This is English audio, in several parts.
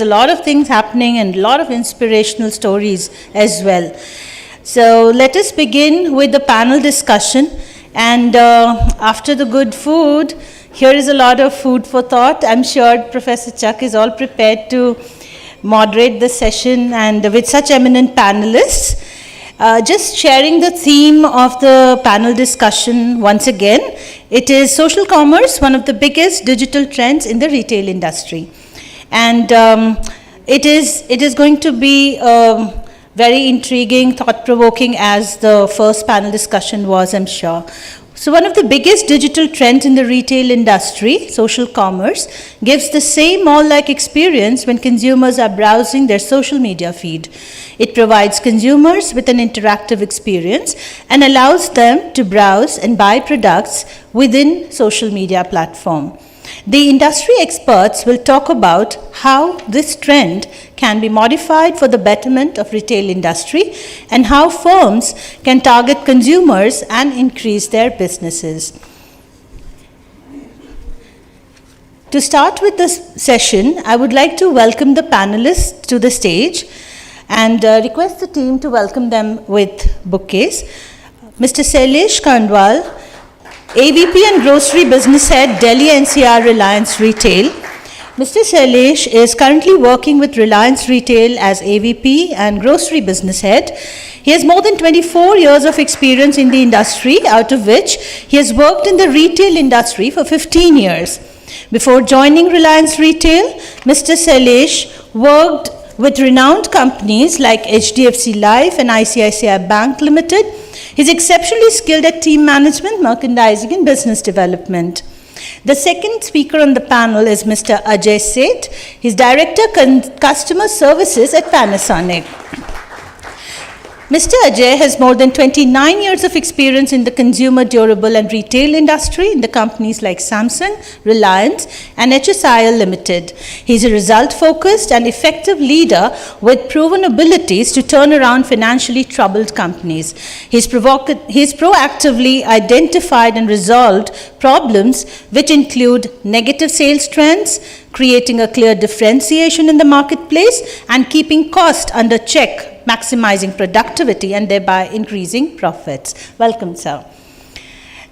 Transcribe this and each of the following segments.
a lot of things happening and a lot of inspirational stories as well. So let us begin with the panel discussion. And after the good food, here is a lot of food for thought. I'm sure Professor Chuck is all prepared to moderate the session and with such eminent panelists. Just sharing the theme of the panel discussion once again. It is social commerce, one of the biggest digital trends in the retail industry. And it is going to be very intriguing, thought-provoking as the first panel discussion was, I'm sure. So one of the biggest digital trends in the retail industry, social commerce, gives the same mall-like experience when consumers are browsing their social media feed. It provides consumers with an interactive experience and allows them to browse and buy products within social media platform. The industry experts will talk about how this trend can be modified for the betterment of retail industry and how firms can target consumers and increase their businesses. To start with this session, I would like to welcome the panelists to the stage and request the team to welcome them with bouquets. Mr. Shailesh Khandwal, AVP and Grocery Business Head, Delhi NCR Reliance Retail. Mr. Shailesh is currently working with Reliance Retail as AVP and Grocery Business Head. He has more than 24 years of experience in the industry, out of which he has worked in the retail industry for 15 years. Before joining Reliance Retail, Mr. Shailesh worked with renowned companies like HDFC Life and ICICI Bank Limited. He's exceptionally skilled at team management, merchandising, and business development. The second speaker on the panel is Mr. Ajay Seth. He's Director Customer Services at Panasonic. Mr. Ajay has more than 29 years of experience in the consumer durable and retail industry in the companies like Samsung, Reliance, and HSIL Limited. He's a result-focused and effective leader with proven abilities to turn around financially troubled companies. He's proactively identified and resolved problems which include negative sales trends, creating a clear differentiation in the marketplace, and keeping cost under check, maximizing productivity and thereby increasing profits. Welcome, sir.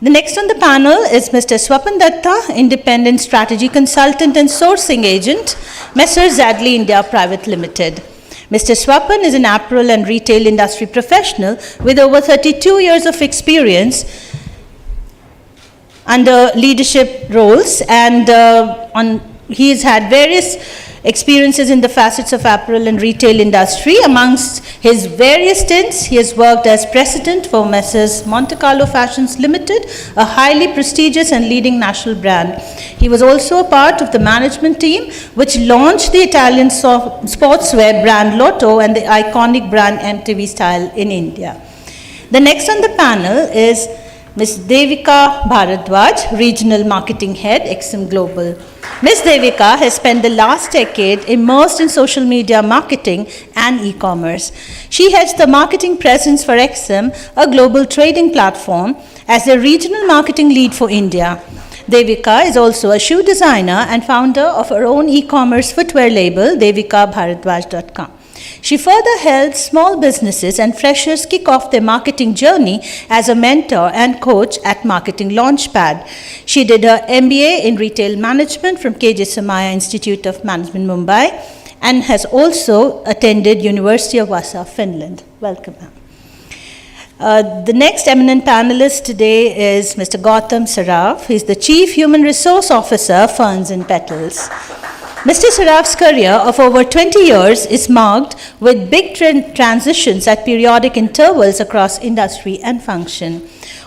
The next on the panel is Mr. Swapan Datta, Independent Strategy Consultant and Sourcing Agent, Messrs. Zadley India Private Limited. Mr. Swapan is an apparel and retail industry professional with over 32 years of experience under leadership roles, and he has had various experiences in the facets of apparel and retail industry. Amongst his various stints, he has worked as president for Messrs. Monte Carlo Fashions Limited, a highly prestigious and leading national brand. He was also a part of the management team which launched the Italian sportswear brand Lotto and the iconic brand MTV Style in India. The next on the panel is Ms. Devika Bharadwaj, Regional Marketing Head, XM Global. Ms. Devika has spent the last decade immersed in social media marketing and e-commerce. She heads the marketing presence for XM, a global trading platform, as the regional marketing lead for India. Devika is also a shoe designer and founder of her own e-commerce footwear label, devikabharadwaj.com. She further helps small businesses and freshers kick off their marketing journey as a mentor and coach at Marketing Launchpad. She did her MBA in Retail Management from KJ Somaiya Institute of Management, Mumbai, and has also attended University of Vasa, Finland. Welcome, ma'am. The next eminent panelist today is Mr. Gautam Saraf. He's the Chief Human Resource Officer, Ferns and Petals. Mr. Saraf's career of over 20 years is marked with big transitions at periodic intervals across industry and function,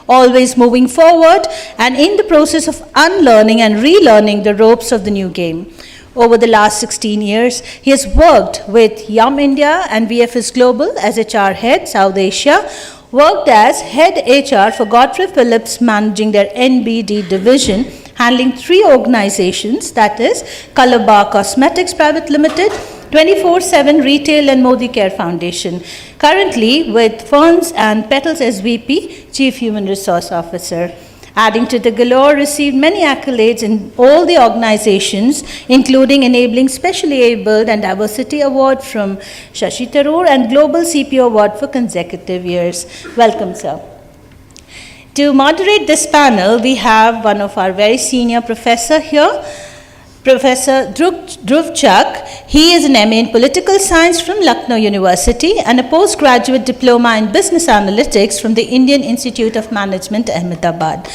always moving forward and in the process of unlearning and relearning the ropes of the new game. Over the last 16 years, he has worked with Yum India and VFS Global as HR head, South Asia, worked as head HR for Godfrey Phillips, managing their NBD division, handling 3 organizations, that is Calabar Cosmetics Private Limited, 24/7 Retail and Modi Care Foundation. Currently with Ferns and Petals as VP, Chief Human Resource Officer. Adding to the galore, received many accolades in all the organizations, including Enabling Specially Abled and Diversity Award from Shashi Tharoor and Global CPO Award for consecutive years. Welcome, sir. To moderate this panel, we have one of our very senior professor here, Professor Dhruv Chak. He is an MA in Political Science from Lucknow University and a postgraduate diploma in Business Analytics from the Indian Institute of Management, Ahmedabad,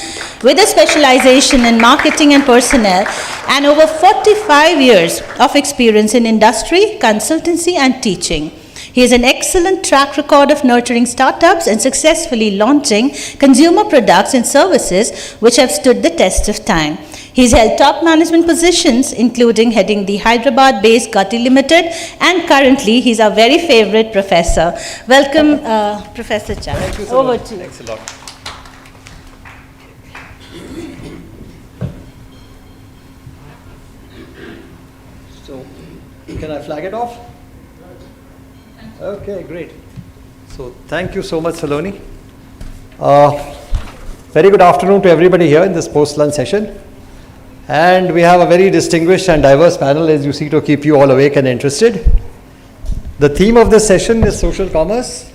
with a specialization in marketing and personnel and over 45 years of experience in industry, consultancy, and teaching. He has an excellent track record of nurturing startups and successfully launching consumer products and services which have stood the test of time. He's held top management positions, including heading the Hyderabad-based Gati Limited, and currently he's our very favorite professor. Welcome, Professor Chak. Thank you so Over much. to you. Thanks a lot. So, can I flag it off? Okay, great. So, thank you so much, Saloni. Very good afternoon to everybody here in this post-lunch session. And we have a very distinguished and diverse panel, as you see, to keep you all awake and interested. The theme of this session is social commerce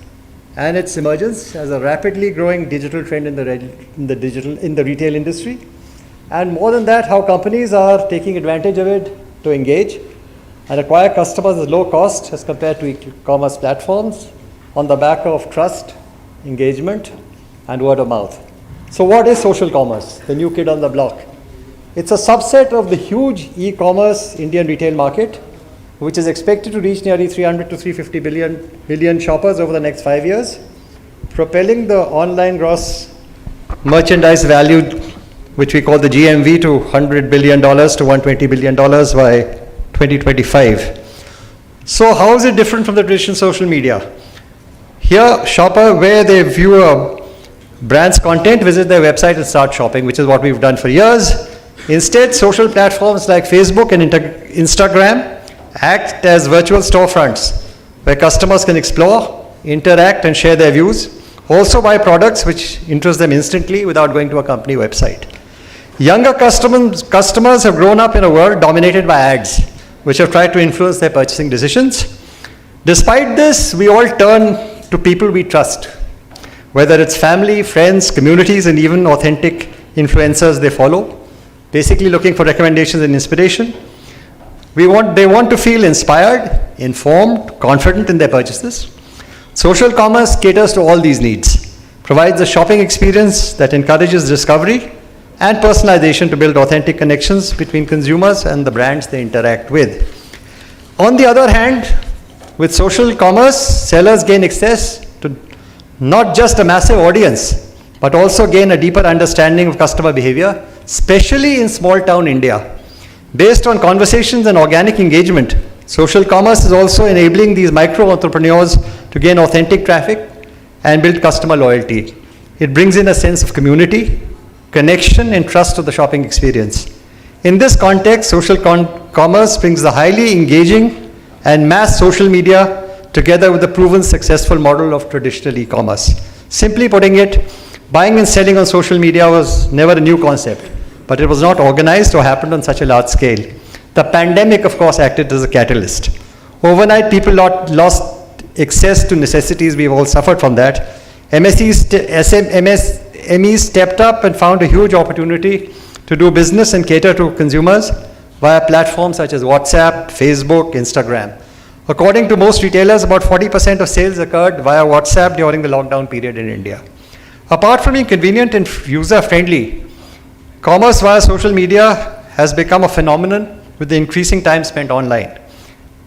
and its emergence as a rapidly growing digital trend in the retail industry. And more than that, how companies are taking advantage of it to engage and acquire customers at low cost as compared to e-commerce platforms on the back of trust, engagement, and word of mouth. So what is social commerce, the new kid on the block? It's a subset of the huge e-commerce Indian retail market, which is expected to reach nearly 300 to 350 billion shoppers over the next 5 years, propelling the online gross merchandise value, which we call the GMV, to $100 billion to $120 billion by 2025. So how is it different from the traditional social media? Here, shopper, where they view a brand's content, visit their website and start shopping, which is what we've done for years. Instead, social platforms like Facebook and Instagram act as virtual storefronts where customers can explore, interact, and share their views, also buy products which interest them instantly without going to a company website. Younger customers have grown up in a world dominated by ads, which have tried to influence their purchasing decisions. Despite this, we all turn to people we trust, whether it's family, friends, communities, and even authentic influencers they follow, basically looking for recommendations and inspiration. They want to feel inspired, informed, confident in their purchases. Social commerce caters to all these needs, provides a shopping experience that encourages discovery and personalization to build authentic connections between consumers and the brands they interact with. On the other hand, with social commerce, sellers gain access to not just a massive audience, but also gain a deeper understanding of customer behavior, especially in small town India. Based on conversations and organic engagement, social commerce is also enabling these micro entrepreneurs to gain authentic traffic and build customer loyalty. It brings in a sense of community, connection, and trust to the shopping experience. In this context, social commerce brings the highly engaging and mass social media together with the proven successful model of traditional e-commerce. Simply putting it, buying and selling on social media was never a new concept, but it was not organized or happened on such a large scale. The pandemic, of course, acted as a catalyst. Overnight, people lost access to necessities. We've all suffered from that. MSMEs stepped up and found a huge opportunity to do business and cater to consumers via platforms such as WhatsApp, Facebook, Instagram. According to most retailers, about 40% of sales occurred via WhatsApp during the lockdown period in India. Apart from being convenient and user-friendly, commerce via social media has become a phenomenon with the increasing time spent online.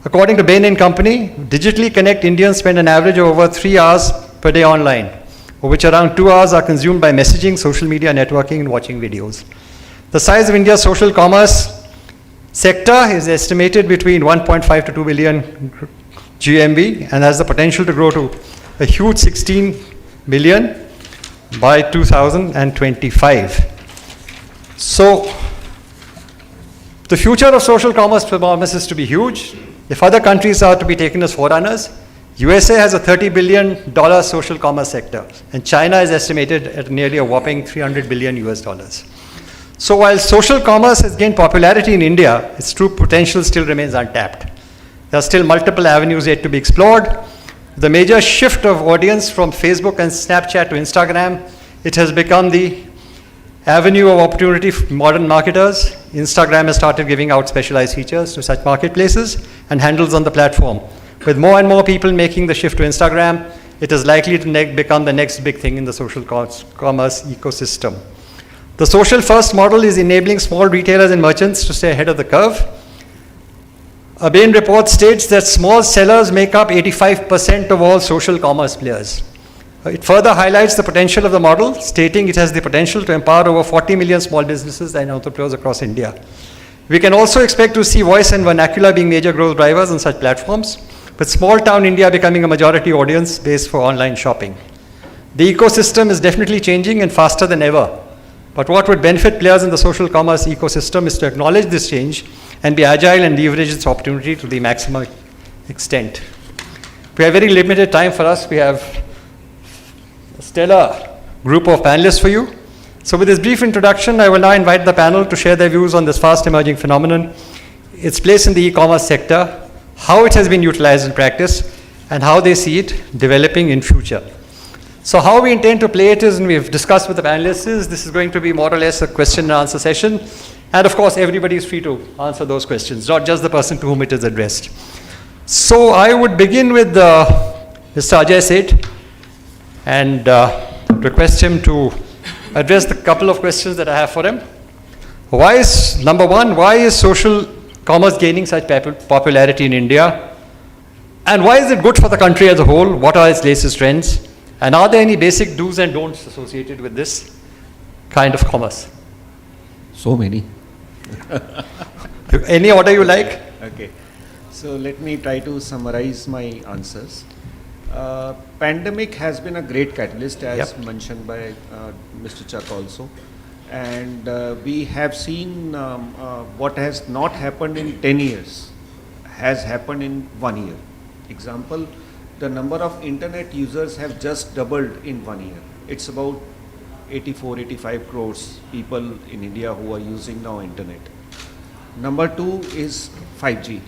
According to Bain & Company, Digitally Connect Indians spend an average of over 3 hours per day online, of which around 2 hours are consumed by messaging, social media, networking, and watching videos. The size of India's social commerce sector is estimated between 1.5 to 2 billion GMV and has the potential to grow to a huge 16 billion by 2025. So, the future of social commerce promises to be huge. If other countries are to be taken as forerunners, USA has a $30 billion social commerce sector, and China is estimated at nearly a whopping $300 billion US dollars. So while social commerce has gained popularity in India, its true potential still remains untapped. There are still multiple avenues yet to be explored. The major shift of audience from Facebook and Snapchat to Instagram, it has become the avenue of opportunity for modern marketers. Instagram has started giving out specialized features to such marketplaces and handles on the platform. With more and more people making the shift to Instagram, it is likely to become the next big thing in the social commerce ecosystem. The social first model is enabling small retailers and merchants to stay ahead of the curve. A Bain report states that small sellers make up 85% of all social commerce players. It further highlights the potential of the model, stating it has the potential to empower over 40 million small businesses and entrepreneurs across India. We can also expect to see voice and vernacular being major growth drivers on such platforms, with small town India becoming a majority audience base for online shopping. The ecosystem is definitely changing and faster than ever. But what would benefit players in the social commerce ecosystem is to acknowledge this change and be agile and leverage its opportunity to the maximum extent. We have very limited time for us. We have a stellar group of panelists for you. So with this brief introduction, I will now invite the panel to share their views on this fast emerging phenomenon, its place in the e-commerce sector, how it has been utilized in practice, and how they see it developing in future. So how we intend to play it is, and we've discussed with the panelists, is this is going to be more or less a question and answer session. And of course, everybody is free to answer those questions, not just the person to whom it is addressed. So I would begin with Mr. Ajay Seth and request him to address the couple of questions that I have for him. Number one, why is social commerce gaining such popularity in India? And why is it good for the country as a whole? What are its latest trends? And are there any basic do's and don'ts associated with this kind of commerce? So many. Any order you like? Okay. So let me try to summarize my answers. Pandemic has been a great catalyst, as mentioned by Mr. Chuck also. And we have seen what has not happened in 10 years has happened in 1 year. Example, the number of internet users have just doubled in 1 year. It's about 85 crores people in India who are using now internet. Number two is 5G.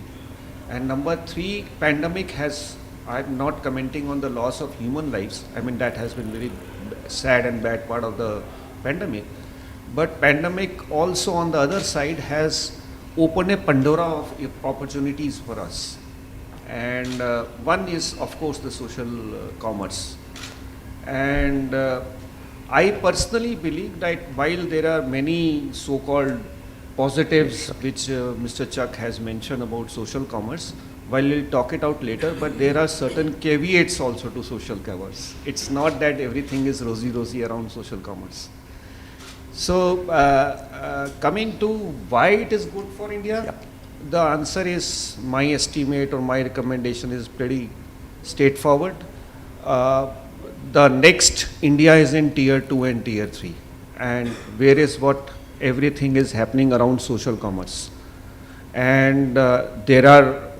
And number three, pandemic has, I'm not commenting on the loss of human lives. I mean, that has been very sad and bad part of the pandemic. But pandemic also on the other side has opened a Pandora of opportunities for us. And one is, of course, the social commerce. And I personally believe that while there are many so-called positives which Mr. Chuck has mentioned about social commerce, while we'll talk it out later, but there are certain caveats also to social commerce. It's not that everything is rosy around social commerce. So coming to why it is good for India, the answer is, my estimate or my recommendation is pretty straightforward. The next India is in tier 2 and tier 3, and where is what everything is happening around social commerce. And there are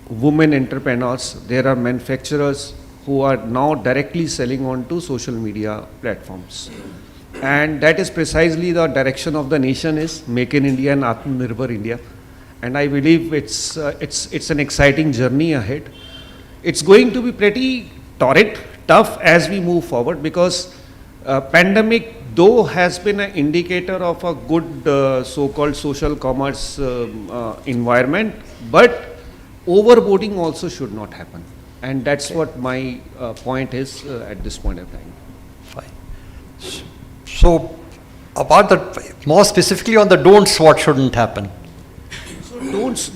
women entrepreneurs, there are manufacturers who are now directly selling on to social media platforms. And that is precisely the direction of the nation is Make in India and Atmanirbhar India. And I believe it's an exciting journey ahead. It's going to be pretty torrid, tough as we move forward, because pandemic though has been an indicator of a good so-called social commerce environment, but overboarding also should not happen. And that's what my point is at this point of time. Fine. So about the, more specifically on the don'ts, what shouldn't happen?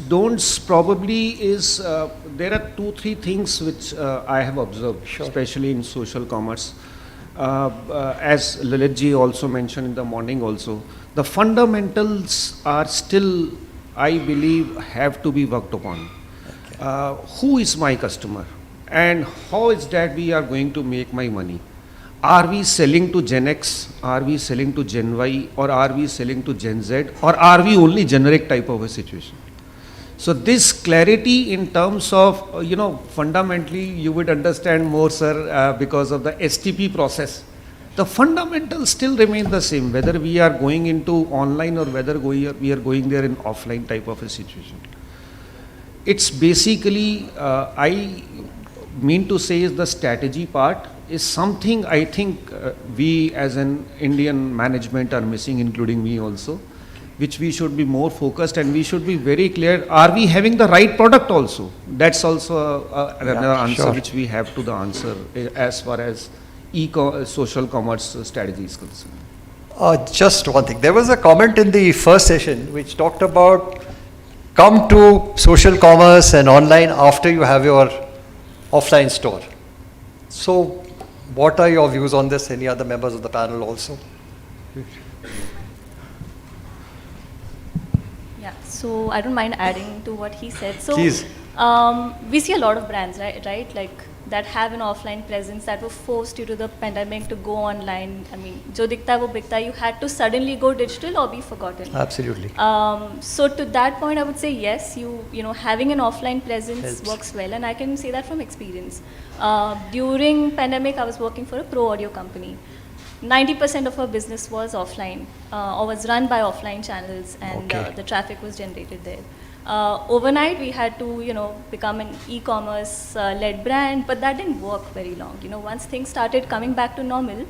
Don'ts probably is, there are 2-3 things which I have observed, especially in social commerce. As Lalitji also mentioned in the morning also, the fundamentals are still, I believe, have to be worked upon. Who is my customer? And how is that we are going to make my money? Are we selling to Gen X? Are we selling to Gen Y? Or are we selling to Gen Z? Or are we only generic type of a situation? So this clarity in terms of, fundamentally you would understand more, sir, because of the STP process. The fundamentals still remain the same, whether we are going into online or whether we are going there in offline type of a situation. It's basically, I mean to say is the strategy part is something I think we as an Indian management are missing, including me also, which we should be more focused and we should be very clear, are we having the right product also? That's also another answer sure. which we have to the answer as far as social commerce strategy is concerned. Just one thing. There was a comment in the first session which talked about come to social commerce and online after you have your offline store. So, what are your views on this? Any other members of the panel also? Yeah, so I don't mind adding to what he said. So, Please. we see a lot of brands, right? Like that have an offline presence that were forced due to the pandemic to go online. I mean, jo dikhta hai wo bikta hai. You had to suddenly go digital or be forgotten. Absolutely. So to that point, I would say yes. You know, having an offline presence Helps. works well, and I can say that from experience. During pandemic, I was working for a pro audio company. 90% of our business was offline or was run by offline channels, and Okay. the traffic was generated there. Overnight, we had to, become an e-commerce led brand, but that didn't work very long. Once things started coming back to normal,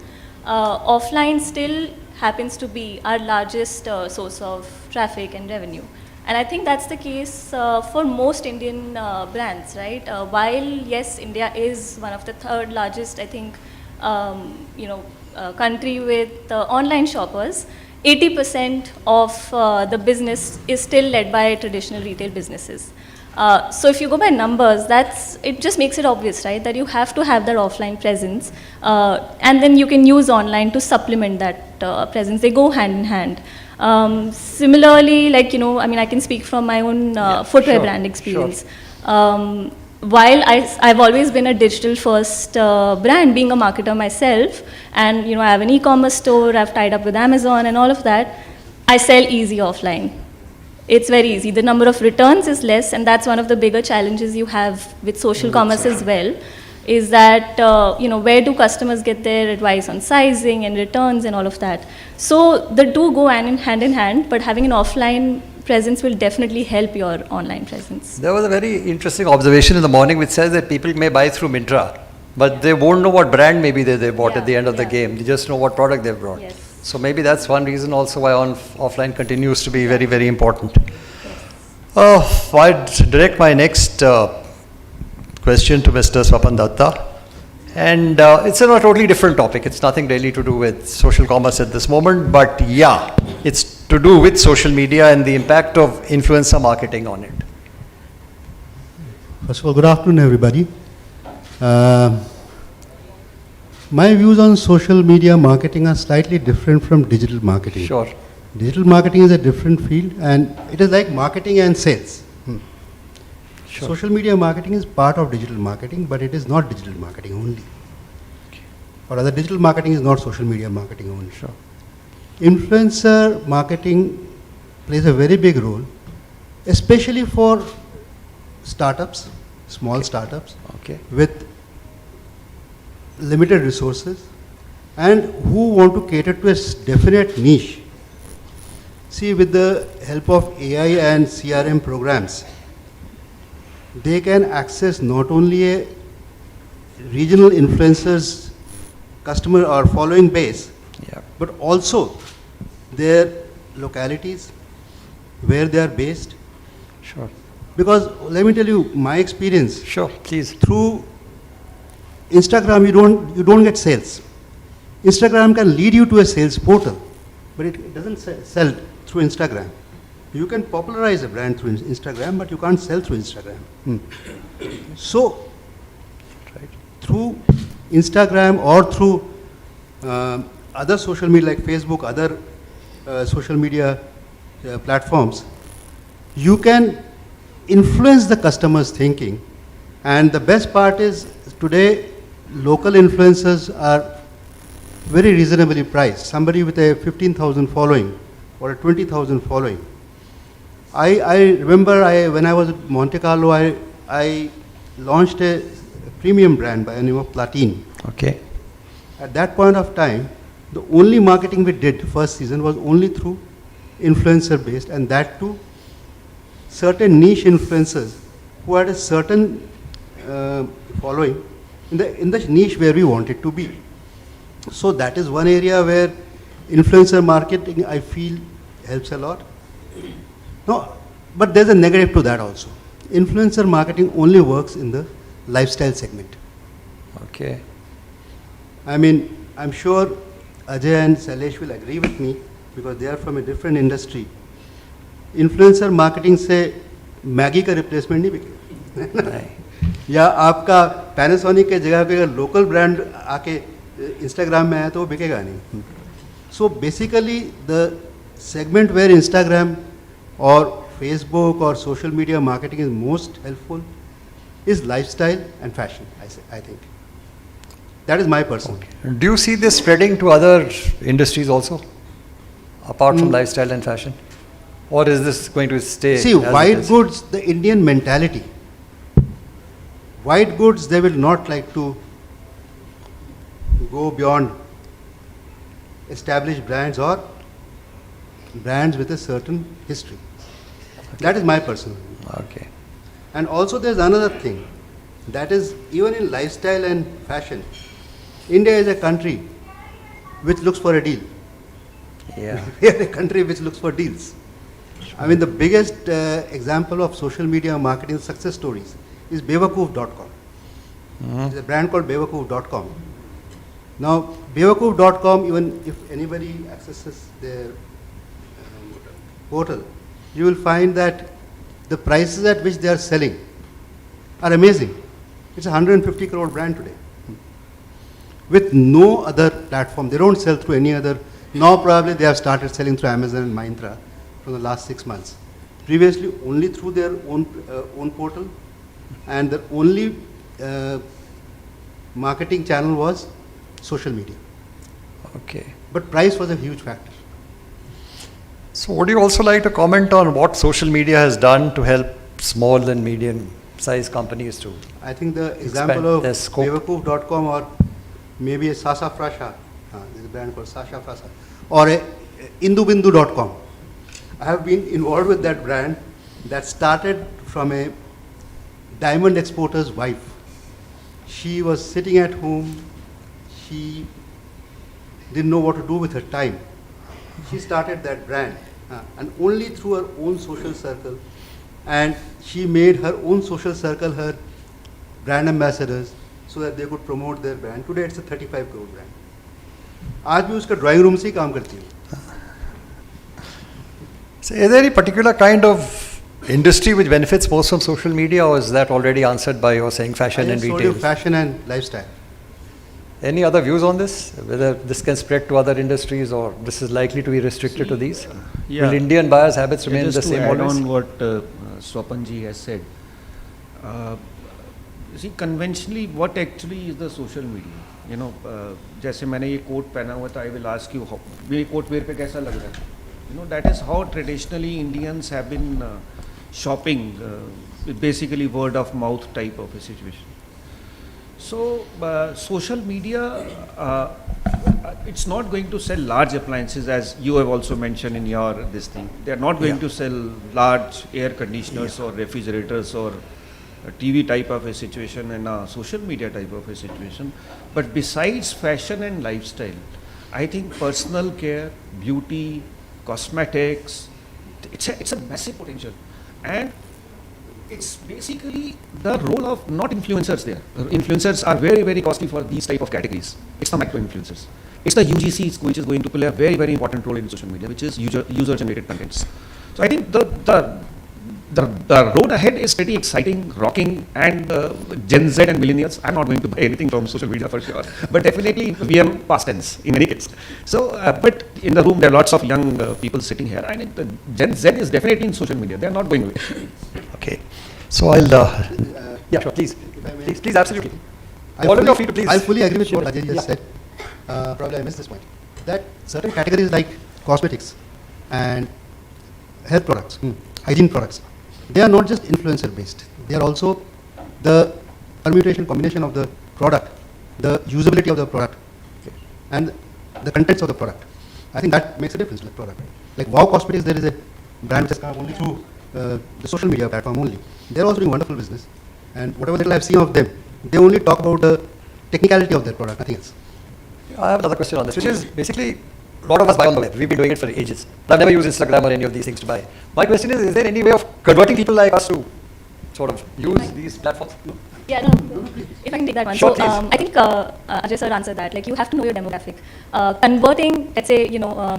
offline still happens to be our largest source of traffic and revenue. And I think that's the case for most Indian brands, right? While, yes, India is one of the third largest, I think, country with online shoppers, 80% of the business is still led by traditional retail businesses. So if you go by numbers, it just makes it obvious, right, that you have to have that offline presence, and then you can use online to supplement that presence. They go hand in hand. Similarly, I can speak from my own footwear sure, brand experience. While I've always been a digital first brand, being a marketer myself, and I have an e-commerce store, I've tied up with Amazon and all of that, I sell easy offline. It's very easy. The number of returns is less, and that's one of the bigger challenges you have with social commerce as well, is that, where do customers get their advice on sizing and returns and all of that. So the two go hand in hand, but having an offline presence will definitely help your online presence. There was a very interesting observation in the morning which says that people may buy through Myntra, but they won't know what brand maybe they bought at the end of the game. They just know what product they've brought. Yes. So maybe that's one reason also why offline continues to be very, very important. I'd direct my next question to Mr. Swapan Datta. And it's a totally different topic. It's nothing really to do with social commerce at this moment, but yeah, it's to do with social media and the impact of influencer marketing on it. First of all, good afternoon, everybody. My views on social media marketing are slightly different from digital marketing. Sure. Digital marketing is a different field, and it is like marketing and sales. Sure. Social media marketing is part of digital marketing, but it is not digital marketing only. Or rather, digital marketing is not social media marketing only. Sure. Influencer marketing plays a very big role, especially for startups, small startups, Okay. with limited resources and who want to cater to a definite niche. See, with the help of AI and CRM programs, they can access not only a regional influencers customer or following base, Yeah. but also their localities, where they are based. Sure. Because let me tell you my experience, Sure. Please. through Instagram you don't get sales. Instagram can lead you to a sales portal, but it doesn't sell through Instagram. You can popularize a brand through Instagram, but you can't sell through Instagram. So, Right. through Instagram or through other social media like Facebook, other social media platforms, you can influence the customer's thinking. And the best part is today local influencers are very reasonably priced. Somebody with a 15,000 following or a 20,000 following, I remember when I was at Monte Carlo, I launched a premium brand by the name of Platine. Okay. At that point of time, the only marketing we did first season was only through influencer based, and that too certain niche influencers who had a certain following in the niche where we wanted to be. So that is one area where influencer marketing, I feel, helps a lot. No, but there's a negative to that also. Influencer marketing only works in the lifestyle segment. Okay. I mean, I'm sure Ajay and Sailesh will agree with me because they are from a different industry. Influencer marketing से Maggi का replacement नहीं बिकेगा नहीं. या आपका Panasonic के जगह पे अगर लोकल ब्रांड आके इंस्टाग्राम में आया तो वो बिकेगा नहीं. So basically the segment where Instagram or Facebook or social media marketing is most helpful is lifestyle and fashion, I think. That is my personal. Do you see this spreading to other industries also, apart from lifestyle and fashion? Or is this going to stay? See, as it white is? goods, the Indian mentality. White goods, they will not like to go beyond established brands or brands with a certain history. That is my personal view. Okay. And also there's another thing, that is even in lifestyle and fashion, India is a country which looks for a deal. Yeah. We are a country which looks for deals. I mean, the biggest example of social media marketing success stories is Bewakoof.com. It's a brand called Bewakoof.com. Now, Bewakoof.com, even if anybody accesses their portal, you will find that the prices at which they are selling are amazing. It's a 150 crore brand today. With no other platform. They don't sell through any other. Now probably they have started selling through Amazon and Myntra for the last 6 months. Previously only through their own portal, and the only marketing channel was social media. Okay. But price was a huge factor. So would you also like to comment on what social media has done to help small and medium sized companies to? I think the Expand example of their scope. Bewakoof.com or maybe a Sasa Frasha, there's a brand called Sasha Frasha, or a Indubindu.com. I have been involved with that brand that started from a diamond exporter's wife. She was sitting at home, she didn't know what to do with her time. She started that brand and only through her own social circle, and she made her own social circle her brand ambassadors so that they could promote their brand. Today it's a 35 crore brand. आज भी उसका drawing room से ही काम करती हूँ. So is there any particular kind of industry which benefits most from social media, or is that already answered by your saying fashion I and just told you retail? fashion and lifestyle. Any other views on this? Whether this can spread to other industries or this is likely to be restricted to these? Yeah. Will Indian buyers' habits Yeah, remain the just same to add always? on what Swapanji has said. See, conventionally, what actually is the social media? You know, जैसे मैंने ये coat पहना हुआ था, I will ask you, ये coat where पे कैसा लग रहा है? You know, that is how traditionally Indians have been shopping, basically word of mouth type of a situation. So, social media, it's not going to sell large appliances, as you have also mentioned in your this thing. They are not going to sell large air conditioners or refrigerators or a TV type of a situation and a social media type of a situation. But besides fashion and lifestyle, I think personal care, beauty, cosmetics, it's a massive potential. And it's basically the role of not influencers there. Influencers are very, very costly for these type of categories. It's the micro influencers. It's the UGC which is going to play a very, very important role in social media, which is user generated contents. So I think the road ahead is pretty exciting, rocking, and Gen Z and millennials, I'm not going to buy anything from social media for sure, but definitely we are past tense in any case. So, but in the room there are lots of young people sitting here, and Gen Z is definitely in social media, they are not going away. Okay. So I'll, yeah, sure, please. Please, absolutely. All of you are free to please. I fully agree with what Ajay just said. Probably I missed this point. That certain categories like cosmetics and health products hygiene products. They are not just influencer based. They are also the permutation, combination of the product, the usability of the product, and the contents of the product. I think that makes a difference with the product. Like Wow Cosmetics, there is a brand which has come only through the social media platform only. They're also doing wonderful business. And whatever little I've seen of them, they only talk about the technicality of their product, nothing else. I have another question on this, which is basically, a lot of us buy on the web. We've been doing it for ages. But I've never used Instagram or any of these things to buy. My question is there any way of converting people like us to sort of use these platforms? Yeah, no. If I can take that one. Sure, So please. I think Ajay sir answered that. Like you have to know your demographic. Converting, let's say,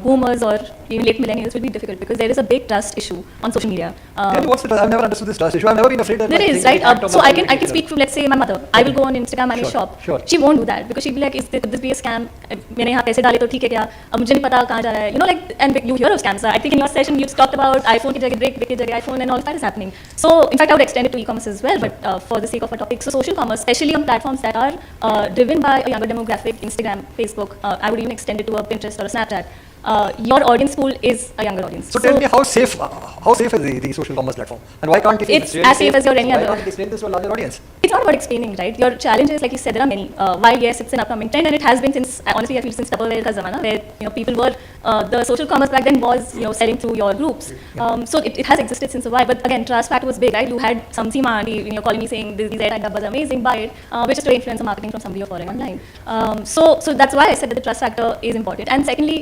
boomers or even late millennials will be difficult because there is a big trust issue on social media. Tell me what's the trust? I've never understood this trust issue. I've never been afraid that There like, is, things right? will act on So my I can behavior. speak from, let's say, my mother. I will go on Instagram and Sure, shop. sure. She won't do that because she'll be like, could this be a scam? मैंने यहाँ पैसे डाले तो ठीक है क्या? अब मुझे नहीं पता कहाँ जा रहा है. Like, and you hear of scams. I think in your session you talked about iPhone की जगह break की जगह iPhone and all of that is happening. So in fact I would extend it to e-commerce as well, but for the sake of our topic, so social commerce, especially on platforms that are driven by a younger demographic, Instagram, Facebook, I would even extend it to a Pinterest or a Snapchat. Your audience pool is a younger audience. So tell me how safe is the social commerce platform? And why can't, if It's really as safe as your any why other. can't it explain this to a larger audience? It's not about explaining, right? Your challenge is, like you said, there are many. While yes, it's an upcoming trend, and it has been since, honestly, I feel since Tupperware ka zamana, where people were the social commerce back then was selling through your groups. So it has existed since a while. But again, trust factor was big, right? You had some Seema auntie, calling me saying these air dabbas are amazing, buy it, which is to influencer marketing from somebody you're following online. So that's why I said that the trust factor is important. And secondly,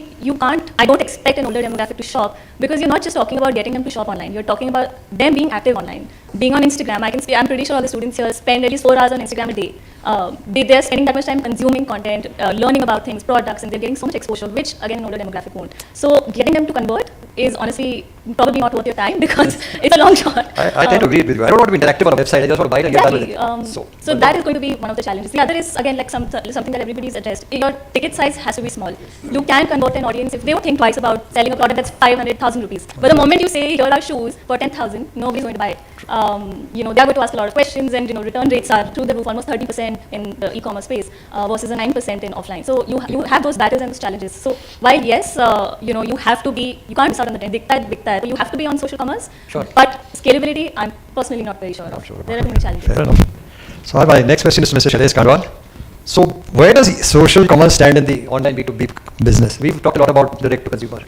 I don't expect an older demographic to shop because you're not just talking about getting them to shop online. You're talking about them being active online, being on Instagram. I'm pretty sure all the students here spend at least 4 hours on Instagram a day. They're spending that much time consuming content, learning about things, products, and they're getting so much exposure, which again an older demographic won't. So getting them to convert is honestly probably not worth your time because it's a long shot. I tend to agree with you. I don't want to be interactive on a website. I just want to buy it and get done with Exactly. it. So that is going to be one of the challenges. The other is again like something that everybody's addressed. Your ticket size has to be small. You can convert an audience if they don't think twice about selling a product that's 500,000 rupees. But the moment you say here are shoes for 10,000, nobody's going to buy it. They are going to ask a lot of questions, and return rates are through the roof, almost 30% in the e-commerce space versus a 9% in offline. So you have those battles and those challenges. So while yes, you have to be, you can't miss out on the trend. Dikta hai, you have to be on social commerce. Sure. But scalability, I'm personally not very sure of. There are too many challenges. Fair enough. So my next question is to Mr. Shailesh Kandwal. So where does social commerce stand in the online B2B business? We've talked a lot about direct to consumer.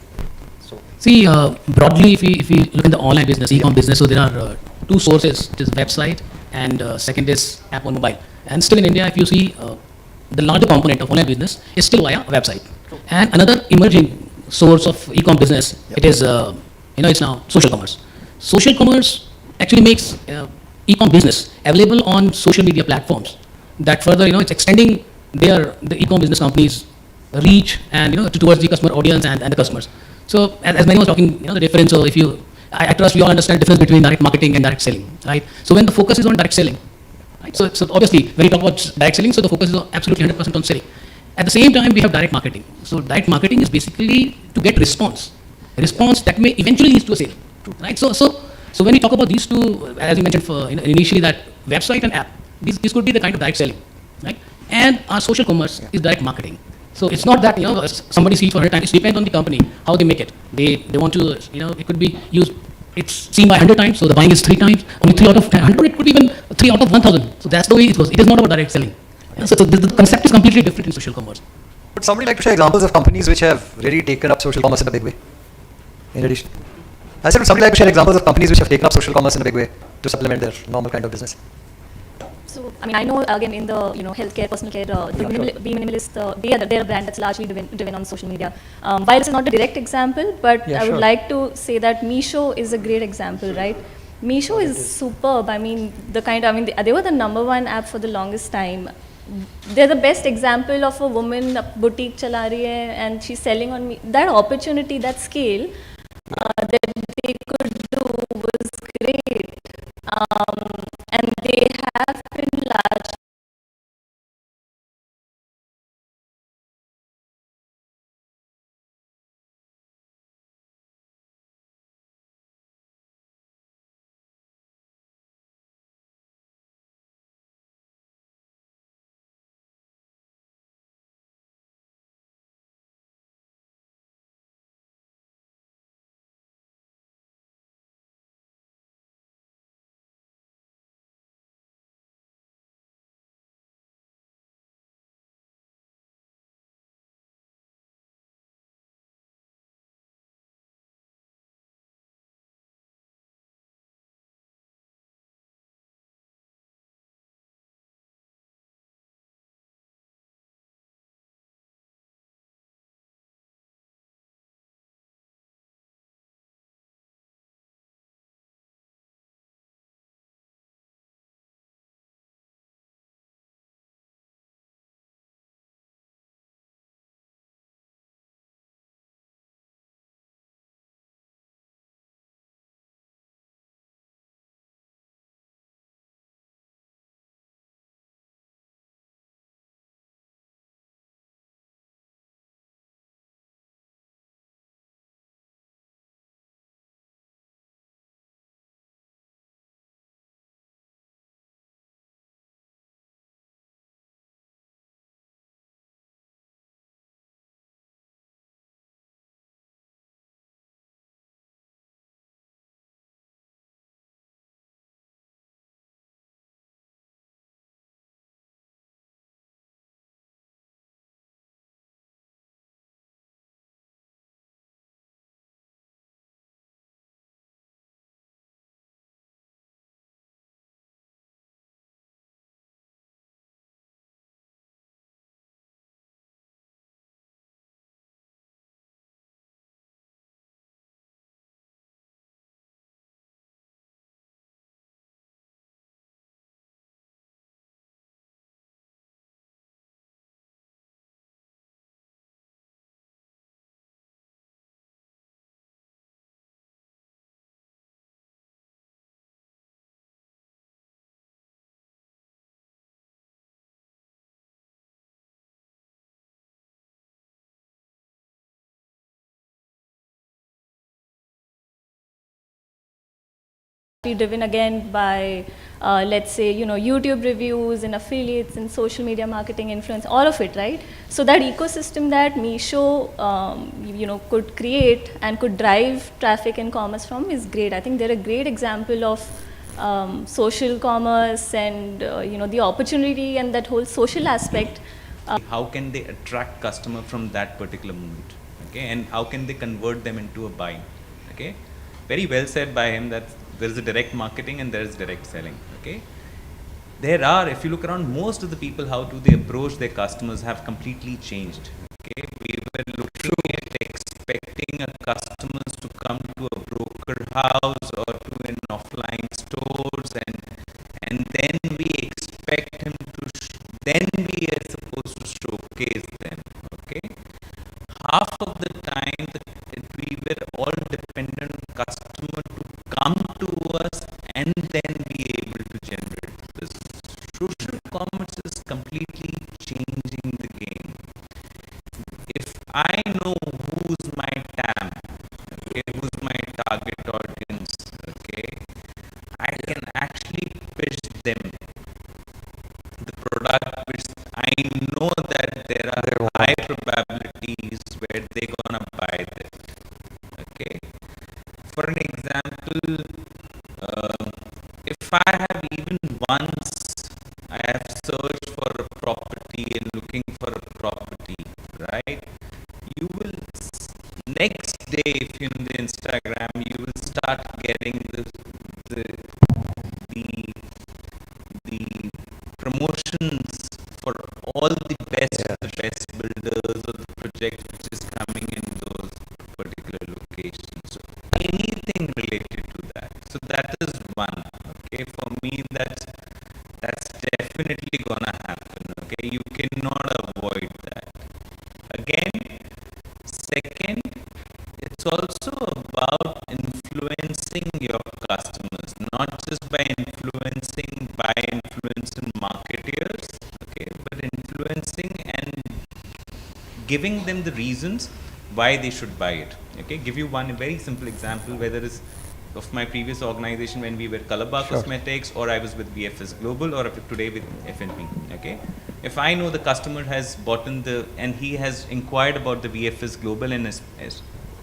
See, broadly, if we look in the online business, e-com business, so there are two sources. It is website, and second is app on mobile. And still in India, if you see, the larger component of online business is still via website. And another emerging source of e-com business, it is, it's now social commerce. Social commerce actually makes e-com business available on social media platforms. That further, it's extending the e-com business companies' reach and towards the customer audience and the customers. So as Mani was talking, the difference. So I trust we all understand the difference between direct marketing and direct selling, right? So when the focus is on direct selling, right? So obviously when you talk about direct selling, so the focus is absolutely 100% on selling. At the same time, we have direct marketing. So direct marketing is basically to get response that may eventually lead to a sale, right? So when we talk about these two, as you mentioned initially, that website and app, this could be the kind of direct selling, right? And our social commerce is direct marketing. So it's not that somebody sees for 100 times. It depends on the company how they make it. They want to it could be used. It's seen by 100 times, so the buying is 3 times. Only 3 out of 100. It could be even 3 out of 1,000. So that's the way it goes. It is not about direct selling. So the concept is completely different in social commerce. Would somebody like to share examples of companies which have really taken up social commerce in a big way? In addition, I said, would somebody like to share examples of companies which have taken up social commerce in a big way to supplement their normal kind of business? So, I know again in the healthcare, personal care, Be Minimalist, they're a brand that's largely driven on social media. While it's not a direct example, but Yeah, I would sure. like to say that Meesho is a great example, right? Meesho is superb. They were the #1 app for the longest time. They're the best example of a woman boutique chala rahi hai and she's selling on me. That opportunity, that scale that they could do was great. And they have been largely be driven again by, let's say, YouTube reviews and affiliates and social media marketing influence, all of it, right? So that ecosystem that Meesho, could create and could drive traffic and commerce from is great. I think they're a great example of social commerce and, the opportunity and that whole social aspect. How can they attract customer from that particular moment, okay, and how can they convert them into a buy, okay? Very well said by him that there is a direct marketing and there is direct selling, okay? There are, if you look around, most of the people, how do they approach their customers have completely changed, okay? We were looking at expecting a customers to come to a broker house or to an offline stores, and then we expect him to, then we are supposed to showcase them, okay? Half of the time we were all dependent on customer to come to us and then be able to generate this. Social commerce is completely changing the game. If I know who's my TAM, okay, who's my target audience, okay, I can actually pitch them the product which I know that there are high probabilities where they're gonna buy that. Okay. For an example, if I have even once I have searched for a property and looking for a property, right? You will next day, if you're in the Instagram, you will start getting the promotions for all the best builders or the project which is coming in those particular locations. So anything related to that. So that is one. Okay, for me that's definitely gonna happen. Okay, you cannot avoid that. Again, second, it's also about influencing your customers, not just by influencing marketers, okay, but influencing and giving them the reasons why they should buy it. Okay, give you one very simple example, whether it's of my previous organization when we were Calabar Cosmetics, or I was with VFS Global, or today with FNP. Okay, if I know the customer has bought and he has inquired about the VFS Global, and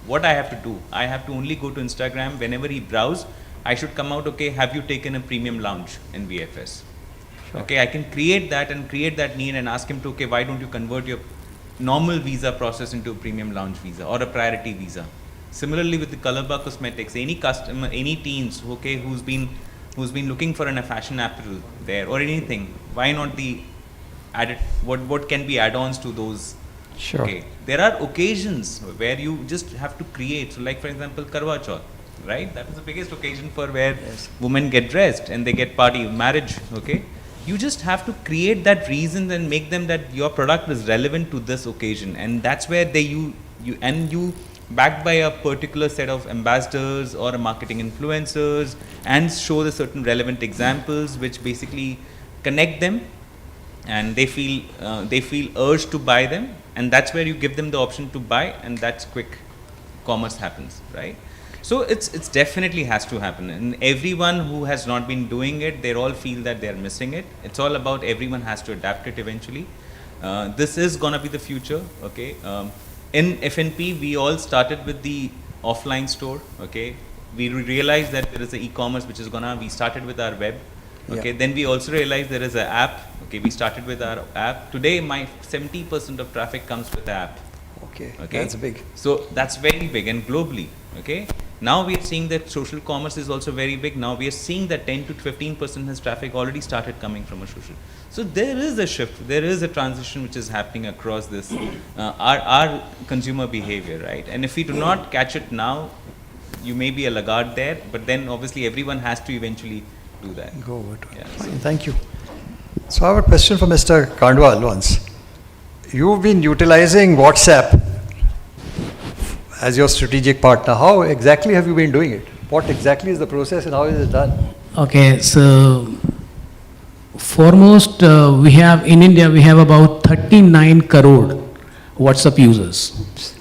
what I have to do, I have to only go to Instagram. Whenever he browse, I should come out, okay, have you taken a premium lounge in VFS? Sure. Okay, I can create that need and ask him to, okay, why don't you convert your normal visa process into a premium lounge visa or a priority visa? Similarly with the Calabar Cosmetics, any customer, any teens, okay, who's been looking for a fashion apparel there or anything, why not the added, what can be add-ons to those? Sure. Okay. There are occasions where you just have to create. So like for example, Karwa Chauth, right? That is the biggest occasion for where women get dressed and they get party, marriage, okay? You just have to create that reason and make them that your product is relevant to this occasion, and that's where you backed by a particular set of ambassadors or a marketing influencers and show the certain relevant examples which basically connect them and they feel urged to buy them, and that's where you give them the option to buy, and that's quick commerce happens, right? So it's definitely has to happen, and everyone who has not been doing it, they all feel that they're missing it. It's all about everyone has to adapt it eventually. This is gonna be the future, okay? In FNP, we all started with the offline store, okay? We realized that there is an e-commerce which is we started with our web, okay? Yeah. Then we also realized there is an app, okay? We started with our app. Today, my 70% of traffic comes with the app. Okay, that's big. So that's very big and globally, okay? Now we are seeing that social commerce is also very big. Now we are seeing that 10 to 15% has traffic already started coming from a social. So there is a shift, there is a transition which is happening across this, our consumer behavior, right? And if we do not catch it now, you may be a laggard there, but then obviously everyone has to eventually do that. Go over to it. Yeah, Fine, thank you. So I have a question for Mr. Kandwal once. You've been utilizing WhatsApp as your strategic partner. How exactly have you been doing it? What exactly is the process and how is it done? Okay, so foremost, we have in India, we have about 39 crore WhatsApp users.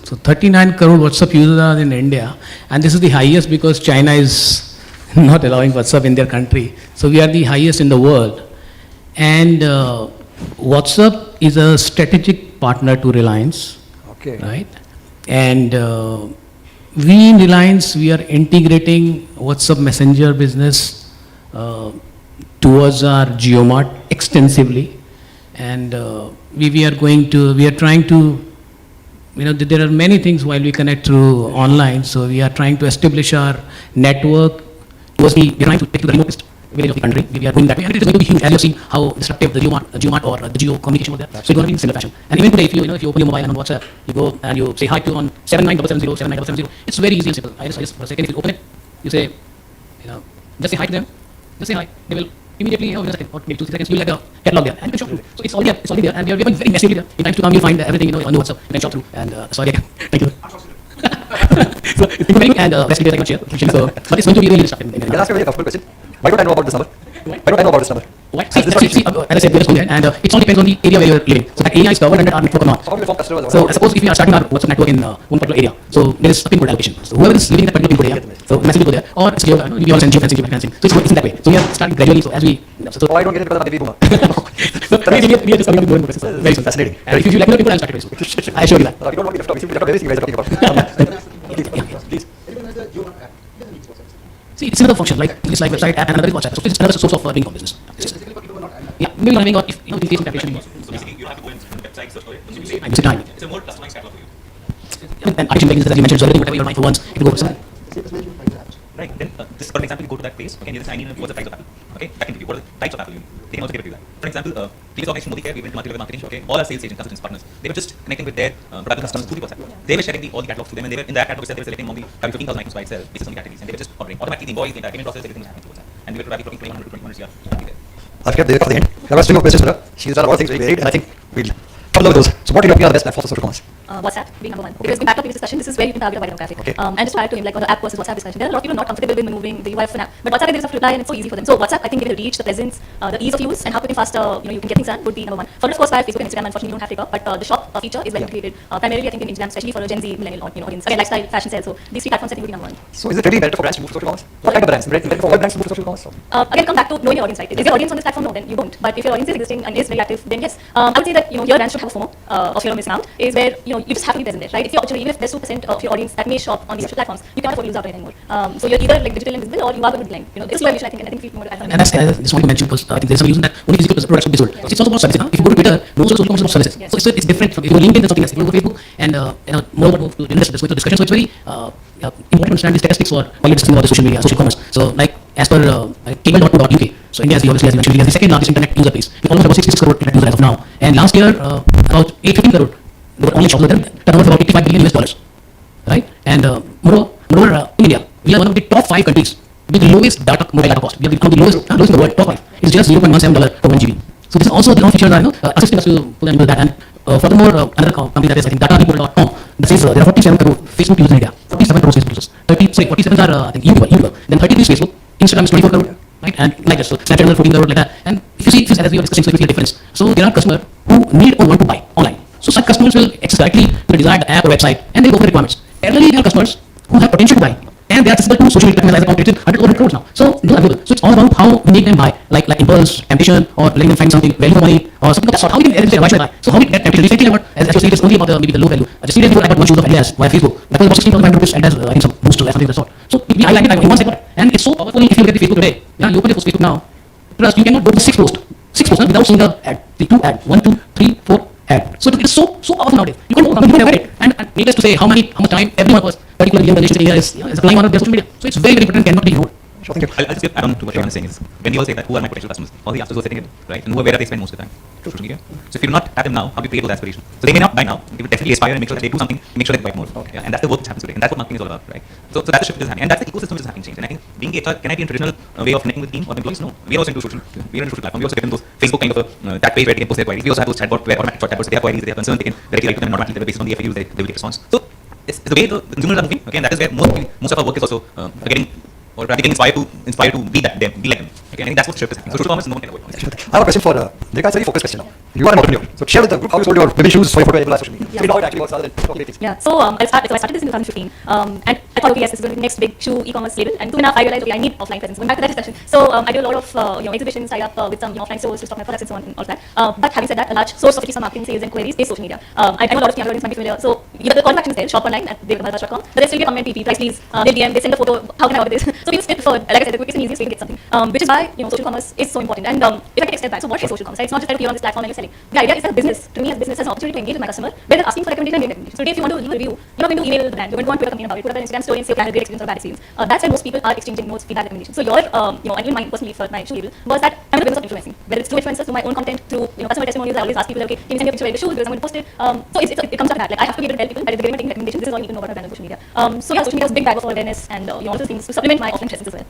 So 39 crore WhatsApp users are in India, and this is the highest because China is not allowing WhatsApp in their country. So we are the highest in the world. And WhatsApp is a strategic partner to Reliance, Okay. right? And we in Reliance, we are integrating WhatsApp Messenger business towards our JioMart extensively. And we are trying to, there are many things while we connect through online, so we are trying to establish our network towards we're trying to take to the remotest village of the country. We are going that way, and it is going to be huge, as you have seen how disruptive the JioMart or the Jio communication was there. So it's going to be in similar fashion. And even today, if you open your mobile and on WhatsApp, you go and you say hi to on 79770, 79770. It's very easy and simple. I just for a second, if you open it, you say, just say hi to them, just say hi. They will immediately, in a second, or maybe 2 seconds, you'll get the catalog there, and you can shop through. So it's all there, and we are going very massively there. In times to come, you'll find everything, on the WhatsApp, you can shop through, and sorry again, thank you. So it's been and best details I can share. So, but it's going to be really disruptive. Can I ask you a very comfortable question? Why don't I know about this number? Why don't I know about this number? What? See, as I said, we are just going there, and it all depends on the area where you're living. So that area is covered under our network or not. So how do you inform customers? So suppose if we are starting our WhatsApp network in one particular area, so there is a pin code allocation. So whoever is living in that particular pin code area, so message will go there, or it's we all send geofencing. So it's in that way. So we are starting gradually. So as we, Oh, I don't get it because I'm a baby boomer. so we are just coming to more and more. So very soon. Fascinating. And if you like more people, I'll start it very soon. I assure you that. We don't want to get off topic. We don't know everything you guys are talking about. Please. See, it's another function, like this like website app and another is WhatsApp. So it's another source of income business. Yeah, maybe having or if in case of temptation. So basically, you don't have to go in websites, search for it. You say, It's a time. it's a more customized catalog for you. And I should make this as you mentioned, so everything whatever you're buying for once, it will go for something. Right, then this for example, you go to that place, okay, and you just I need what's the price of Apple, okay, that can give you what are the types of Apple you need. They can also give you that. For example, previous organization Modi Care, we went to multi-level marketing, okay, all our sales agents, consultants, partners, they were just connecting with their potential customers through the WhatsApp. They were sharing all the catalogs to them, and they were in that catalog itself, they were selecting only probably 15,000 items by itself, based on the categories, and they were just ordering. Automatically, the invoice, the entire payment process, everything was happening through WhatsApp, and we were probably talking 2,100 to 2,200 CR. I've kept the for the end. There was a string of questions for her. She's done a lot of things very varied, and I think we'll follow those. So what do you think are the best platforms for social commerce? WhatsApp being number one. Because going back to previous discussion, this is where you can target a wider demographic. Okay. And just to add to him, like on the app versus WhatsApp discussion, there are a lot of people not comfortable with moving the UI of an app. But WhatsApp, they just have to reply and it's so easy for them. So WhatsApp, I think given the reach, the presence, the ease of use, and how quick and faster you can get things done would be number one. For of course, via Facebook and Instagram, unfortunately, we don't have TikTok, but the shop feature is well integrated. Primarily, I think in Instagram, especially for a Gen Z millennial audience. Again, lifestyle, fashion sales. So these three platforms, I think, would be number one. So is it really better for brands to move to social commerce? What kind of brands? Better for all brands to move to social commerce? Again, come back to knowing your audience, right? Is your audience on this platform? No, then you don't. But if your audience is existing and is very active, then yes. I would say that your brand should have a FOMO of fear of missing out, is where you just have to be present there, right? If you're actually, even if there's 2% of your audience that may shop on these social platforms, you cannot afford to lose out on it anymore. So you're either like digital and visible, or you are going to blend. This is where we should, I think, and I think we more. And that's I just want to mention because I think there's some reason that only physical products will be sold. So it's also about services. If you go to Twitter, most of the social commerce is about services. Yes. So it's different. If you go LinkedIn, then something else. If you go to Facebook, and more about to invest this with the discussion. So it's very important to understand the statistics for while you're discussing about the social media, social commerce. So like as per cable.co.uk, so India, as you mentioned, is the second largest internet user base. We almost about 66 crore internet users as of now. And last year, about 815 crore. There were online shops with them, turnover of about $85 billion US. Right? And moreover, in India, we are one of the top 5 countries with the lowest mobile data cost. We are one of the lowest in the world, top 5. It's just $0.17 per 1 GB. So this is also the features are assisting us to pull into that. And furthermore, another company that is, I think, datareporter.com, that says there are 47 crore Facebook users in India. 47 crore Facebook users. 47 are, I think, YouTuber. Then 33 is Facebook. Instagram is 24 crore. Right? And like that. So Snapchat is 14 crore, like that. And if you see, as we are discussing, so if you see the difference. So there are customers who need or want to buy online. So such customers will access directly to the desired app or website, and they go for the requirements. Parallelly, there are customers who have potential to buy, and they are accessible to social media platforms as a competitive 100 crores now. So those are good. So it's all about how we make them buy, like impulse, temptation, or letting them find something value for money, or something of that sort. How we can say why should I buy? So how we get temptation? Recently, as you say, it's only about maybe the low value. Just recently, I got one shoes of Adidas via Facebook. That was about 16,500 rupees, and I think some boost to something of that sort. So we highlighted that in one second, and it's so powerful. If you look at the Facebook today, you open your Facebook now. Trust, you cannot go to 6 posts without seeing the ad, the 2 ad, 1, 2, 3, 4 ad. So it is so powerful nowadays. You can't avoid it. And needless to say, how much time everyone was, particularly young generation here, is applying on their social media. So it's very, very important, cannot be ignored. Sure, thank you. I'll just add on to what Ram is saying is, when you all say that who are my potential customers, all the answers who are setting it, right? And where are they spend most of the time? Social media. So if you do not have them now, how do you create those aspirations? So they may not buy now, they will definitely aspire and make sure that they do something, make sure they buy more. Okay. Yeah, and that's the work which happens today, and that's what marketing is all about, right? So that's the shift is happening, and that's the ecosystem which is happening change. And I think being HR, can I be in traditional way of connecting with team or employees? No. We are also into social platform. We also get in those Facebook kind of that page where they can post their queries. We also have those chatbot where automatic chatbots, they have queries, they have concerns, they can directly write to them and automatically based on the FAQs they will get response. So it's the way the consumers are moving, okay, and that is where most of our work is also getting or are they getting inspired to be like them? Okay, I think that's what shift is happening. So social commerce, no one can avoid. I have a question for Devika. It's a very focused question now. You are an entrepreneur, so share with the group how you sold your baby shoes for your photo on social media. Yeah. Tell me how it actually works other than talking things. Yeah, so I started this in 2015, and I thought, okay, yes, this is going to be the next big shoe e-commerce label. And 2.5, I realized, okay, I need offline presence. Going back to that discussion, so I do a lot of exhibitions, tied up with some offline stores to stock my products and so on and all that. But having said that, a large source of at least marketing, sales, and queries is social media. I know a lot of audience might be familiar. So the call to action is there, shop online at devikamalraj.com. But there's still a comment, price please, they DM, they send a photo, how can I order this? So people still prefer, like I said, the quickest and easiest way to get something, which is why social commerce is so important. And if I can take a step back, so what is social commerce? Right? It's not just that you're on this platform and you're selling. The idea is that a business, to me as a business, has an opportunity to engage with my customer, where they're asking for recommendation and getting recommendation. So today if you want to leave a review, you're not going to email the brand, you're going to go on Twitter complain about it, put up an Instagram story and say, okay, I had a great experience or a bad experience. That's where most people are exchanging notes, feedback, recommendations. So your, and even mine personally for my shoe label was that I'm in the business of influencing, whether it's through influencers, through my own content, through customer testimonials. I always ask people, okay, can you send me a picture of the shoes because I'm going to post it. So it comes down to that. Like I have to be able to tell people that if they're getting recommendations, this is all you need to know about my brand on social media. So yeah, social media is a big driver for awareness and all those things to supplement my offline presence as well.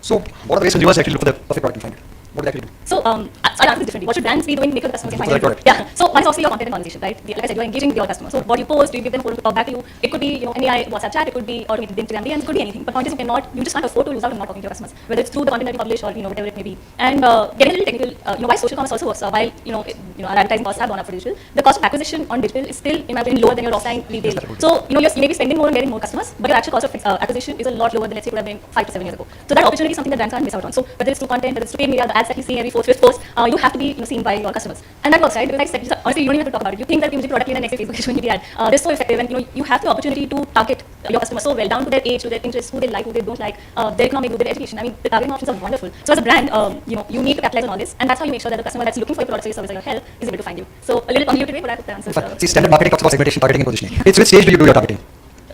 So what are the ways consumers actually look for the perfect product and find it? What do they actually do? So I'll answer this differently. What should brands be doing to make sure the customers can find For that it? Yeah. So one is obviously your content and conversation, right? Like I said, you're engaging with your customers. So what you post, do you give them a photo to talk back to you? It could be any WhatsApp chat, it could be automated Instagram DMs, it could be anything. But point is, you just can't afford to lose out on not talking to your customers, whether it's through the content that you publish or whatever it may be. And getting a little technical, why social commerce also works. While our advertising costs have gone up for digital, the cost of acquisition on digital is still, in my opinion, lower than your offline retail. So you may be spending more and getting more customers, but your actual cost of acquisition is a lot lower than let's say it would have been 5 to 7 years ago. So that opportunity is something that brands can't miss out on. So whether it's through content, whether it's through paid media, the ads that you see every 4th, 5th post, you have to be seen by your customers, and that works, right? Because like I said, honestly, you don't even have to talk about it. You think that you product in the next Facebook is showing you the ad. They're so effective, and you have the opportunity to target your customers so well down to their age, to their interests, who they like, who they don't like, their economic group, their education. I mean, the targeting options are wonderful. So as a brand, you need to capitalize on all this, and that's how you make sure that the customer that's looking for your product or your service or your help is able to find you. So a little convoluted way, but I hope that answers. See, standard marketing talks about segmentation, targeting, and positioning. It's which stage do you do your targeting?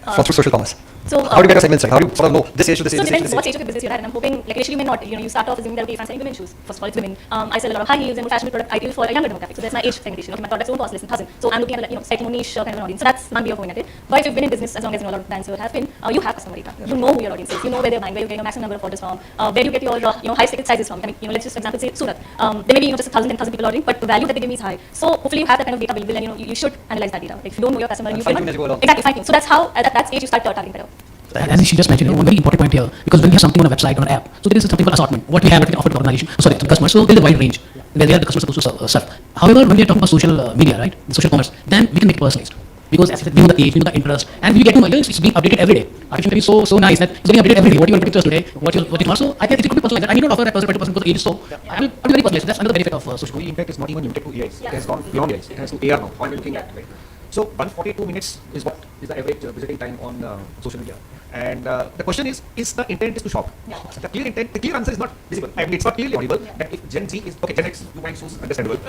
Through social commerce. So how do you get your segments right? How do you sort of know this age to this age? So This age depends to what this stage age? of your business you're at, and I'm hoping, like initially you may not, you start off assuming that okay, if I'm selling women's shoes, first of all it's women. I sell a lot of high heels and more fashionable product ideal for a younger demographic. So that's my age segmentation. Okay, my products don't cost less than 1,000. So I'm looking at slightly more niche kind of an audience. So that's one way of going at it. But if you've been in business as long as you know a lot of brands have been, you have customer data. You know who your audience is. You know where they're buying, where you're getting a maximum number of orders from, where you get your highest ticket sizes from. I mean, let's just for example say Surat. There may be just 1,000, 10,000 people ordering, but the value that they give me is high. So hopefully you have that kind of data available, and you should analyze that data. Like if you don't know your customer, you fine-tune as you go along. exactly fine-tune. So that's how at that stage you start targeting better. And she just mentioned one very important point here, because when we have something on a website or an app, so there is something called assortment. What we have, what we can offer to the organization, to the customer. So there is a wide range where the customer is supposed to serve. However, when we are talking about social media, right, the social commerce, then we can make it personalized. Because as I said, we know the age, we know the interest, and we get to know it's being updated every day. Artificial intelligence is so nice that it's getting updated every day. What you want to today, what you want. So I think it could be personalized. That I need not offer a person 20% because the age is so. I will be very personalized. That's another benefit of social The media. impact is not even limited to EIs. It has gone beyond EIs. It has to AR now. What we're looking at, right? So 142 minutes is what is the average visiting time on social media. And the question is the intent is to shop? Yeah. The clear intent, the clear answer is not visible. I mean, it's not clearly audible that if Gen Z is, okay, Gen X, you find shoes understandable.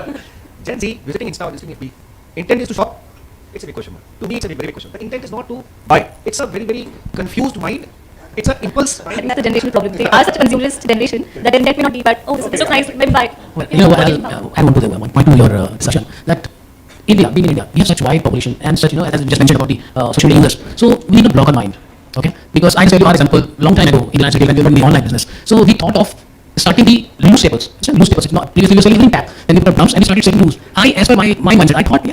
Gen Z visiting Insta or visiting FB, intent is to shop? It's a big question mark. To me, it's a very big question. The intent is not to buy. It's a very, very confused mind. It's an impulse I think mind. that's a generational problem. They are such a consumerist generation that their intent may not be, but this looks nice, let me buy it. Well, I want to the one point to your discussion that India, being in India, we have such wide population and such, as you just mentioned about the social media users. So we need to block our mind, okay? Because I tell you our example, long time ago in the United States when we were in the online business. So we thought of starting the newspapers. It's not newspapers. It's not. Previously we were selling in tap. Then we put up drums and we started selling news. As per my mindset, I thought,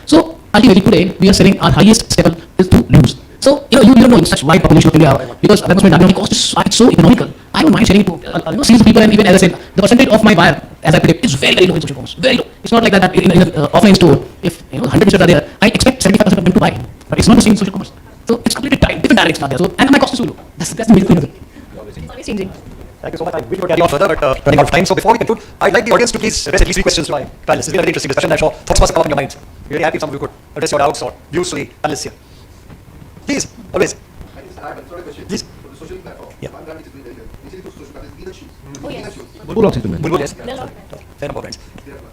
so ultimately today we are selling our highest staple is to news. So you don't know in such wide population of India, because the cost is so economical. I don't mind sharing it to series of people, and even as I said, the percentage of my buyer, as I predict, is very, very low in social commerce. Very low. It's not like that in an offline store. If 100 people are there, I expect 75% of them to buy. But it's not the same in social commerce. So it's completely different direction out there. So and my cost is so low. That's the major thing. It's always changing. Thank you so much. I will carry on further, but running out of time. So before we conclude, I'd like the audience to please address at least 3 questions to my panelists. It's been a very interesting discussion. I'm sure thoughts must have come up in your minds. Really happy if some of you could address your doubts or views to the panelists here. Please, always. Please. Social platform. Yeah. One brand which is doing very well. Basically, those social platforms, either shoes. Oh, yes. Either shoes. Bulbul also implement. Bulbul, yes. There are a lot. Fair number of brands.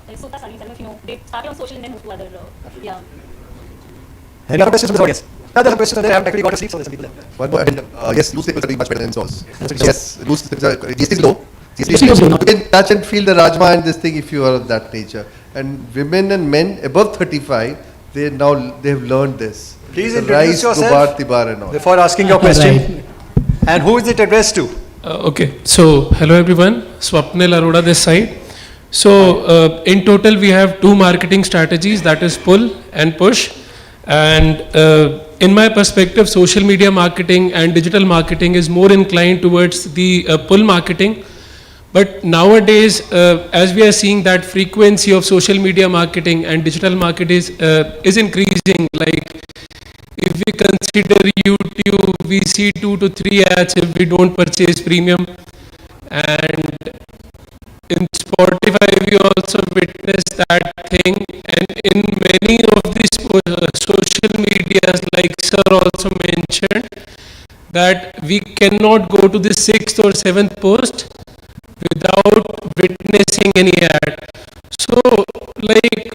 Like Sota Sarees, I don't know if you know, they started on social and then moved to other, yeah. Any other questions from this audience? There's some questions there. I haven't actually got to sleep, so there's some people there. One more, I mean, yes, loose staples are doing much better than sauce. That's Yes, loose staples are, GST is low. GST is low, You can touch and feel the Rajma and this thing if you are of that nature. And women and men above 35, they have learned this. Please The introduce rice, yourself Dubar, Tibar and all. before asking your question. And who is it addressed to? Okay, so hello everyone, Swapnil Arora this side. So in total we have 2 marketing strategies, that is pull and push, and in my perspective, social media marketing and digital marketing is more inclined towards the pull marketing. But nowadays, as we are seeing that frequency of social media marketing and digital market is increasing. Like if we consider YouTube, we see 2 to 3 ads if we don't purchase premium. And in Spotify, we also witness that thing. And in many of these social medias, like Sir also mentioned, that we cannot go to the 6th or 7th post without witnessing any ad. So, like,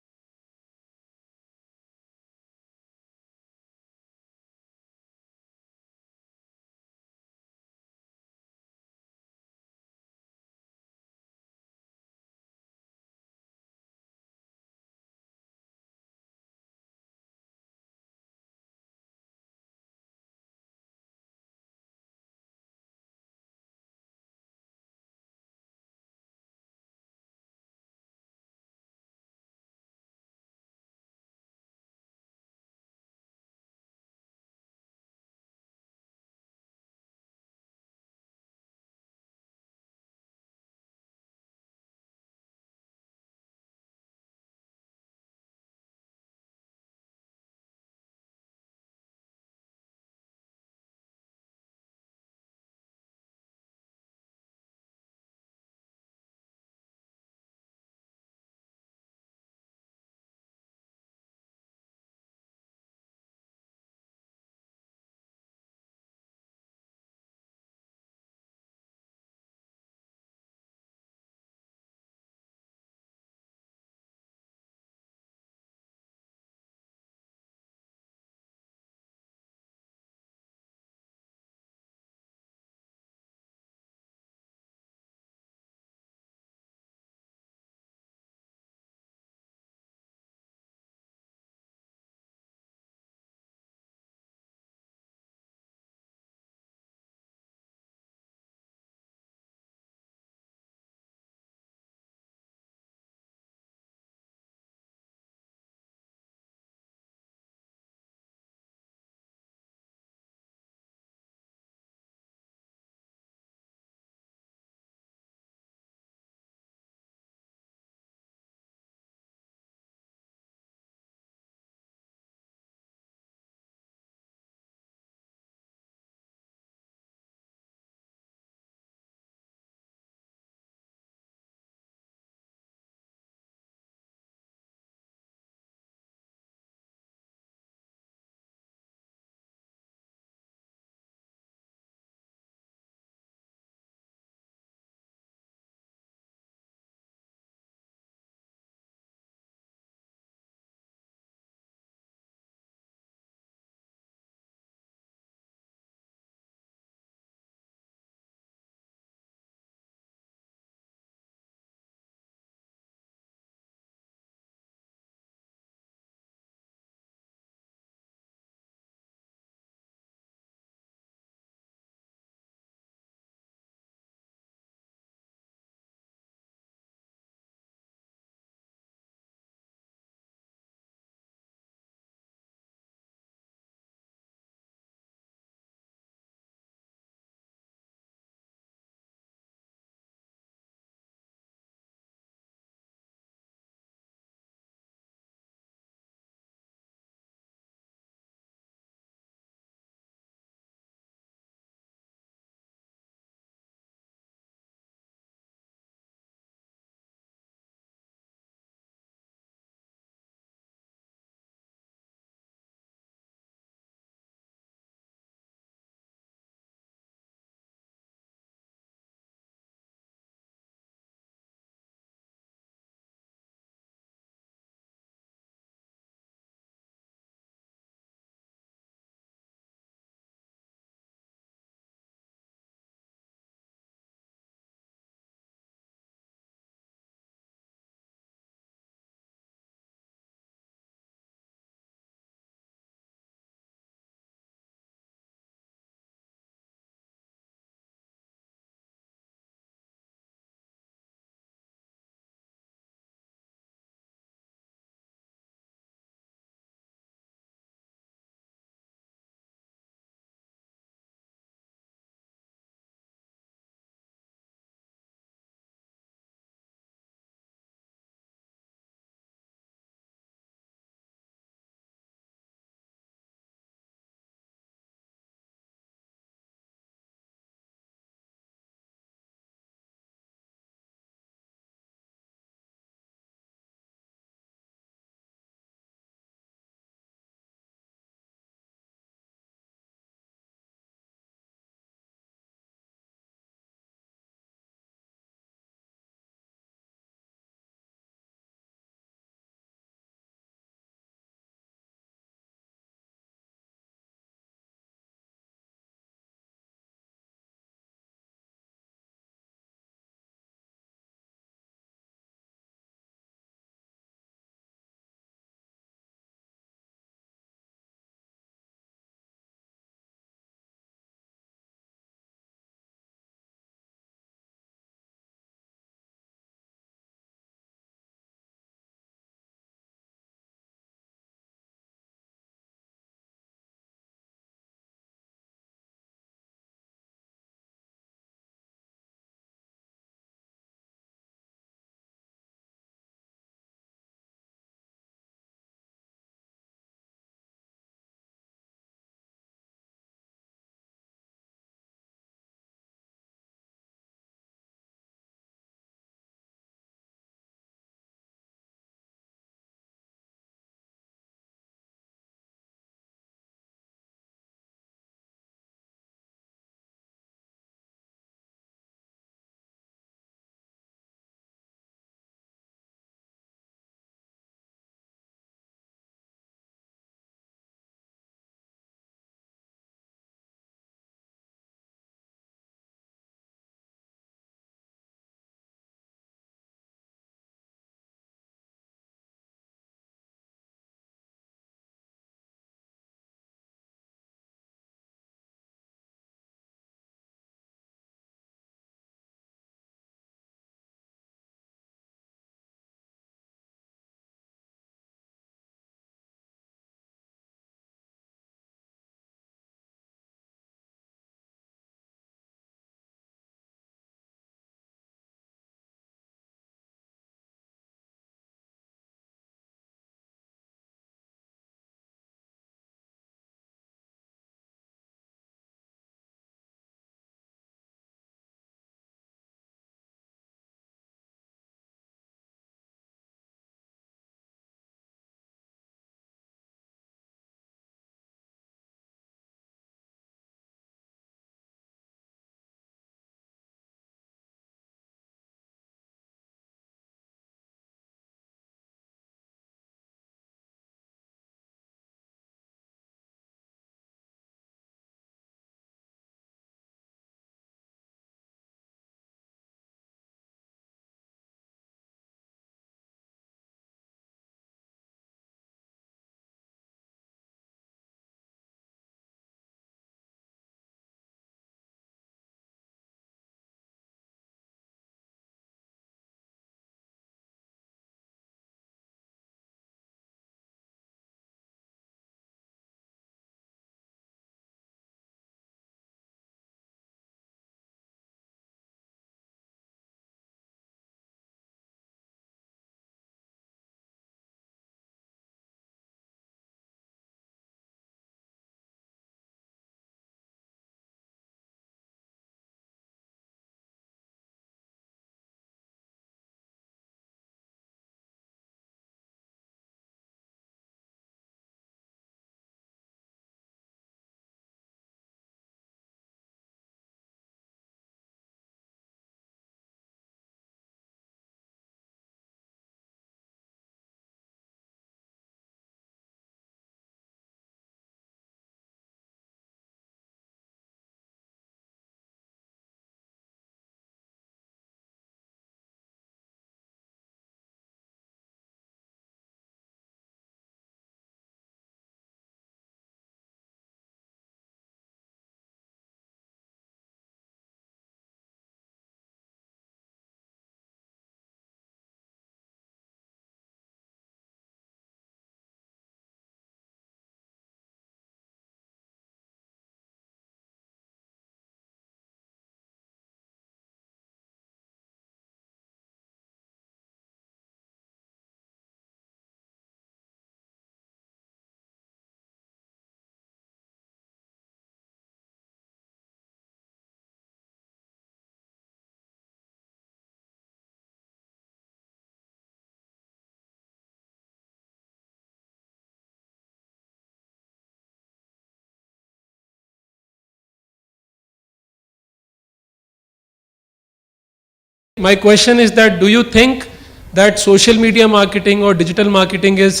my question is that do you think that social media marketing or digital marketing is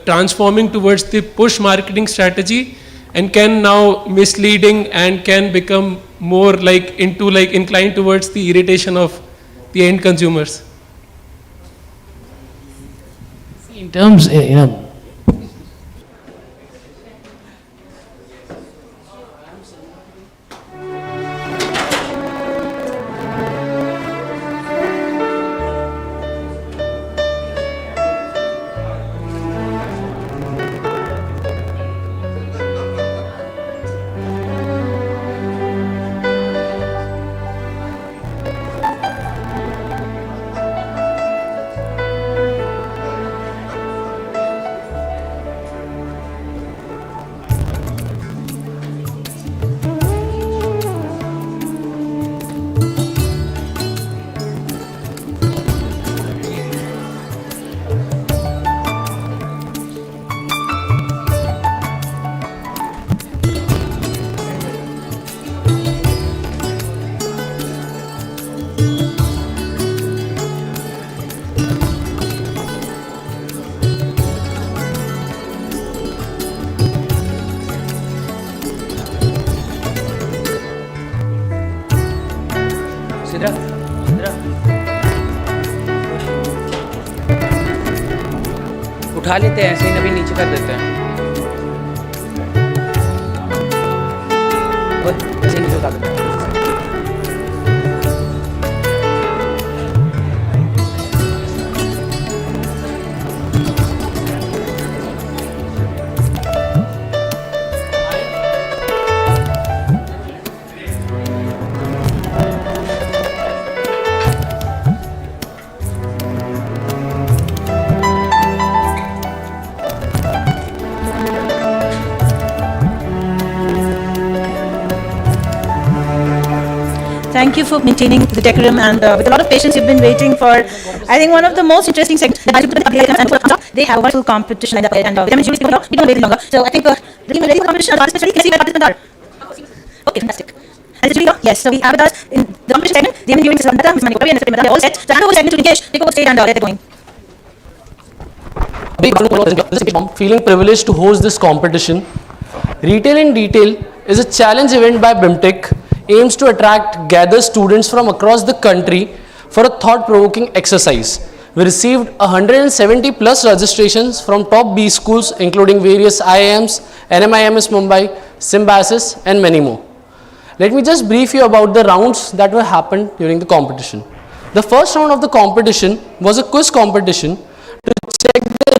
transforming towards the push marketing strategy and can now misleading and can become more like into like inclined towards the irritation of the end consumers? In terms, उठा लेते हैं ऐसे ही अभी नीचे कर देते हैं बस ऐसे ही नीचे उतार देते हैं Thank you for maintaining the decorum and with a lot of patience you've been waiting for, I think, one of the most interesting segments. They have a wonderful competition lined up and we don't wait longer. So I think we're ready for the competition. Participants ready? Can I see where participants are? Okay, fantastic. And is it ready? Yes, so we have with us in the competition segment, the MN Mr. Mata, Ms. Manikovi and Mr. Mata, all set. So hand over the segment to Nikesh, take over stage and get it going. Feeling privileged to host this competition. Retail in Detail is a challenge event by BIMTech, aims to gather students from across the country for a thought-provoking exercise. We received 170 plus registrations from top B schools including various IIMs, NMIMS Mumbai, Symbiosis and many more. Let me just brief you about the rounds that were happened during the competition. The first round of the competition was a quiz competition to check the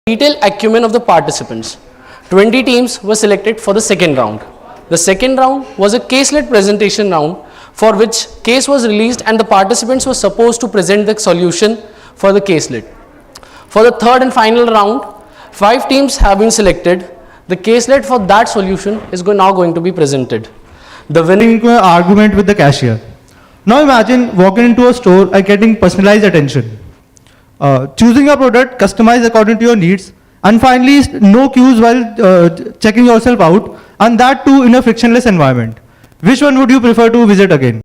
retail acumen of the participants. 20 teams were selected for the second round. The second round was a case-led presentation round for which case was released and the participants were supposed to present the solution for the case-led. For the third and final round, 5 teams have been selected. The case-led for that solution is now going to be presented. The winning argument with the cashier. Now imagine walking into a store and getting personalized attention. Choosing a product customized according to your needs, and finally no queues while checking yourself out, and that too in a frictionless environment. Which one would you prefer to visit again?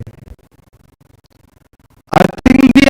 I think the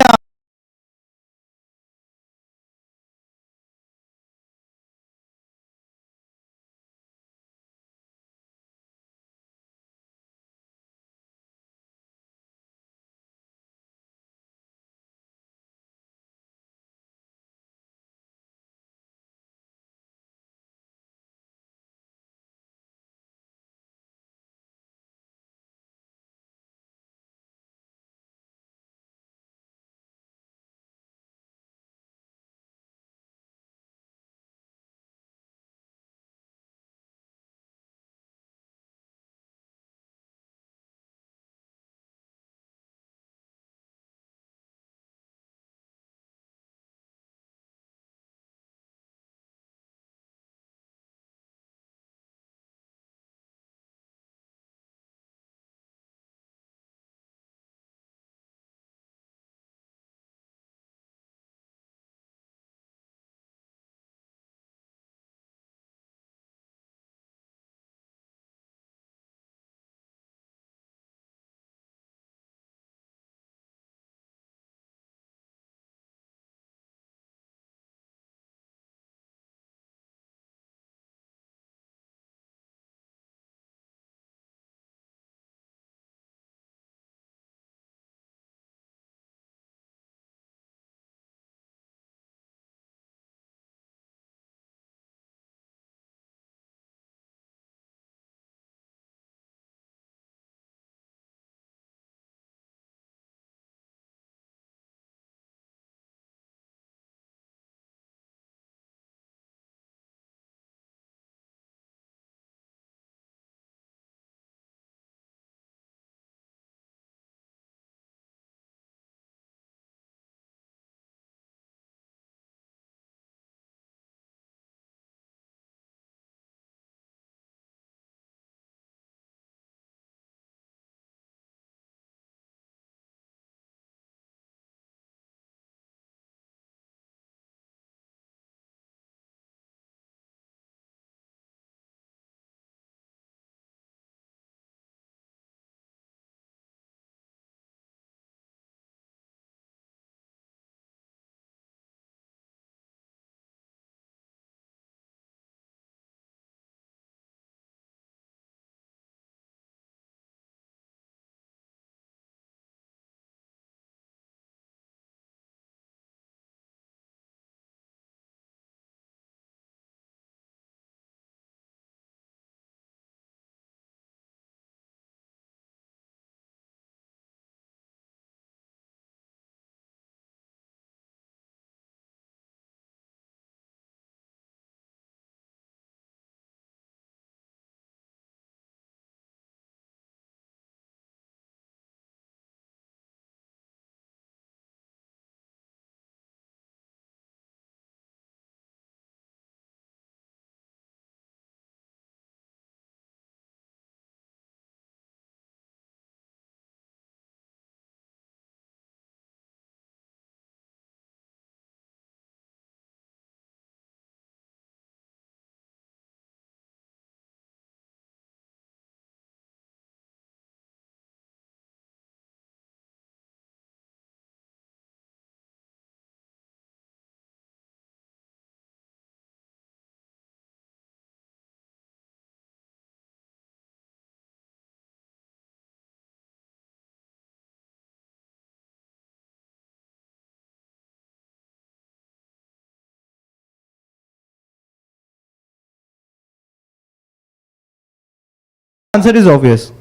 answer is obvious.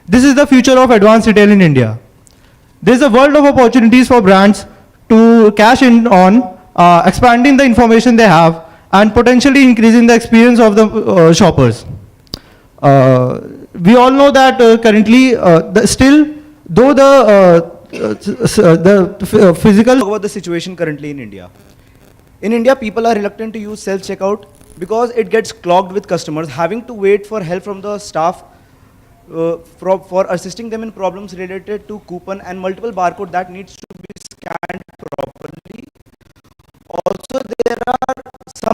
This is the future of advanced retail in India. There is a world of opportunities for brands to cash in on expanding the information they have and potentially increasing the experience of the shoppers. We all know that currently, still, though the physical. Talk about the situation currently in India. In India, people are reluctant to use self-checkout because it gets clogged with customers having to wait for help from the staff for assisting them in problems related to coupon and multiple barcode that needs to be scanned properly. Also, there are some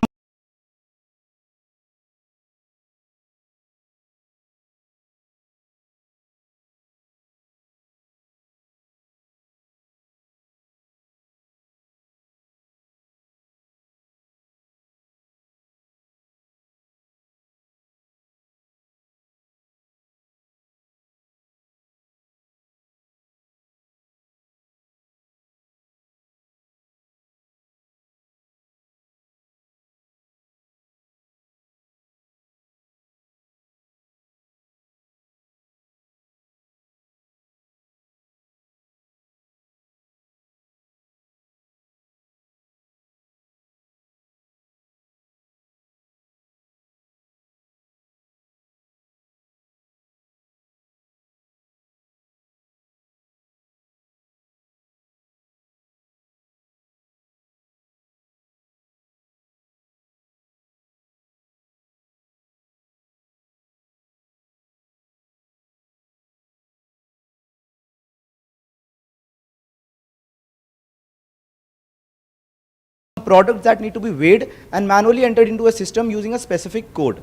products that need to be weighed and manually entered into a system using a specific code.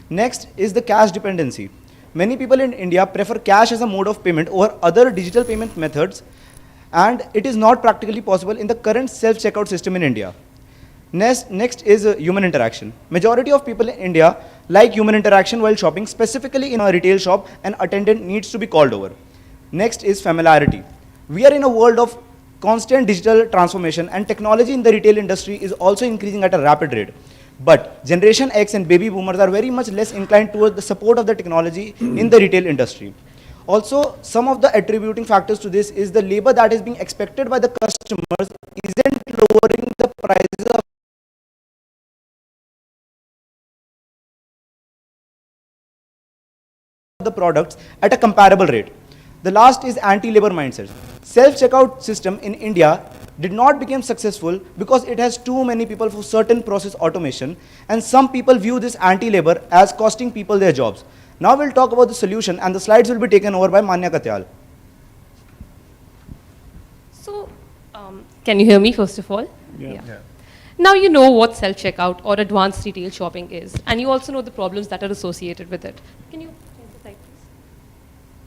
Next is the cash dependency. Many people in India prefer cash as a mode of payment over other digital payment methods, and it is not practically possible in the current self-checkout system in India. Next is human interaction. Majority of people in India like human interaction while shopping, specifically in a retail shop. An attendant needs to be called over. Next is familiarity. We are in a world of constant digital transformation, and technology in the retail industry is also increasing at a rapid rate. But Generation X and baby boomers are very much less inclined towards the support of the technology in the retail industry. Also, some of the attributing factors to this is the labor that is being expected by the customers isn't lowering the prices of the products at a comparable rate. The last is anti-labor mindset. Self-checkout system in India did not become successful because it has too many people for certain process automation, and some people view this anti-labor as costing people their jobs. Now we'll talk about the solution, and the slides will be taken over by Manya Katyal. So, can you hear me first of all? Yeah. Now you know what self-checkout or advanced retail shopping is, and you also know the problems that are associated with it. Can you change the slide, please?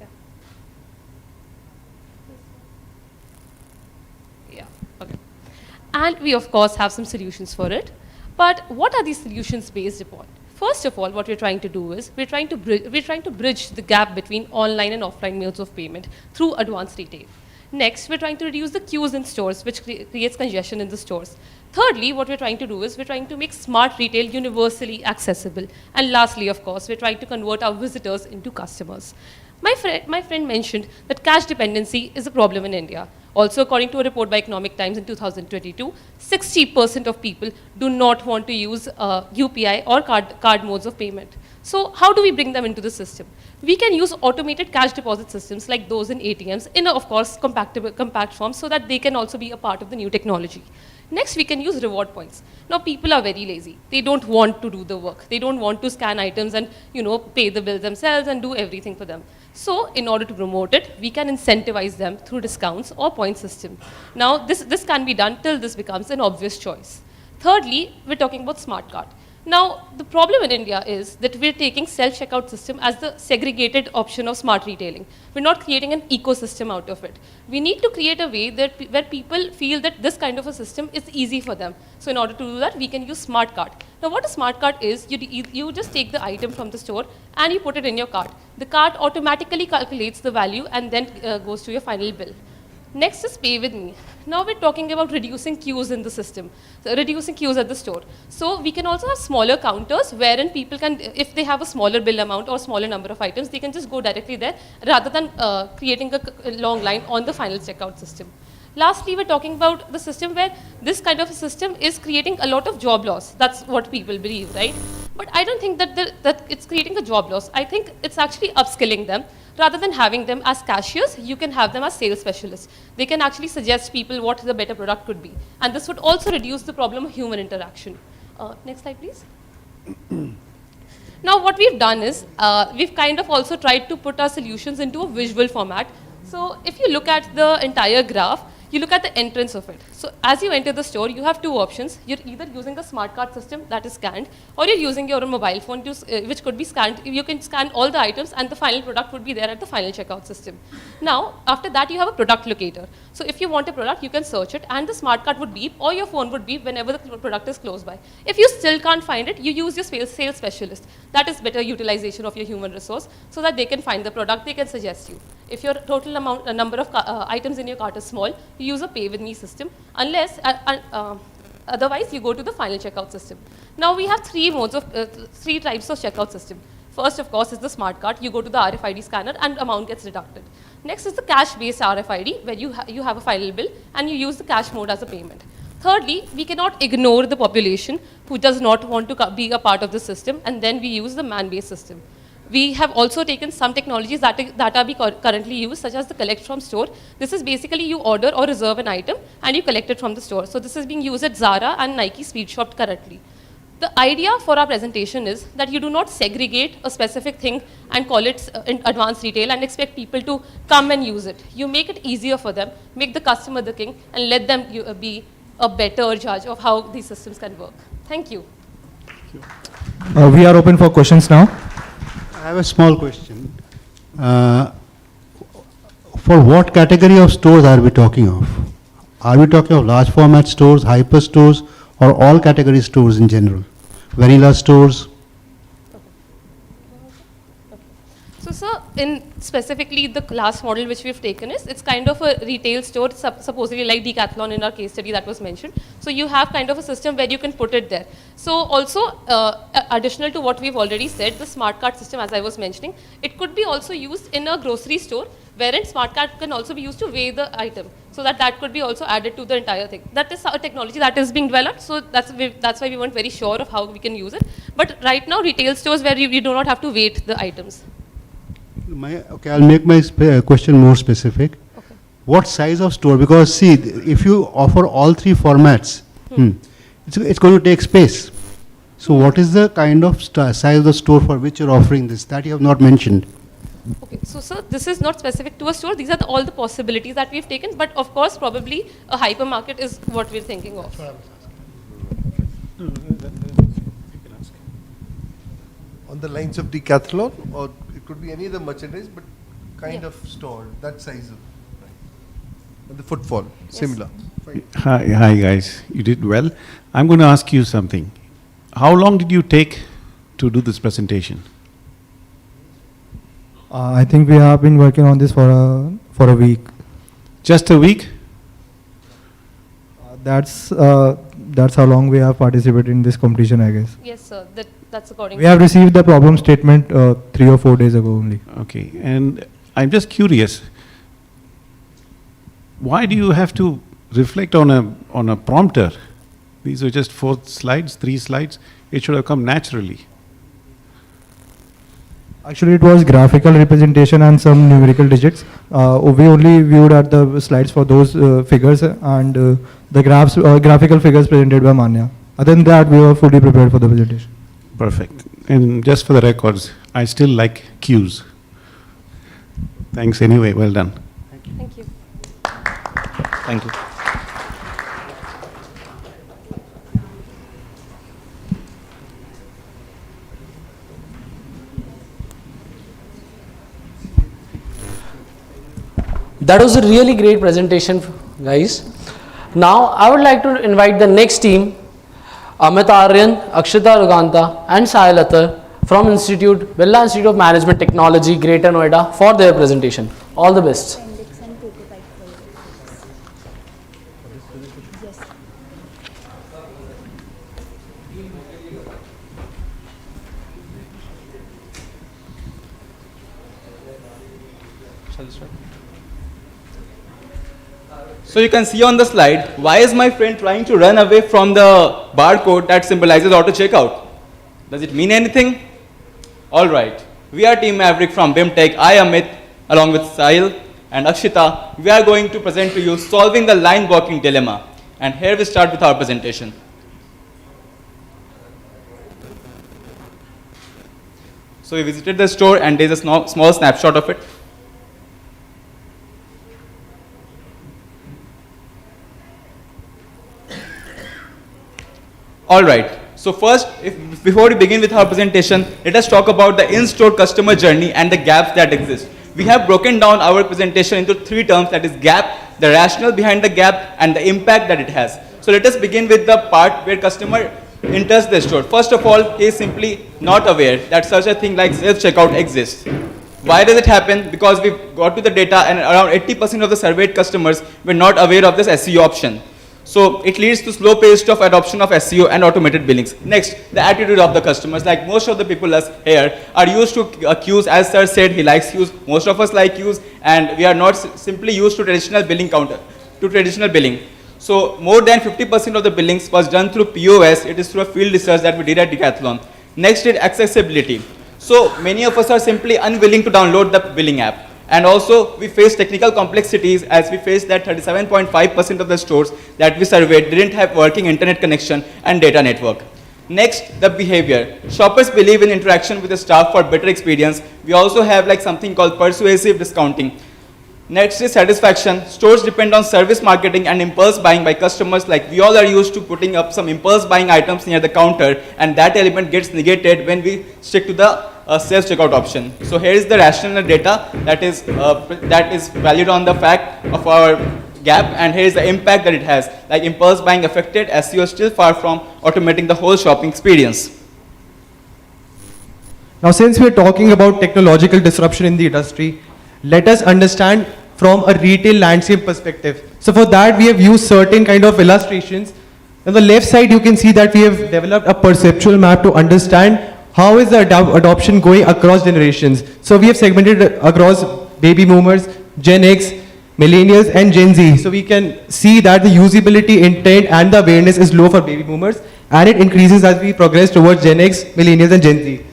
Yeah. Yeah, okay. And we of course have some solutions for it, but what are these solutions based upon? First of all, what we're trying to do is we're trying to bridge the gap between online and offline modes of payment through advanced retail. Next, we're trying to reduce the queues in stores, which creates congestion in the stores. Thirdly, what we're trying to do is we're trying to make smart retail universally accessible. And lastly, of course, we're trying to convert our visitors into customers. My friend mentioned that cash dependency is a problem in India. Also, according to a report by Economic Times in 2022, 60% of people do not want to use UPI or card modes of payment. So how do we bring them into the system? We can use automated cash deposit systems like those in ATMs in, of course, compact form so that they can also be a part of the new technology. Next, we can use reward points. Now, people are very lazy. They don't want to do the work. They don't want to scan items and, pay the bills themselves and do everything for them. So, in order to promote it, we can incentivize them through discounts or point system. Now, this can be done till this becomes an obvious choice. Thirdly, we're talking about smart card. Now, the problem in India is that we're taking self-checkout system as the segregated option of smart retailing. We're not creating an ecosystem out of it. We need to create a way where people feel that this kind of a system is easy for them. So in order to do that, we can use smart card. Now, what a smart card is, you just take the item from the store and you put it in your cart. The cart automatically calculates the value and then goes to your final bill. Next is pay with me. Now we're talking about reducing queues in the system, so reducing queues at the store. So we can also have smaller counters wherein people can, if they have a smaller bill amount or smaller number of items, they can just go directly there rather than creating a long line on the final checkout system. Lastly, we're talking about the system where this kind of a system is creating a lot of job loss. That's what people believe, right? But I don't think that it's creating a job loss. I think it's actually upskilling them. Rather than having them as cashiers, you can have them as sales specialists. They can actually suggest people what the better product could be. And this would also reduce the problem of human interaction. Next slide, please. Now, what we've done is, we've kind of also tried to put our solutions into a visual format. So if you look at the entire graph, you look at the entrance of it. So as you enter the store, you have two options. You're either using a smart card system that is scanned, or you're using your mobile phone, which could be scanned. You can scan all the items and the final product would be there at the final checkout system. Now, after that, you have a product locator. So if you want a product, you can search it and the smart card would beep or your phone would beep whenever the product is close by. If you still can't find it, you use your sales specialist. That is better utilization of your human resource so that they can find the product, they can suggest you. If your total number of items in your cart is small, you use a pay with me system, unless otherwise you go to the final checkout system. Now we have three types of checkout system. First, of course, is the smart card. You go to the RFID scanner and amount gets deducted. Next is the cash-based RFID, where you have a final bill and you use the cash mode as a payment. Thirdly, we cannot ignore the population who does not want to be a part of the system, and then we use the man-based system. We have also taken some technologies that are currently used, such as the collect from store. This is basically you order or reserve an item and you collect it from the store. So this is being used at Zara and Nike Speed Shop currently. The idea for our presentation is that you do not segregate a specific thing and call it advanced retail and expect people to come and use it. You make it easier for them, make the customer the king, and let them be a better judge of how these systems can work. Thank you. We are open for questions now. I have a small question. For what category of stores are we talking of? Are we talking of large format stores, hyper stores, or all category stores in general? Vanilla stores? So, sir, in specifically the class model which we've taken is, it's kind of a retail store, supposedly like Decathlon in our case study that was mentioned. So you have kind of a system where you can put it there. So also, additional to what we've already said, the smart card system, as I was mentioning, it could be also used in a grocery store, wherein smart card can also be used to weigh the item. So that could be also added to the entire thing. That is a technology that is being developed. So that's why we weren't very sure of how we can use it. But right now, retail stores where you do not have to weight the items. Okay, I'll make my question more specific. Okay. What size of store? Because see, if you offer all three formats, it's going to take space. So what is the kind of size of the store for which you're offering this? That you have not mentioned. Okay, so sir, this is not specific to a store. These are all the possibilities that we've taken. But of course, probably a hypermarket is what we're thinking of. On the lines of Decathlon, or it could be any other merchandise, but kind of store, that size of, right. And the footfall, similar. Hi guys, you did well. I'm going to ask you something. How long did you take to do this presentation? I think we have been working on this for a week. Just a week? That's how long we have participated in this competition, I guess. Yes, sir. That's according. We have received the problem statement 3 or 4 days ago only. Okay, and I'm just curious. Why do you have to reflect on a prompter? These are just 4 slides, 3 slides. It should have come naturally. Actually, it was graphical representation and some numerical digits. We only viewed at the slides for those figures and the graphical figures presented by Manya. Other than that, we were fully prepared for the presentation. Perfect. And just for the records, I still like cues. Thanks anyway, well done. Thank you. Thank you. That was a really great presentation, guys. Now, I would like to invite the next team, Amit Aryan, Akshita Ruganta, and Sahil Athar from Birla Institute of Management Technology, Greater Noida, for their presentation. All the best. Shall we start? So you can see on the slide, why is my friend trying to run away from the barcode that symbolizes auto checkout? Does it mean anything? All right. We are Team Maverick from BIMTech. I am Amit, along with Sahil and Akshita. We are going to present to you solving the line walking dilemma. And here we start with our presentation. So we visited the store and there's a small snapshot of it. All right. So first, before we begin with our presentation, let us talk about the in-store customer journey and the gaps that exist. We have broken down our presentation into 3 terms, that is gap, the rationale behind the gap, and the impact that it has. So let us begin with the part where customer enters the store. First of all, he is simply not aware that such a thing like self-checkout exists. Why does it happen? Because we got to the data and around 80% of the surveyed customers were not aware of this SEO option. So it leads to slow pace of adoption of SEO and automated billings. Next, the attitude of the customers. Like most of the people here are used to queues. As sir said, he likes queues. Most of us like queues, and we are not simply used to traditional billing So more than 50% of the billings was done through POS. It is through a field research that we did at Decathlon. Next is accessibility. So many of us are simply unwilling to download the billing app. And also, we face technical complexities, as we face that 37.5% of the stores that we surveyed didn't have working internet connection and data network. Next, the behavior. Shoppers believe in interaction with the staff for better experience. We also have like something called persuasive discounting. Next is satisfaction. Stores depend on service marketing and impulse buying by customers. Like we all are used to putting up some impulse buying items near the counter, and that element gets negated when we stick to the self-checkout option. So here is the rational data that is valued on the fact of our gap, and here is the impact that it has. Like impulse buying affected, SEO is still far from automating the whole shopping experience. Now, since we are talking about technological disruption in the industry, let us understand from a retail landscape perspective. So for that, we have used certain kind of illustrations. On the left side, you can see that we have developed a perceptual map to understand how is the adoption going across generations. So we have segmented across baby boomers, Gen X, millennials, and Gen Z. So we can see that the usability intent and the awareness is low for baby boomers, and it increases as we progress towards Gen X, millennials, and Gen Z.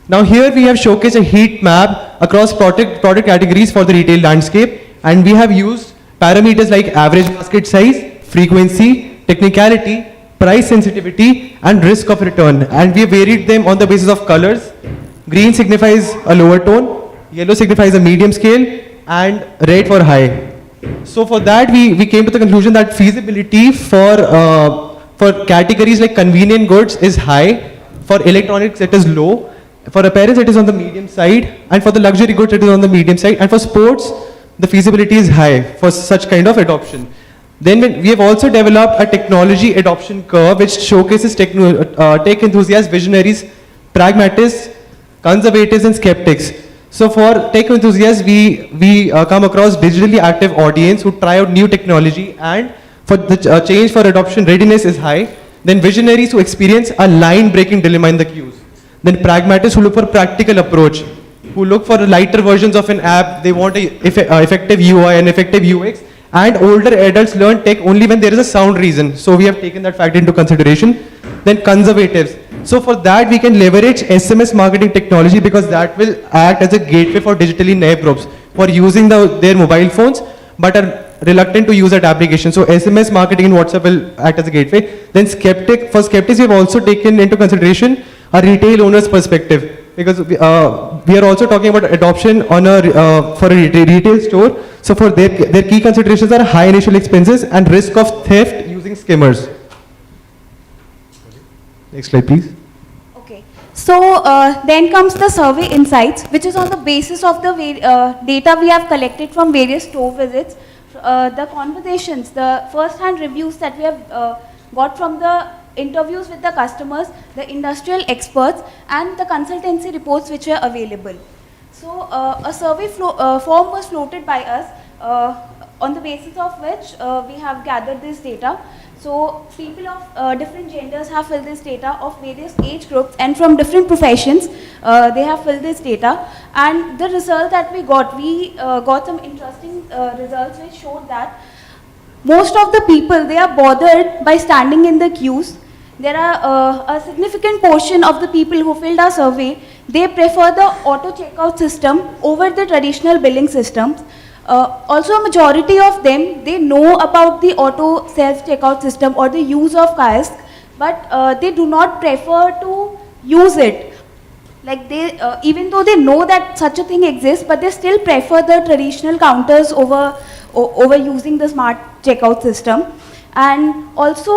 Now here we have showcased a heat map across product categories for the retail landscape, and we have used parameters like average basket size, frequency, technicality, price sensitivity, and risk of return. And we have varied them on the basis of colors. Green signifies a lower tone, yellow signifies a medium scale, and red for high. So for that, we came to the conclusion that feasibility for categories like convenient goods is high, for electronics it is low, for apparel it is on the medium side, and for the luxury goods it is on the medium side, and for sports the feasibility is high for such kind of adoption. Then we have also developed a technology adoption curve which showcases tech enthusiasts, visionaries, pragmatists, conservatives, and skeptics. So for tech enthusiasts, we come across digitally active audience who try out new technology, and for the change for adoption readiness is high. Then visionaries who experience a line-breaking dilemma in the queues. Then pragmatists who look for practical approach, who look for lighter versions of an app. They want a effective UI and effective UX. And older adults learn tech only when there is a sound reason. So we have taken that fact into consideration. Then conservatives. So for that we can leverage SMS marketing technology, because that will act as a gateway for digitally native groups for using their mobile phones but are reluctant to use that application. So SMS marketing in WhatsApp will act as a gateway. Then for skeptics we have also taken into consideration a retail owner's perspective, because we are also talking about adoption on for a retail store. So for their key considerations are high initial expenses and risk of theft using skimmers. Next slide, please. Okay. So then comes the survey insights, which is on the basis of the data we have collected from various store visits, the conversations, the first-hand reviews that we have got from the interviews with the customers, the industrial experts, and the consultancy reports which were available. So a survey form was floated by us on the basis of which we have gathered this data. So people of different genders have filled this data, of various age groups, and from different professions they have filled this data. And the result that we got some interesting results which showed that most of the people, they are bothered by standing in the queues. There are a significant portion of the people who filled our survey, they prefer the auto checkout system over the traditional billing systems. Also, a majority of them, they know about the auto self checkout system or the use of kiosk, but they do not prefer to use it. Like they, even though they know that such a thing exists, but they still prefer the traditional counters over using the smart checkout system. And also,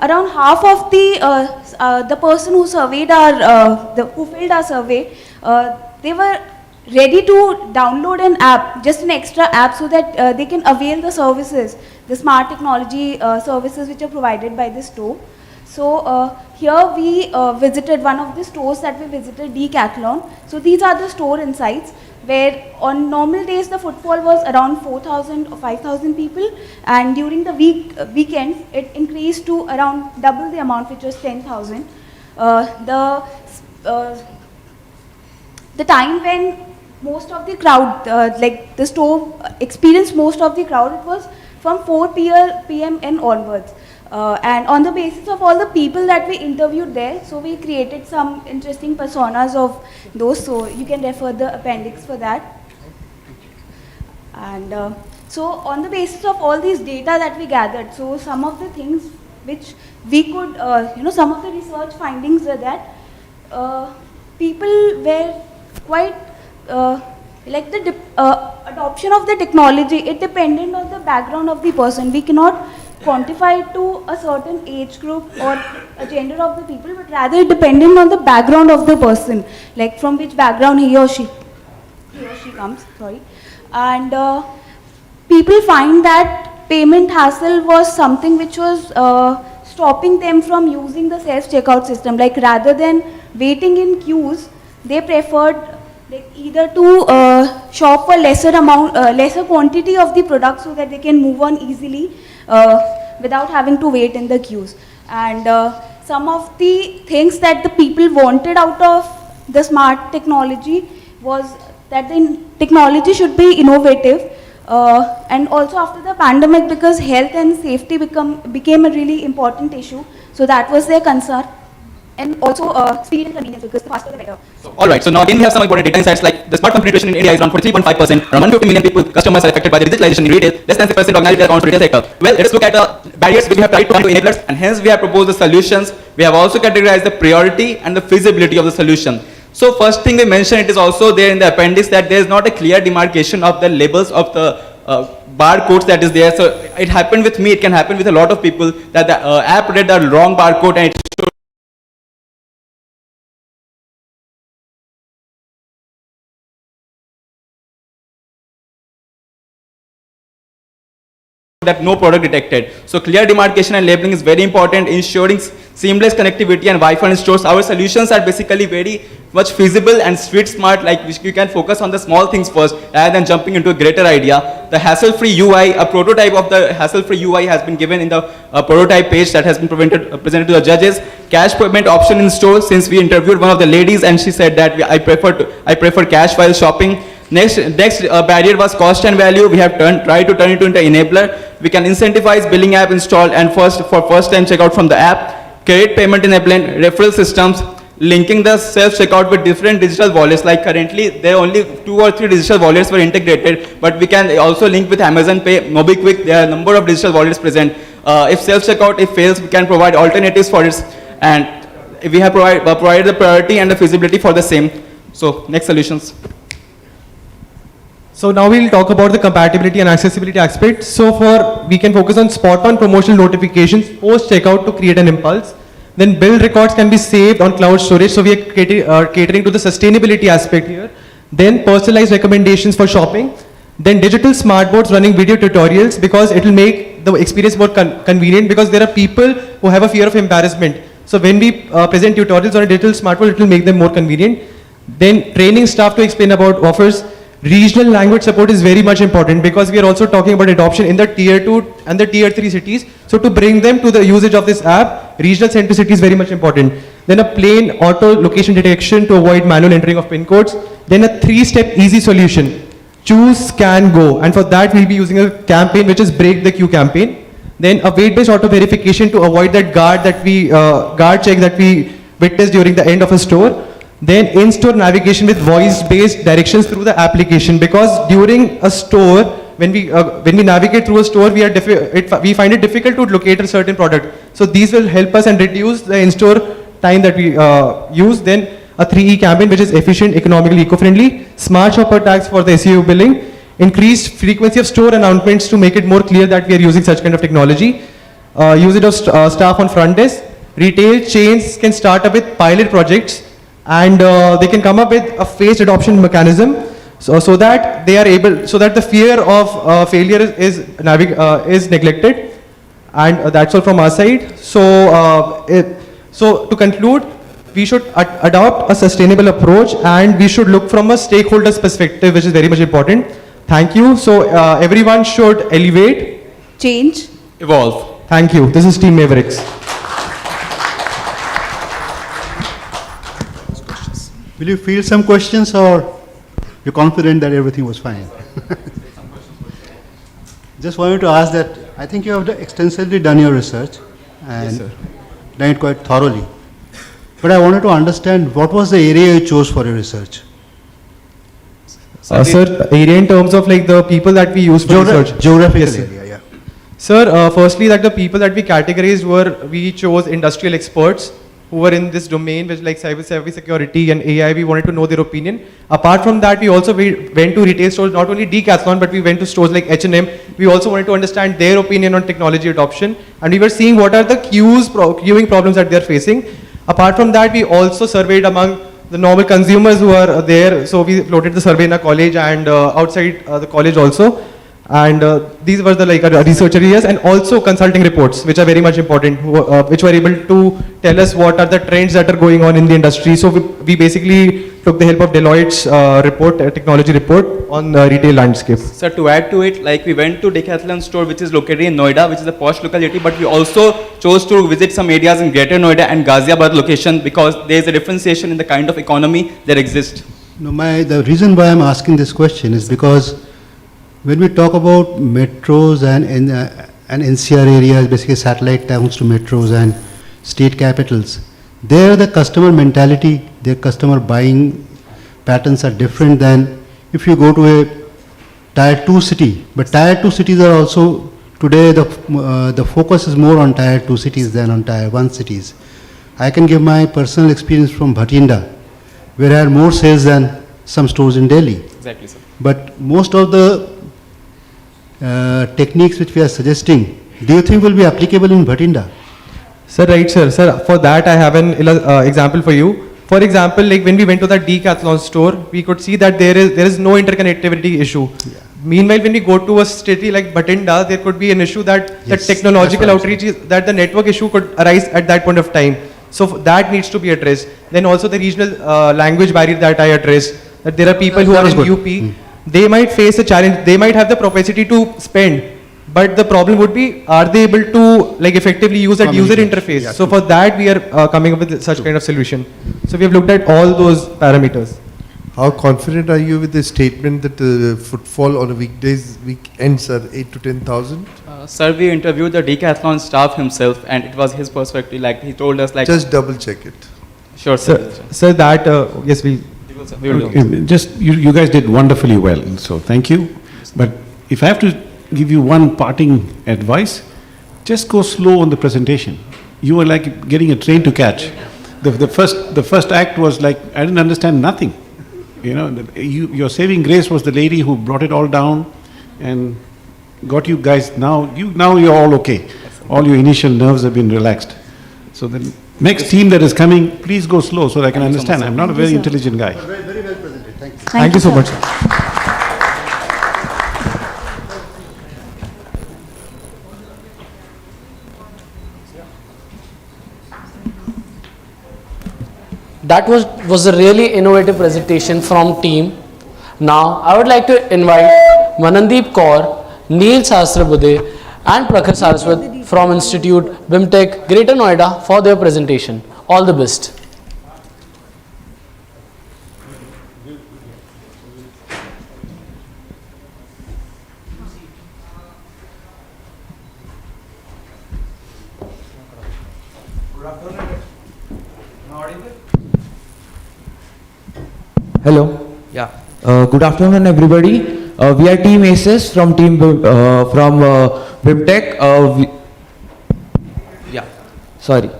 around half of the person who surveyed who filled our survey, they were ready to download an app, just an extra app, so that they can avail the services, the smart technology services which are provided by the store. So here we visited one of the stores that we visited, Decathlon. So these are the store insights, where on normal days the footfall was around 4,000 or 5,000 people, and during the weekends it increased to around double the amount, which was 10,000. The time when most of the crowd, like the store experienced most of the crowd, it was from 4 p.m. and onwards. And on the basis of all the people that we interviewed there, so we created some interesting personas of those, so you can refer the appendix for that. And so on the basis of all these data that we gathered, so some of the things which we could, some of the research findings were that people were quite, like the adoption of the technology, it depended on the background of the person. We cannot quantify it to a certain age group or a gender of the people, but rather it depended on the background of the person, like from which background he or she comes, sorry. And people find that payment hassle was something which was stopping them from using the self-checkout system. Like rather than waiting in queues, they preferred either to shop for lesser quantity of the product, so that they can move on easily without having to wait in the queues. And some of the things that the people wanted out of the smart technology was that the technology should be innovative, and also after the pandemic, because health and safety became a really important issue, so that was their concern. And also speed and convenience, because the faster the better. Alright, so now again we have some important data insights, like the smartphone penetration in India is around 43.5%, around 150 million people, customers are affected by the digitalization in retail, less than 6% organized accounts for retail sector. Well, let us look at the barriers which we have tried to find to enablers, and hence we have proposed the solutions. We have also categorized the priority and the feasibility of the solution. So first thing we mentioned, it is also there in the appendix, that there is not a clear demarcation of the labels of the barcodes that is there. So it happened with me, it can happen with a lot of people, that the app read the wrong barcode and it showed that no product detected. So clear demarcation and labeling is very important, ensuring seamless connectivity and Wi-Fi in stores. Our solutions are basically very much feasible and street smart, like you can focus on the small things first rather than jumping into a greater idea. The hassle-free UI, a prototype of the hassle-free UI has been given in the prototype page that has been presented to the judges. Cash payment option in store, since we interviewed one of the ladies and she said that I prefer cash while shopping. Next barrier was cost and value. We have tried to turn it into an enabler. We can incentivize billing app install and for first time checkout from the app, credit payment enablement, referral systems, linking the self checkout with different digital wallets. Like currently there are only 2 or 3 digital wallets were integrated, but we can also link with Amazon Pay, MobiKwik. There are a number of digital wallets present. If self checkout fails, we can provide alternatives for it, and we have provided the priority and the feasibility for the same. So next solutions. So now we'll talk about the compatibility and accessibility aspect. So we can focus on spot-on promotional notifications post-checkout to create an impulse. Then bill records can be saved on cloud storage. So we are catering to the sustainability aspect here. Then personalized recommendations for shopping. Then digital smart boards running video tutorials, because it will make the experience more convenient, because there are people who have a fear of embarrassment. So when we present tutorials on a digital smart board, it will make them more convenient. Then training staff to explain about offers. Regional language support is very much important, because we are also talking about adoption in the tier 2 and the tier 3 cities. So to bring them to the usage of this app, regional centricity is very much important. Then a plain auto location detection to avoid manual entering of pin codes. Then a 3-step easy solution. choose, scan, go. And for that, we'll be using a campaign which is Break the Queue campaign. Then a weight-based auto verification to avoid that guard check that we witnessed during the end of a store. Then in-store navigation with voice-based directions through the application, because during a store, when we navigate through a store, we find it difficult to locate a certain product. So these will help us and reduce the in-store time that we use. Then a 3E campaign, which is efficient, economically, eco-friendly. Smart shopper tags for the SEO billing. Increased frequency of store announcements to make it more clear that we are using such kind of technology. Usage of staff on front desk. Retail chains can start up with pilot projects, and they can come up with a phased adoption mechanism, so that they are able, so that the fear of failure is neglected. And that's all from our side. So to conclude, we should adopt a sustainable approach, and we should look from a stakeholder's perspective, which is very much important. Thank you. So everyone should elevate, change, evolve. Thank you. This is Team Mavericks. Will you field some questions, or you're confident that everything was fine? Just wanted to ask that I think you have extensively done your research and done it quite thoroughly. But I wanted to understand, what was the area you chose for your research? Sir, area in terms of like the people that we use for research. Geographical Yes, sir. area, yeah. Sir, firstly, that the people that we categorized we chose industrial experts who were in this domain, which like cyber security and AI. We wanted to know their opinion. Apart from that, we also went to retail stores, not only Decathlon, but we went to stores like H&M. We also wanted to understand their opinion on technology adoption, and we were seeing what are the queuing problems that they are facing. Apart from that, we also surveyed among the normal consumers who are there. So we floated the survey in a college and outside the college also. And these were the research areas, and also consulting reports, which are very much important, which were able to tell us what are the trends that are going on in the industry. So we basically took the help of Deloitte's report, technology report on the retail landscape. Sir, to add to it, like we went to Decathlon store, which is located in Noida, which is a posh locality, but we also chose to visit some areas in Greater Noida and Ghaziabad location, because there is a differentiation in the kind of economy that exists. No, the reason why I'm asking this question is because when we talk about metros and NCR areas, basically satellite towns to metros and state capitals, there the customer mentality, their customer buying patterns are different than if you go to a tier 2 city. But tier 2 cities are also, today the focus is more on tier 2 cities than on tier 1 cities. I can give my personal experience from Bhatinda, where I had more sales than some stores in Delhi. Exactly, sir. But most of the techniques which we are suggesting, do you think will be applicable in Bhatinda? Sir, right, sir. Sir, for that I have an example for you. For example, like when we went to that Decathlon store, we could see that there is no interconnectivity issue. Yeah. Meanwhile, when we go to a city like Bhatinda, there could be an issue that the technological outreach that the network issue could arise at that point of time. So that needs to be addressed. Then also the regional language barrier that I addressed, that there are people who are in UP, they might face a challenge, they might have the propensity to spend, but the problem would be, are they able to effectively use that user interface? Yeah, so for that we are coming up with such kind of solution. So we have looked at all those parameters. How confident are you with the statement that the footfall on a weekends are 8 to 10,000? Sir, we interviewed the Decathlon staff himself, and it was his perspective. Like he told us, like just double check it. Sure, sir. Sir, that yes, we will do. Just you guys did wonderfully well. So thank you. But if I have to give you one parting advice, just go slow on the presentation. You were like getting a train to catch. The first act was like I didn't understand nothing. You know, your saving grace was the lady who brought it all down and got you guys now you're all okay. All your initial nerves have been relaxed. So the next team that is coming, please go slow so that I can understand. I'm not a very intelligent guy. Very well presented. Thank you. Thank you so much. That was a really innovative presentation from team. Now, I would like to invite Manandeep Kaur, Neil Sahasrabudhe and Prakhar Saraswat from Institute BIMTech, Greater Noida for their presentation. All the best. Hello. Yeah. Good afternoon, everybody. We are Team ACES from BIMTech. Sorry.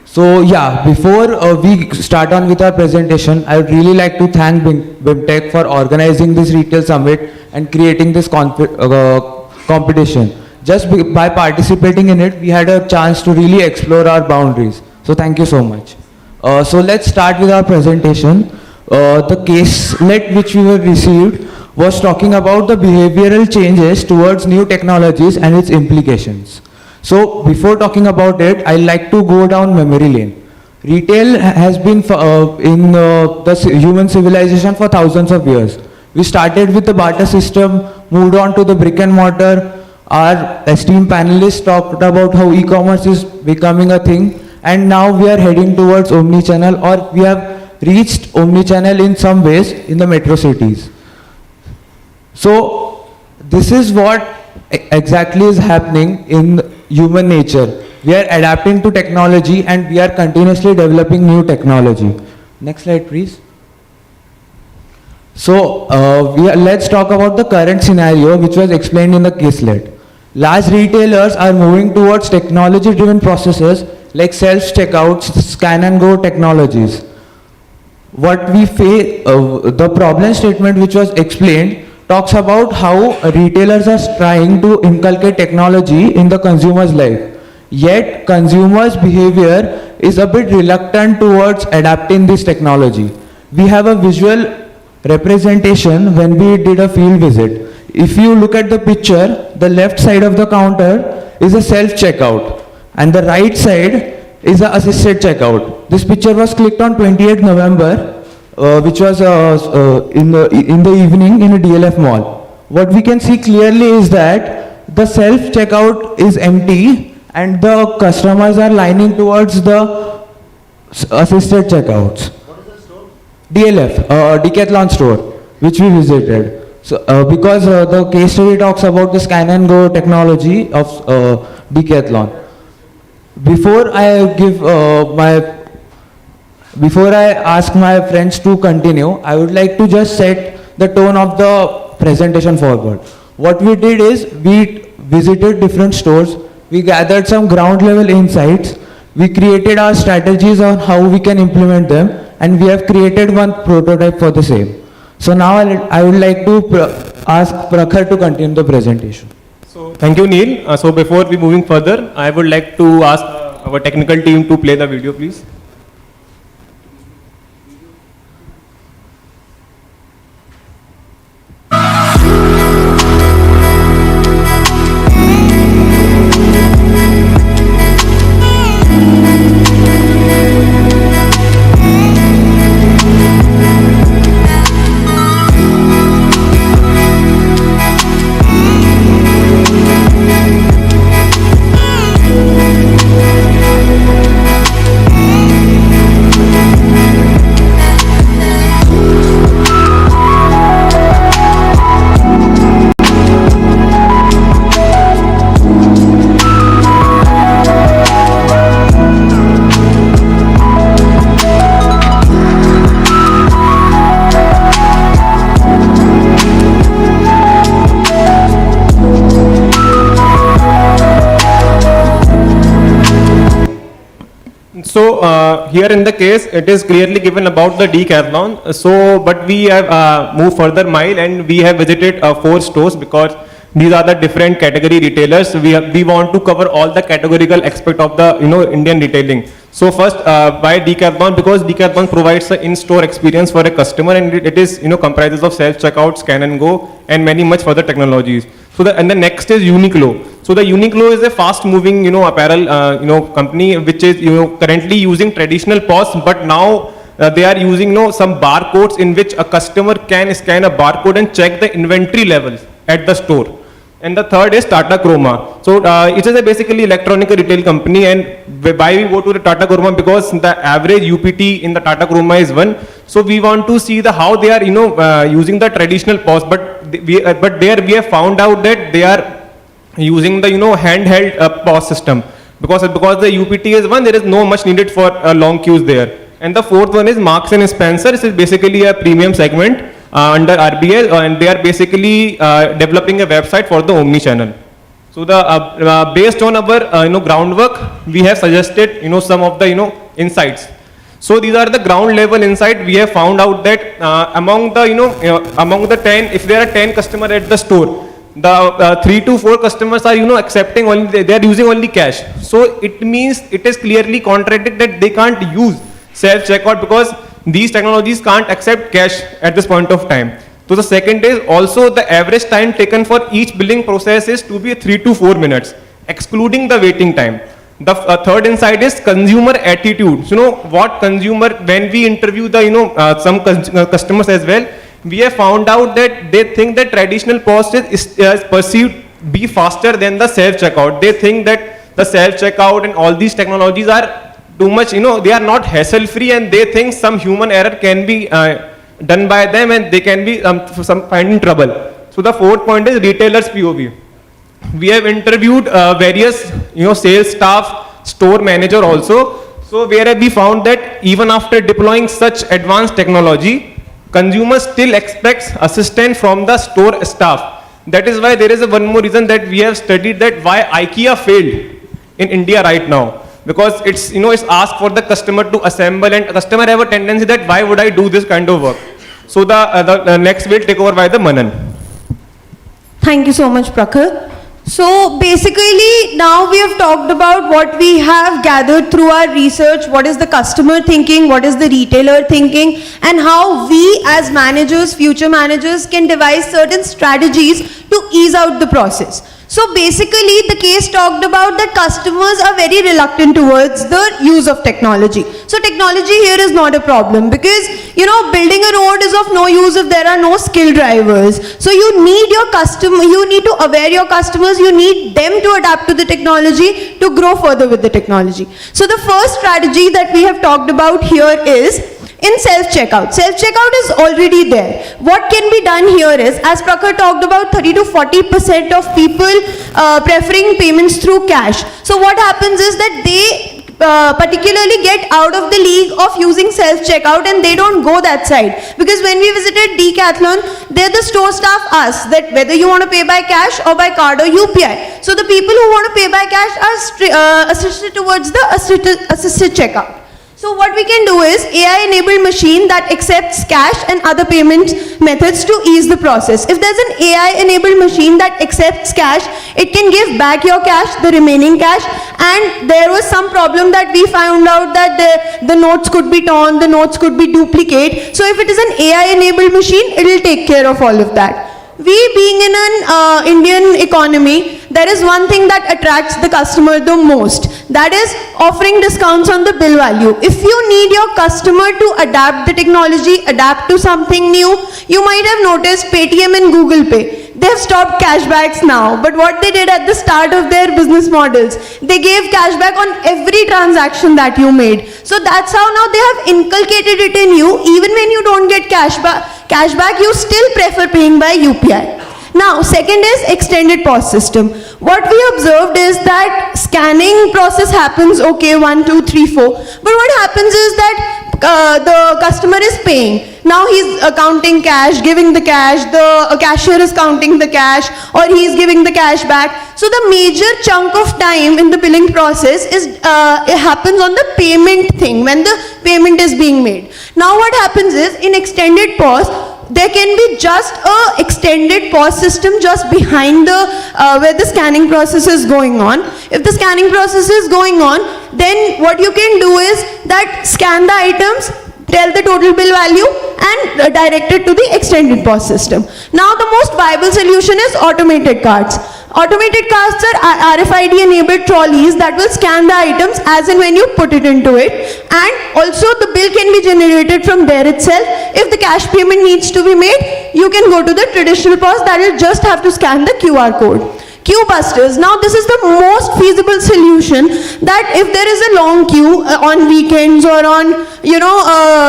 So yeah, before we start on with our presentation, I would really like to thank BIMTech for organizing this retail summit and creating this competition. Just by participating in it, we had a chance to really explore our boundaries. So thank you so much. So let's start with our presentation. The caselet which we were received was talking about the behavioral changes towards new technologies and its implications. So before talking about it, I like to go down memory lane. Retail has been in the human civilization for thousands of years. We started with the barter system, moved on to the brick and mortar. Our esteemed panelists talked about how e-commerce is becoming a thing, and now we are heading towards omni-channel, or we have reached omni-channel in some ways in the metro cities. So this is what exactly is happening in human nature. We are adapting to technology and we are continuously developing new technology. Next slide, please. So let's talk about the current scenario which was explained in the caselet. Large retailers are moving towards technology-driven processes like self-checkouts, scan and go technologies. What we face, the problem statement which was explained talks about how retailers are trying to inculcate technology in the consumer's life. Yet consumers' behavior is a bit reluctant towards adapting this technology. We have a visual representation when we did a field visit. If you look at the picture, the left side of the counter is a self-checkout and the right side is an assisted checkout. This picture was clicked on 28th November, which was in the evening in a DLF mall. What we can see clearly is that the self-checkout is empty and the customers are lining towards the assisted checkouts. What is the store? DLF, Decathlon store, which we visited. So, because the case study talks about the scan and go technology of Decathlon. Before I ask my friends to continue, I would like to just set the tone of the presentation forward. What we did is we visited different stores, we gathered some ground level insights, we created our strategies on how we can implement them, and we have created one prototype for the same. So now I would like to ask Prakhar to continue the presentation. So thank you, Neil. So before we moving further, I would like to ask our technical team to play the video, please. So here in the case, it is clearly given about the Decathlon. So, but we have moved further mile and we have visited 4 stores because these are the different category retailers. We want to cover all the categorical aspect of the Indian retailing. So first by Decathlon, because Decathlon provides an in-store experience for a customer, and it is comprises of self-checkout, scan and go, and many much further technologies. So and the next is Uniqlo. So the Uniqlo is a fast-moving apparel company which is currently using traditional POS, but now they are using some barcodes in which a customer can scan a barcode and check the inventory levels at the store. And the third is Tata Croma. So it is a basically electronic retail company, and why we go to the Tata Croma, because the average UPT in the Tata Croma is 1. So we want to see how they are using the traditional POS, but there we have found out that they are using the handheld POS system. because the UPT is one, there is no much needed for long queues there. And the fourth one is Marks and Spencer. This is basically a premium segment under RBL, and they are basically developing a website for the omni-channel. So the based on our groundwork, we have suggested some of the insights. So these are the ground level insight. We have found out that among the 10, if there are 10 customers at the store, the 3 to 4 customers are accepting only, they are using only cash. So it means it is clearly contradicted that they can't use self checkout because these technologies can't accept cash at this point of time. So the second is also the average time taken for each billing process is to be 3 to 4 minutes, excluding the waiting time. The third insight is consumer attitude. So what consumer, when we interview the some customers as well, we have found out that they think that traditional POS is perceived be faster than the self checkout. They think that the self checkout and all these technologies are too much, they are not hassle free, and they think some human error can be done by them and they can be finding trouble. So the fourth point is retailers POV. We have interviewed various sales staff, store manager also. So where we found that even after deploying such advanced technology, consumers still expects assistance from the store staff. That is why there is one more reason that we have studied that why IKEA failed in India right now. Because it's it's asked for the customer to assemble, and customer have a tendency that why would I do this kind of work. So the next will take over by the Manan. Thank you so much, Prakhar. So basically now we have talked about what we have gathered through our research, what is the customer thinking, what is the retailer thinking, and how we as managers, future managers can devise certain strategies to ease out the process. So basically the case talked about that customers are very reluctant towards the use of technology. So technology here is not a problem because building a road is of no use if there are no skill drivers. So you need your customer, you need to aware your customers, you need them to adapt to the technology to grow further with the technology. So the first strategy that we have talked about here is in self-checkout. Self-checkout is already there. What can be done here is, as Prakhar talked about, 30 to 40% of people preferring payments through cash. So what happens is that they particularly get out of the league of using self-checkout and they don't go that side. Because when we visited Decathlon, there the store staff asked that whether you want to pay by cash or by card or UPI. So the people who want to pay by cash are assisted towards the assisted checkout. So what we can do is AI-enabled machine that accepts cash and other payment methods to ease the process. If there's an AI-enabled machine that accepts cash, it can give back your cash, the remaining cash, and there was some problem that we found out that the notes could be torn, the notes could be duplicate. So if it is an AI-enabled machine, it will take care of all of that. We being in an Indian economy, there is one thing that attracts the customer the most. That is offering discounts on the bill value. If you need your customer to adapt the technology, adapt to something new, you might have noticed Paytm and Google Pay. They have stopped cashbacks now, but what they did at the start of their business models, they gave cashback on every transaction that you made. So that's how now they have inculcated it in you. Even when you don't get cashback, you still prefer paying by UPI. Now, second is extended POS system. What we observed is that scanning process happens, okay, 1, 2, 3, 4. But what happens is that the customer is paying. Now he's counting cash, giving the cash, the cashier is counting the cash, or he's giving the cash back. So the major chunk of time in the billing process is it happens on the payment thing, when the payment is being made. Now what happens is, in extended POS, there can be just a extended POS system just behind the where the scanning process is going on. If the scanning process is going on, then what you can do is that scan the items, tell the total bill value, and direct it to the extended POS system. Now the most viable solution is automated carts. Automated carts are RFID enabled trolleys that will scan the items as and when you put it into it, and also the bill can be generated from there itself. If the cash payment needs to be made, you can go to the traditional POS that will just have to scan the QR code. Queue busters. Now this is the most feasible solution, that if there is a long queue on weekends or on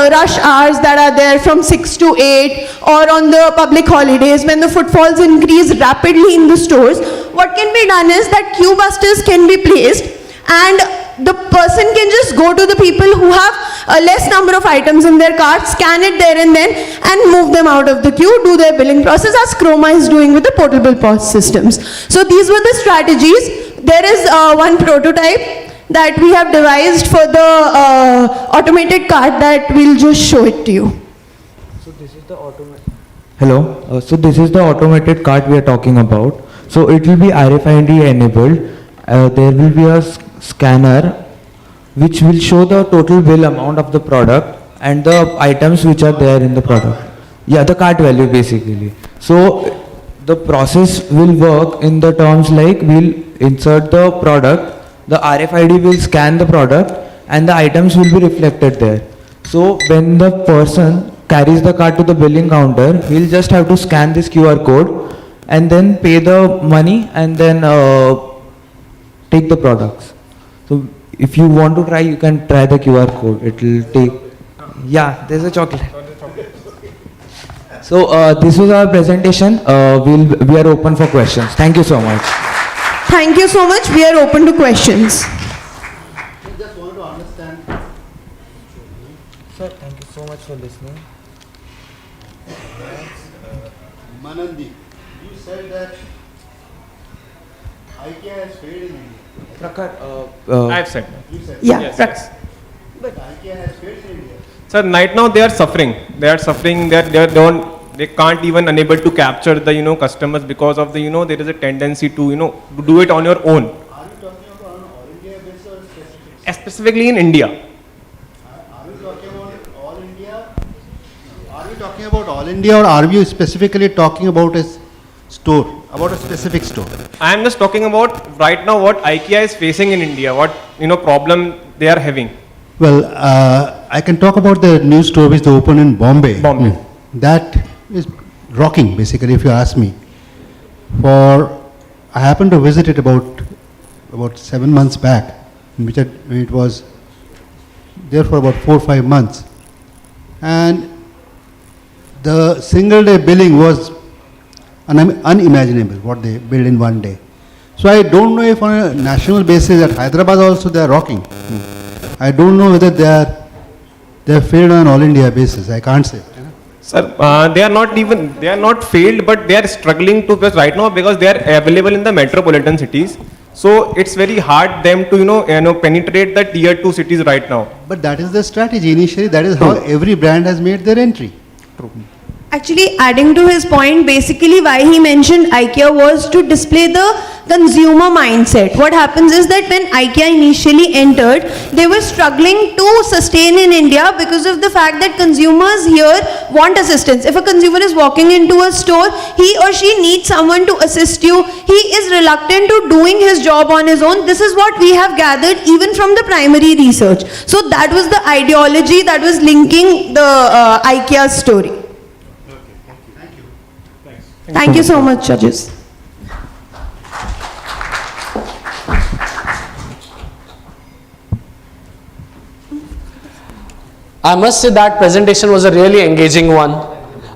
rush hours that are there from 6 to 8, or on the public holidays when the footfalls increase rapidly in the stores, what can be done is that queue busters can be placed, and the person can just go to the people who have a less number of items in their cart, scan it there and then, and move them out of the queue, do their billing process as Chroma is doing with the portable POS systems. So these were the strategies. There is one prototype that we have devised for the automated cart that we'll just show it to you. So this is the Hello. So this is the automated cart we are talking about. So it will be RFID enabled. There will be a scanner which will show the total bill amount of the product and the items which are there in the product. Yeah, the cart value basically. So the process will work in the terms like we'll insert the product, the RFID will scan the product and the items will be reflected there. So when the person carries the cart to the billing counter, he'll just have to scan this QR code and then pay the money and then take the products. So if you want to try, you can try the QR code. It will take, yeah, there's a chocolate. So this was our presentation. We are open for questions. Thank you so much. Thank you so much. We are open to questions. I just want to understand. Sir, thank you so much for listening. Manandi, you said that IKEA has failed in India. I have said. You said. Yeah, Yes, yes. But IKEA has failed in India. Sir, right now they are suffering. They are suffering. They can't even unable to capture the customers because of the there is a tendency to to do it on your own. Are you talking about on all India basis or specific? Specifically in India. Are we talking about all India? Are we talking about all India or are we specifically talking about a store, about a specific store? I am just talking about right now what IKEA is facing in India, what problem they are having. Well, I can talk about the new store which they opened in Bombay. That is rocking, basically, if you ask me. I happened to visit it about 7 months back, which it was there for about 4 or 5 months, and the single day billing was unimaginable. What they build in one day. So I don't know if on a national basis at Hyderabad also they are rocking. I don't know whether they have failed on all India basis. I can't say. Sir, they are not failed, but they are struggling to right now because they are available in the metropolitan cities. So it's very hard them to penetrate the tier 2 cities right now. But that is the strategy initially. That is how every brand has made their entry. True. Actually, adding to his point, basically why he mentioned IKEA was to display the consumer mindset. What happens is that when IKEA initially entered, they were struggling to sustain in India because of the fact that consumers here want assistance. If a consumer is walking into a store, he or she needs someone to assist you. He is reluctant to doing his job on his own. This is what we have gathered even from the primary research. So that was the ideology that was linking the IKEA story. Thank you so much, judges. I must say that presentation was a really engaging one.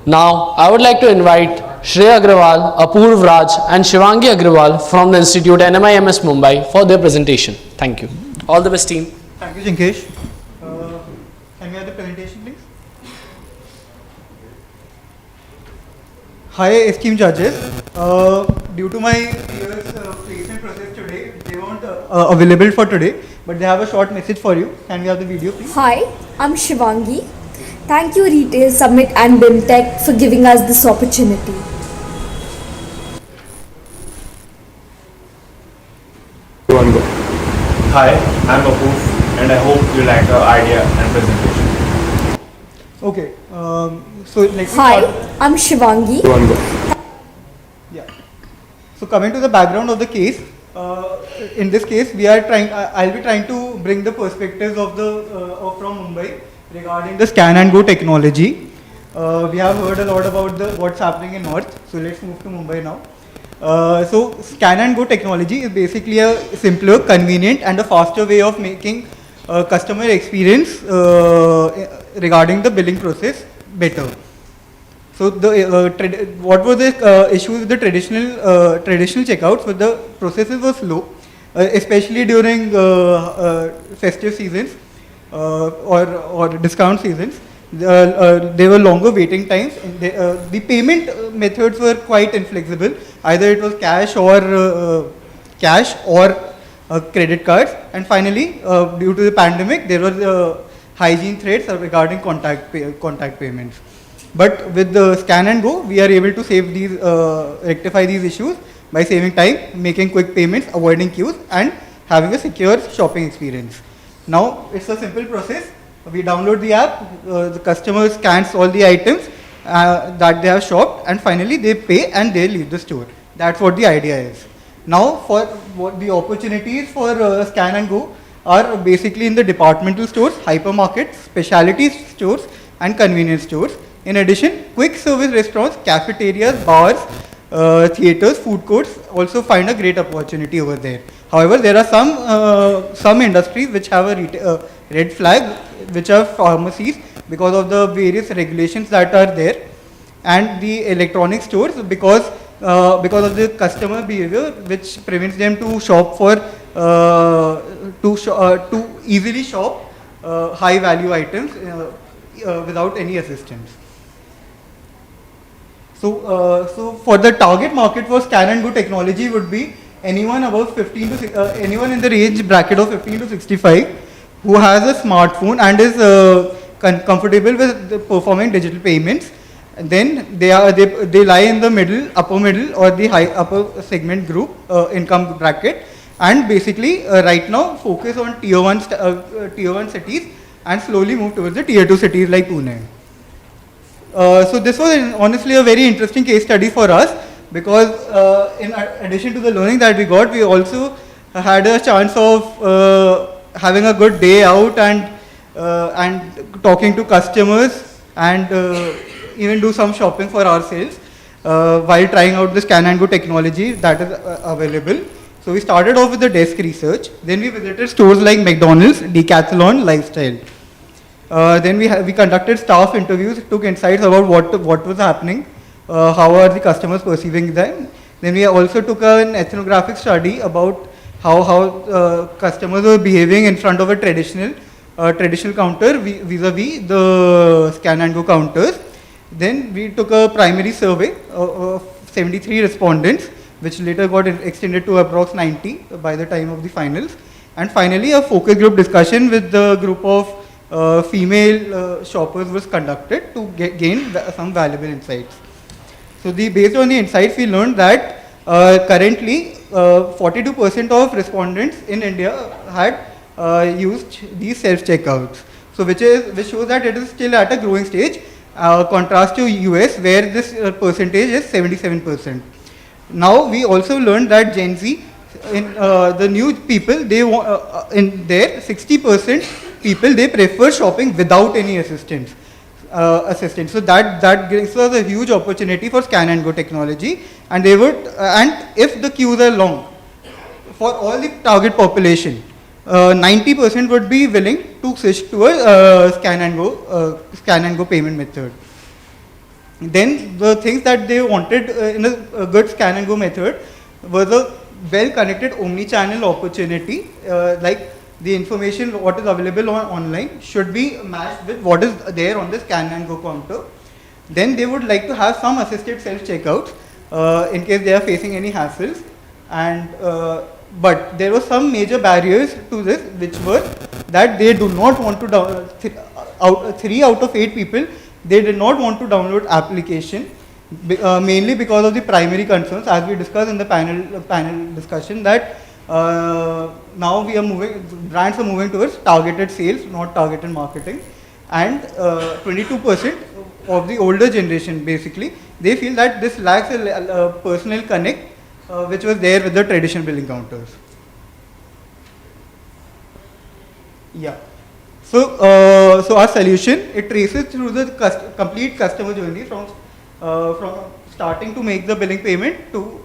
Now, I would like to invite Shreya Agrawal, Apurv Raj and Shivangi Agrawal from the Institute NMIMS Mumbai for their presentation. Thank you. All the best, team. Thank you, Jinkesh. Can we have the presentation, please? Hi, esteemed judges. Due to my peers' placement process today, they weren't available for today, but they have a short message for you. Can we have the video, please? Hi, I'm Shivangi. Thank you, Retail Summit and BIMTech, for giving us this opportunity. Hi, I'm Apurv, and I hope you like our idea and presentation. Okay. So let me Hi, start. I'm Shivangi. Yeah. So coming to the background of the case, in this case, we are trying. I'll be trying to bring the perspectives of from Mumbai regarding the scan and go technology. We have heard a lot about what's happening in North. So let's move to Mumbai now. So scan and go technology is basically a simpler, convenient, and a faster way of making customer experience regarding the billing process better. So what were the issues with the traditional checkouts? Where the processes were slow, especially during festive seasons or discount seasons. There were longer waiting times. And the payment methods were quite inflexible. Either it was cash or credit cards. And finally, due to the pandemic, there were hygiene threats regarding contact payments. But with the Scan and Go, we are able to save these, rectify these issues by saving time, making quick payments, avoiding queues, and having a secure shopping experience. Now, it's a simple process. We download the app, the customer scans all the items that they have shopped, and finally they pay and they leave the store. That's what the idea is. Now, for what the opportunities for Scan and Go are basically in the departmental stores, hypermarkets, specialty stores, and convenience stores. In addition, quick service restaurants, cafeterias, bars, theaters, food courts also find a great opportunity over there. However, there are some industries which have a red flag, which are pharmacies, because of the various regulations that are there, and the electronic stores because of the customer behavior, which prevents them to shop for to easily shop high value items without any assistance. So for the target market for Scan and Go technology would be anyone above 15 to anyone in the age bracket of 15 to 65 who has a smartphone and is comfortable with performing digital payments. And then they lie in the upper middle or the upper segment group income bracket, and basically right now focus on tier 1 cities and slowly move towards the tier 2 cities like Pune. So this was honestly a very interesting case study for us, because in addition to the learning that we got, we also had a chance of having a good day out and talking to customers and even do some shopping for ourselves while trying out the Scan and Go technology that is available. So we started off with the desk research. Then we visited stores like McDonald's, Decathlon, Lifestyle. Then we conducted staff interviews, took insights about what was happening, how are the customers perceiving them. Then we also took an ethnographic study about how customers were behaving in front of a traditional counter vis-a-vis the Scan and Go counters. Then we took a primary survey of 73 respondents, which later got extended to approx 90 by the time of the finals. And finally, a focus group discussion with the group of female shoppers was conducted to gain some valuable insights. So based on the insights, we learned that currently 42% of respondents in India had used these self-checkouts. So which shows that it is still at a growing stage. Contrast to US, where this percentage is 77%. Now we also learned that Gen Z, in the new people, they in their 60% people, they prefer shopping without any assistance. So that gives us a huge opportunity for Scan and Go technology, and they would and if the queues are long for all the target population, 90% would be willing to switch to a Scan and Go payment method. Then the things that they wanted in a good Scan and Go method was a well-connected omni-channel opportunity, like the information what is available online should be matched with what is there on the Scan and Go counter. Then they would like to have some assisted self-checkouts in case they are facing any hassles, and but there were some major barriers to this, which were that they do not want to 3 out of 8 people, they did not want to download application, mainly because of the primary concerns, as we discussed in the panel discussion, that now brands are moving towards targeted sales, not targeted marketing, and 22% of the older generation, basically, they feel that this lacks a personal connect which was there with the traditional billing counters. Yeah. So our solution, it traces through the complete customer journey from starting to make the billing payment to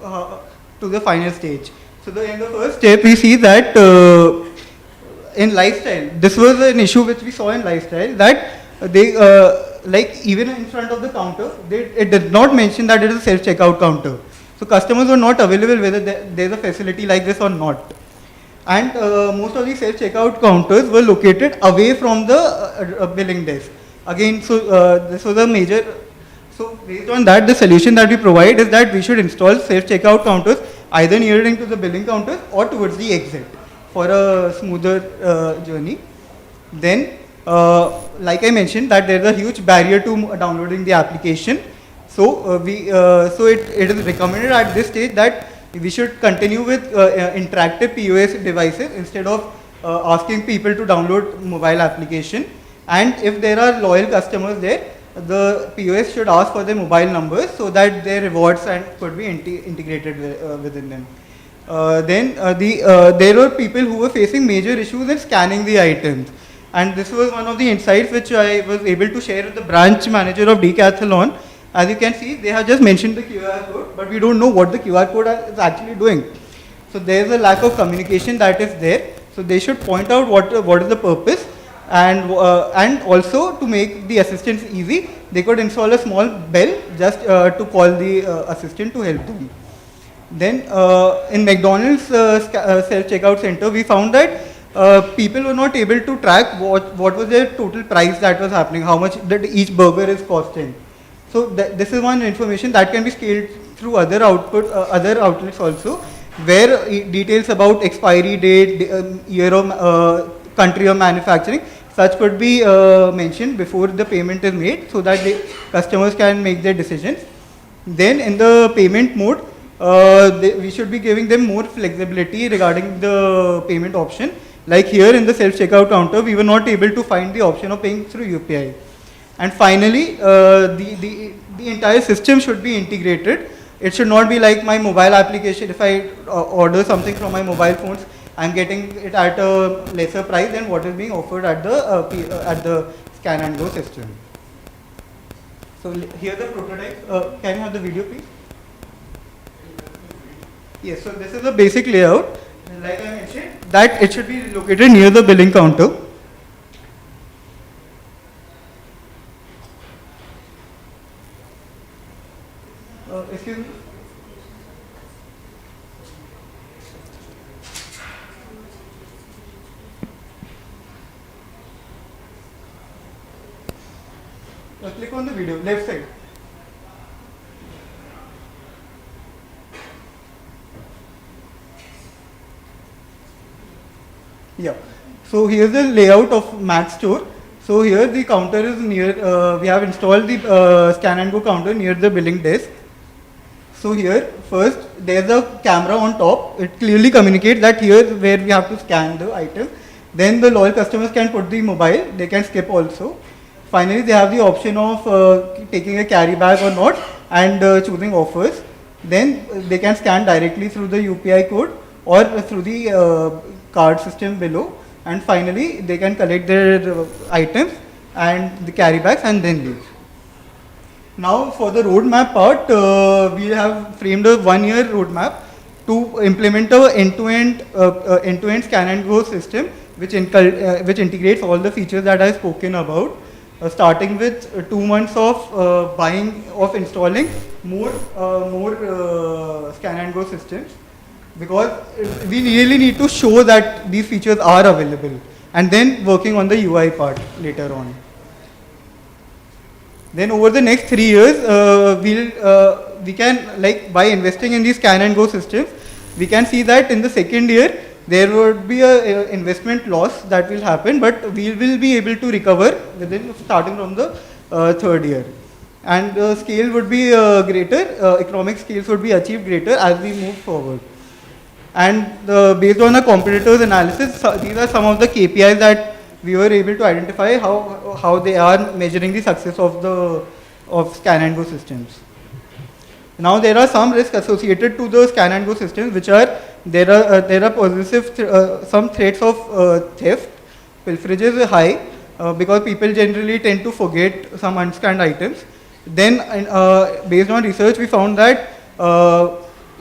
the final stage. So in the first step, we see that in Lifestyle, this was an issue which we saw in Lifestyle, that they like even in front of the counter, it did not mention that it is a self-checkout counter. So customers were not available whether there is a facility like this or not. And most of the self-checkout counters were located away from the billing desk. Again, so this was a major. So based on that, the solution that we provide is that we should install self-checkout counters either nearing to the billing counters or towards the exit for a smoother journey. Then, like I mentioned, that there is a huge barrier to downloading the application. So it is recommended at this stage that we should continue with interactive POS devices instead of asking people to download mobile application. And if there are loyal customers there, the POS should ask for their mobile numbers so that their rewards could be integrated within them. There were people who were facing major issues in scanning the items. And this was one of the insights which I was able to share with the branch manager of Decathlon. As you can see, they have just mentioned the QR code, but we don't know what the QR code is actually doing. So there is a lack of communication that is there. So they should point out what is the purpose, and also to make the assistance easy, they could install a small bell just to call the assistant to help them. Then in McDonald's self-checkout center, we found that people were not able to track what was their total price that was happening, how much that each burger is costing. So this is one information that can be scaled through other outlets also, where details about expiry date, year of country of manufacturing, such could be mentioned before the payment is made, so that the customers can make their decisions. Then in the payment mode, we should be giving them more flexibility regarding the payment option. Like here in the self-checkout counter, we were not able to find the option of paying through UPI. And finally, the entire system should be integrated. It should not be like my mobile application. If I order something from my mobile phones, I'm getting it at a lesser price than what is being offered at the scan and go system. So here the prototype. Can you have the video, please? Yes. So this is the basic layout. Like I mentioned, that it should be located near the billing counter. Excuse me. Click on the video, left side. Yeah. So here's the layout of Mac Store. So here the counter is near, we have installed the scan and go counter near the billing desk. So here first there's a camera on top. It clearly communicates that here is where we have to scan the item. Then the loyal customers can put the mobile, they can skip also. Finally they have the option of taking a carry bag or not, and choosing offers. Then they can scan directly through the UPI code or through the card system below, and finally they can collect their items and the carry bags and then leave. Now for the roadmap part, we have framed a 1-year roadmap to implement a end-to-end scan and go system which integrates all the features that I've spoken about, starting with 2 months of installing more scan and go systems, because we really need to show that these features are available, and then working on the UI part later on. Then over the next 3 years, we can, like, by investing in these scan and go systems, we can see that in the second year there would be a investment loss that will happen, but we will be able to recover starting from the third year. And the scale would be greater, economic scales would be achieved greater as we move forward. And based on a competitors analysis, these are some of the KPIs that we were able to identify how they are measuring the success of scan and go systems. Now there are some risks associated to the scan and go systems, which are there are some threats of theft. Pilferage is high because people generally tend to forget some unscanned items. Then based on research, we found that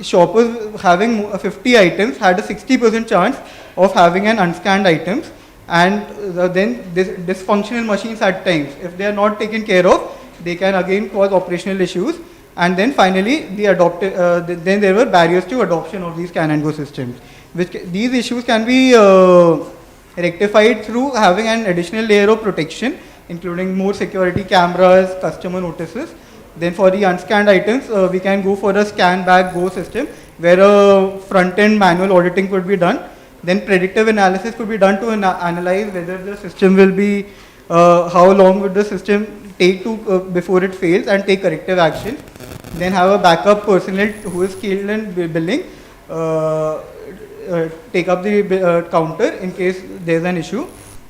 shoppers having 50 items had a 60% chance of having an unscanned items, and then dysfunctional machines at times, if they are not taken care of, they can again cause operational issues. And then finally, then there were barriers to adoption of these scan and go systems. These issues can be rectified through having an additional layer of protection, including more security cameras, customer notices. Then for the unscanned items, we can go for a scan back go system where a front-end manual auditing could be done. Then predictive analysis could be done to analyze whether the system will be, how long would the system take to before it fails, and take corrective action. Then have a backup personnel who is skilled in billing, take up the counter in case there is an issue.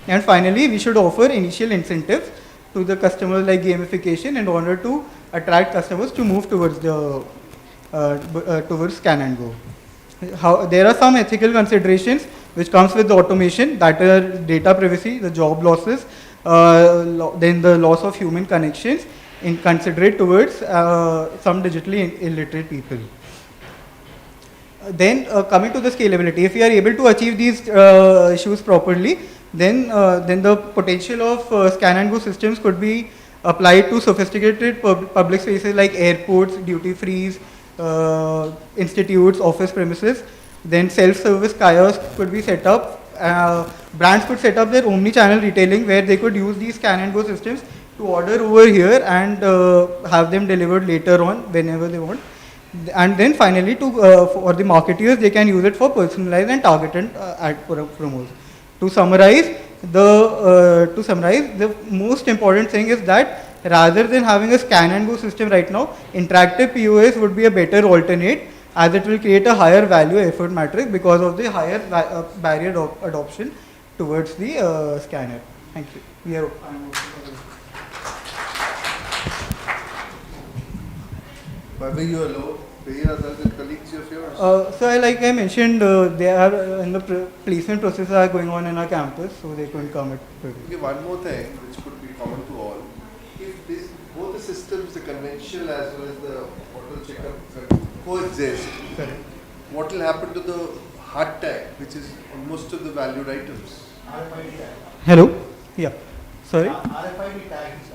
And finally, we should offer initial incentives to the customers like gamification in order to attract customers to move towards the towards scan and go. There are some ethical considerations which comes with the automation, that are data privacy, the job losses, then the loss of human connections in considerate towards some digitally illiterate people. Then coming to the scalability, if we are able to achieve these issues properly, then the potential of scan and go systems could be applied to sophisticated public spaces like airports, duty frees, institutes, office premises. Then self-service kiosks could be set up. Brands could set up their omni-channel retailing where they could use these scan and go systems to order over here and have them delivered later on whenever they want. And then finally, for the marketeers, they can use it for personalized and targeted ad promos. To summarize, the most important thing is that rather than having a scan and go system right now, interactive POS would be a better alternate, as it will create a higher value effort matrix because of the higher barrier of adoption towards the scanner. Thank you. We are Whether you alone, pay other colleagues of yours? So like I mentioned, they are in the placement processes are going on in our campus, so they couldn't come at. Okay, one more thing which could be common to all. If both the systems, the conventional as well as the auto checkup, coexist, what will happen to the hard tag, which is on most of the valued items? Hello? Yeah. Sorry? RFID tags.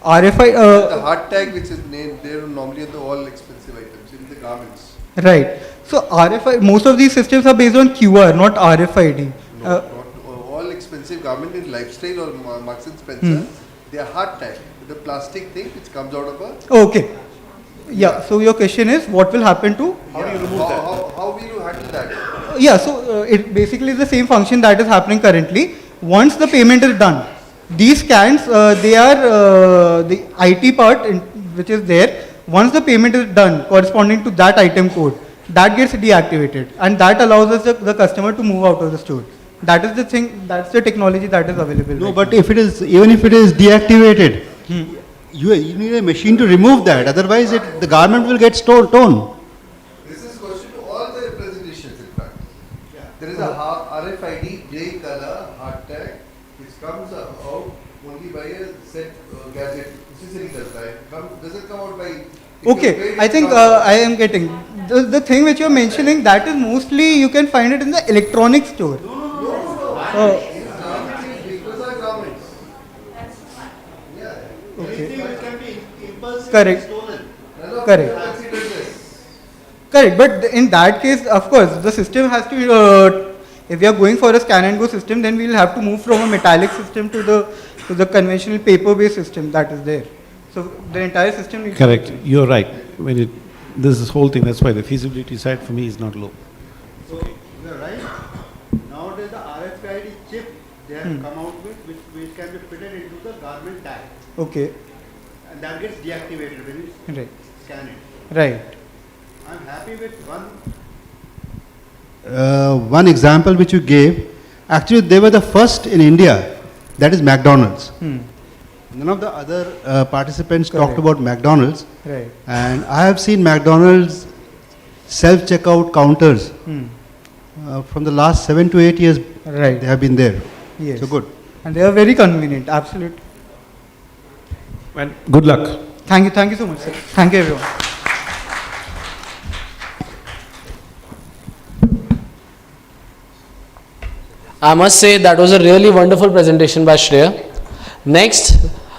RFID. The hard tag, which is named there normally on the all expensive items in the garments. Right. So RFID, most of these systems are based on QR, not RFID. Not all expensive garment in Lifestyle or Marks and Spencer, they are hard tag, the plastic thing which comes out of a. Okay. Yeah. So your question is, what will happen to? How do you remove that? How will you handle that? Yeah. So it basically is the same function that is happening currently. Once the payment is done, these scans, they are the IT part which is there. Once the payment is done corresponding to that item code, that gets deactivated, and that allows us the customer to move out of the store. That is the thing, that's the technology that is available. No, but if it is, even if it is deactivated, you need a machine to remove that, otherwise the garment will get torn. This is question to all the presentations in fact. There is a RFID grey color hard tag which comes out only by a set gadget. Does it come out by? Okay, I think I am getting the thing which you are mentioning. That is mostly you can find it in the electronics store. Okay. Correct. Correct. But in that case, of course, the system has to. If we are going for a scan and go system, then we will have to move from a metallic system to the conventional paper-based system that is there. So the entire system needs. Correct. You're right. This whole thing, that's why the feasibility side for me is not low. Okay. You're right. Nowadays the RFID chip they have come out with, which can be fitted into the garment tag. Okay. And that gets deactivated when you scan it. Right. I'm happy with one example which you gave. Actually, they were the first in India. That is McDonald's. None of the other participants talked about McDonald's. Right. And I have seen McDonald's self-checkout counters from the last 7 to 8 years. Right. They have been there. Yes. So good. And they are very convenient. Absolutely. And good luck. Thank you so much, sir. Thank you, everyone. I must say that was a really wonderful presentation by Shreya. Next,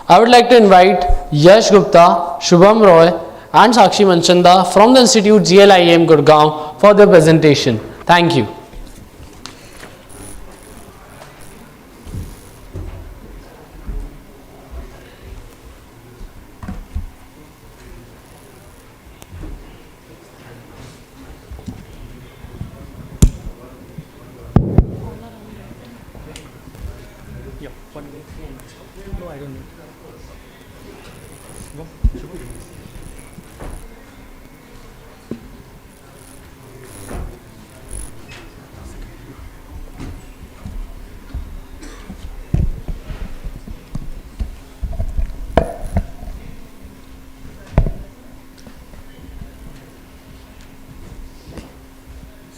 I would like to invite Yash Gupta, Shubham Roy and Sakshi Manchanda from the Institute GLIEM Gurgaon for their presentation. Thank you.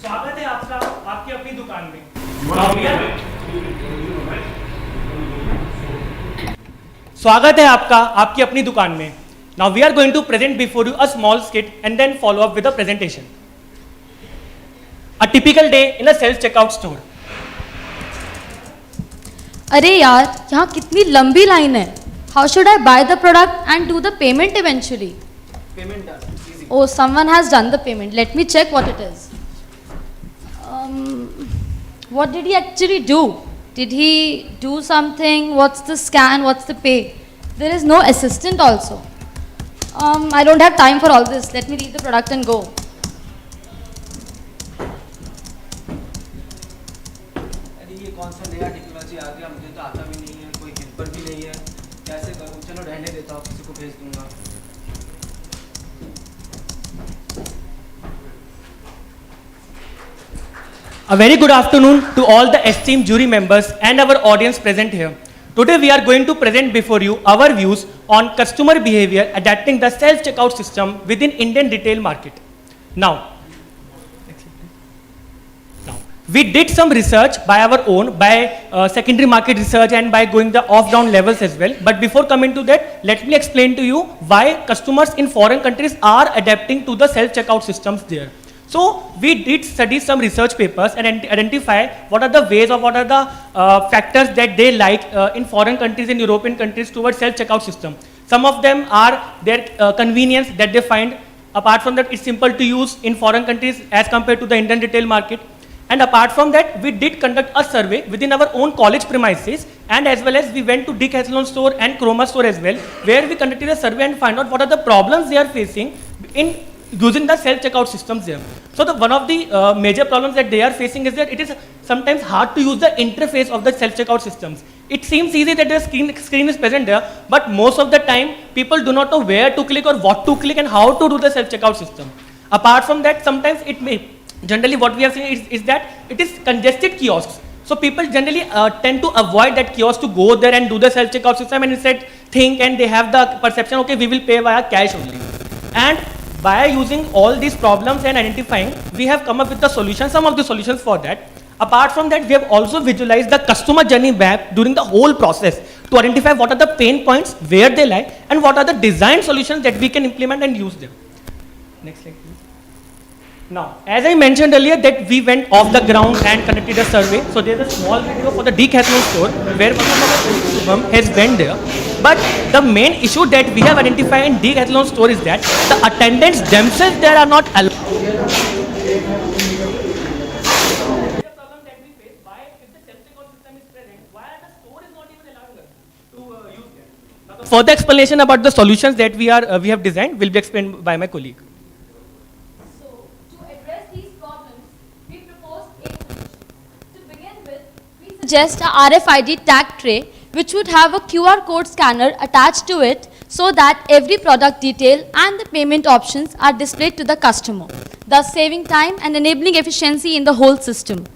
स्वागत है आपका आपकी अपनी दुकान में। स्वागत है आपका आपकी अपनी दुकान में। Now we are going to present before you a small skit and then follow up with a presentation. A typical day in a self-checkout store. अरे यार, यहाँ कितनी लंबी लाइन है. How should I buy the product and do the payment eventually? Payment done. Easy. Oh, someone has done the payment. Let me check what it is. What did he actually do? Did he do something? What's the scan? What's the pay? There is no assistant also. I don't have time for all this. Let me read the product and go. अरे ये कौन सा नया technology आ गया, मुझे तो आता भी नहीं है, कोई हेल्पर भी नहीं है, कैसे करूँ? चलो रहने देता हूँ, किसी को भेज दूंगा। A very good afternoon to all the esteemed jury members and our audience present here. Today we are going to present before you our views on customer behavior adapting the self-checkout system within Indian retail market. Now, we did some research by our own, by secondary market research and by going the off-down levels as well. But before coming to that, let me explain to you why customers in foreign countries are adapting to the self-checkout systems there. So we did study some research papers and identify what are the ways or what are the factors that they like in foreign countries, in European countries towards self-checkout system. Some of them are their convenience that they find. Apart from that, it's simple to use in foreign countries as compared to the Indian retail market. And apart from that, we did conduct a survey within our own college premises, and as well as we went to Decathlon store and Chroma store as well, where we conducted a survey and find out what are the problems they are facing in using the self-checkout systems there. So one of the major problems that they are facing is that it is sometimes hard to use the interface of the self-checkout systems. It seems easy that the screen is present there, but most of the time people do not know where to click or what to click and how to do the self-checkout system. Apart from that, sometimes it may, generally what we are seeing is that it is congested kiosks. So people generally tend to avoid that kiosk to go there and do the self-checkout system, and instead think and they have the perception, okay, we will pay via cash only. And by using all these problems and identifying, we have come up with the solution, some of the solutions for that. Apart from that, we have also visualized the customer journey map during the whole process to identify what are the pain points, where they lie, and what are the design solutions that we can implement and use them. Next slide, please. Now, as I mentioned earlier that we went off the ground and conducted a survey. So there's a small video for the Decathlon store where one of our colleagues has went there. But the main issue that we have identified in Decathlon store is that the attendants themselves there are not allowed. Further explanation about the solutions that we have designed will be explained by my colleague. Suggest a RFID tag tray which would have a QR code scanner attached to it so that every product detail and the payment options are displayed to the customer, thus saving time and enabling efficiency in the whole system.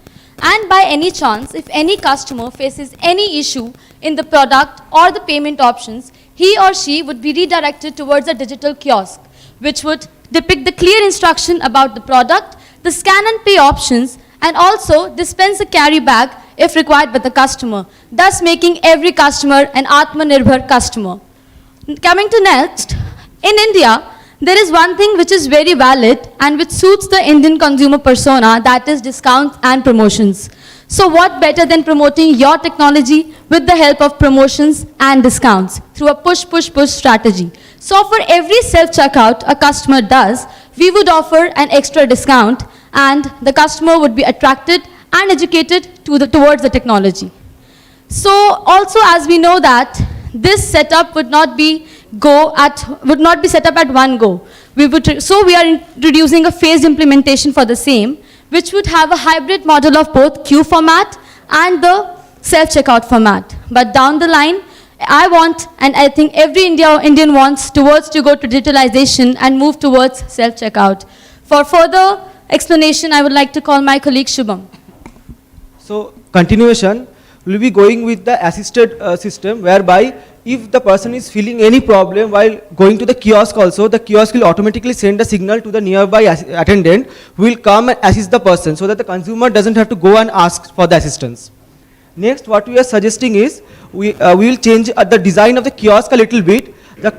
And by any chance, if any customer faces any issue in the product or the payment options, he or she would be redirected towards a digital kiosk which would depict the clear instruction about the product, the scan and pay options, and also dispense a carry bag if required by the customer, thus making every customer an Atmanirbhar customer. Coming to next, in India, there is one thing which is very valid and which suits the Indian consumer persona, that is discounts and promotions. So what better than promoting your technology with the help of promotions and discounts through a push, push, push strategy. So for every self-checkout a customer does, we would offer an extra discount and the customer would be attracted and educated towards the technology. So also, as we know that this setup would not be set up at one go. So we are introducing a phased implementation for the same, which would have a hybrid model of both queue format and the self-checkout format. But down the line, I want, and I think every Indian wants to go to digitalization and move towards self-checkout. For further explanation, I would like to call my colleague Shubham. So continuation, will be going with the assisted system, whereby if the person is feeling any problem while going to the kiosk also, the kiosk will automatically send a signal to the nearby attendant who will come and assist the person, so that the consumer doesn't have to go and ask for the assistance. Next, what we are suggesting is, we will change the design of the kiosk a little bit. The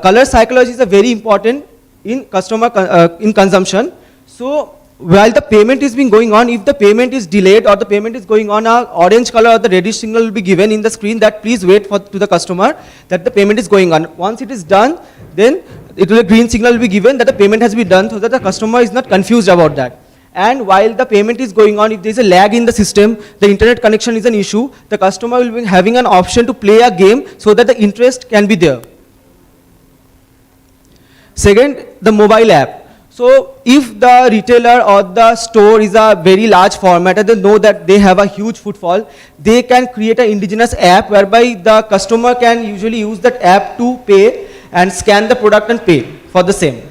color psychology is very important in in consumption. So while the payment is being going on, if the payment is delayed or the payment is going on, a orange color or the reddish signal will be given in the screen that please wait to the customer that the payment is going on. Once it is done, then a green signal will be given that the payment has been done, so that the customer is not confused about that. And while the payment is going on, if there is a lag in the system, the internet connection is an issue, the customer will be having an option to play a game so that the interest can be there. Second, the mobile app. So if the retailer or the store is a very large format and they know that they have a huge footfall, they can create an indigenous app whereby the customer can usually use that app to pay and scan the product and pay for the same.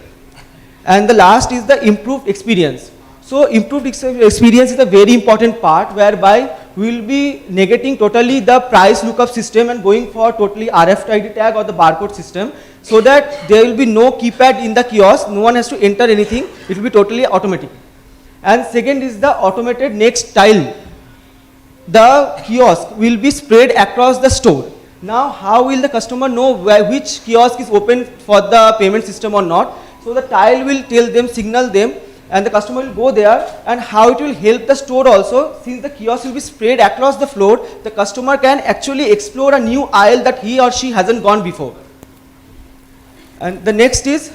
And the last is the improved experience. So improved experience is a very important part, whereby we will be negating totally the price lookup system and going for totally RFID tag or the barcode system, so that there will be no keypad in the kiosk, no one has to enter anything, it will be totally automatic. And second is the automated next tile. The kiosk will be spread across the store. Now how will the customer know which kiosk is open for the payment system or not? So the tile will tell them, signal them, and the customer will go there. And how it will help the store also, since the kiosk will be spread across the floor, the customer can actually explore a new aisle that he or she hasn't gone before. And the next is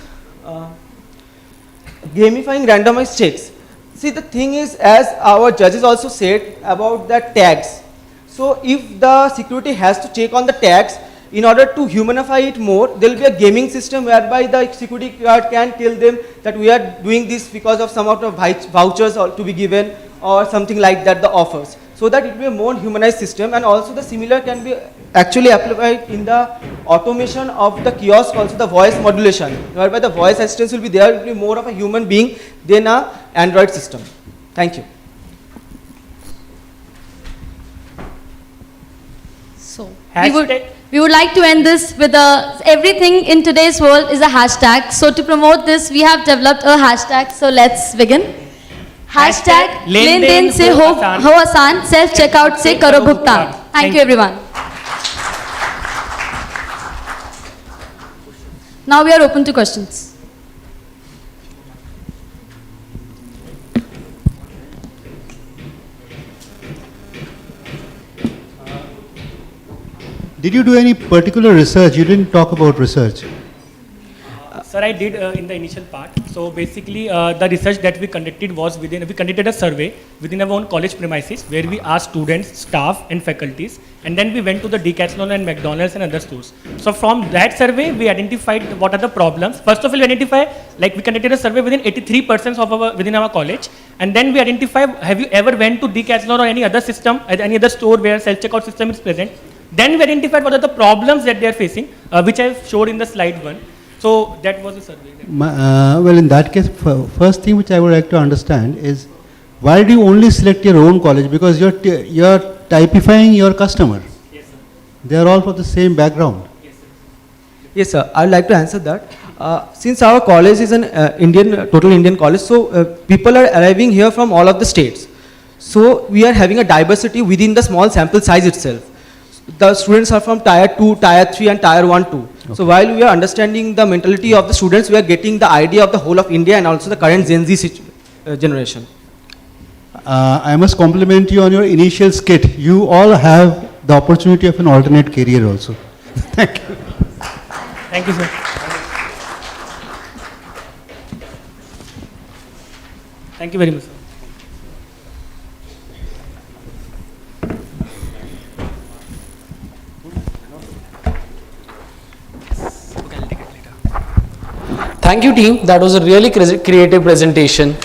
gamifying randomized checks. See, the thing is, as our judges also said about the tags. So if the security has to check on the tags, in order to humanify it more, there will be a gaming system whereby the security guard can tell them that we are doing this because of some of the vouchers to be given or something like that, the offers. So that it will be a more humanized system, and also the similar can be actually applied in the automation of the kiosk, also the voice modulation, whereby the voice assistance will be there, it will be more of a human being than an Android system. Thank you. So we would like to end this with everything in today's world is a hashtag. So to promote this, we have developed a hashtag. So let's begin. Hashtag लेन देन से हो आसान, self checkout से करो भुगतान. Thank you everyone. Now we are open to questions. Did you do any particular research? You didn't talk about research. Sir, I did in the initial part. So basically, the research that we conducted was we conducted a survey within our own college premises where we asked students, staff and faculties, and then we went to the Decathlon and McDonald's and other stores. So from that survey, we identified what are the problems. First of all, we conducted a survey within 83% within our college, and then we identified, have you ever went to Decathlon or any other system, any other store where self-checkout system is present? Then we identified what are the problems that they are facing, which I showed in the slide 1. So that was the survey. Well, in that case, first thing which I would like to understand is, why do you only select your own college? Because you're typifying your customer. Yes, sir. They are all from the same background. Yes, sir. Yes, sir. I would like to answer that. Since our college is an total Indian college, so people are arriving here from all of the states. So we are having a diversity within the small sample size itself. The students are from tier 2, tier 3 and tier 1 too. Okay. So while we are understanding the mentality of the students, we are getting the idea of the whole of India and also the current Gen Z generation. I must compliment you on your initial skit. You all have the opportunity of an alternate career also. Thank you. Thank you, sir. Thank you very much, sir. Thank you, team. That was a really creative presentation.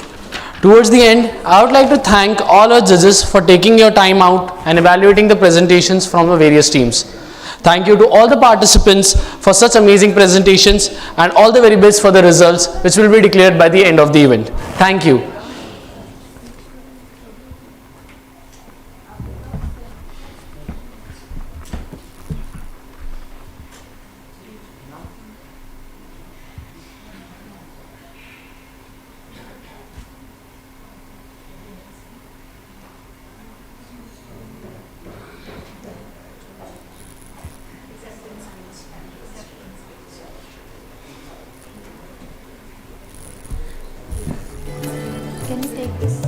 Towards the end, I would like to thank all our judges for taking your time out and evaluating the presentations from the various teams. Thank you to all the participants for such amazing presentations, and all the very best for the results, which will be declared by the end of the event. Thank you. Can you take this?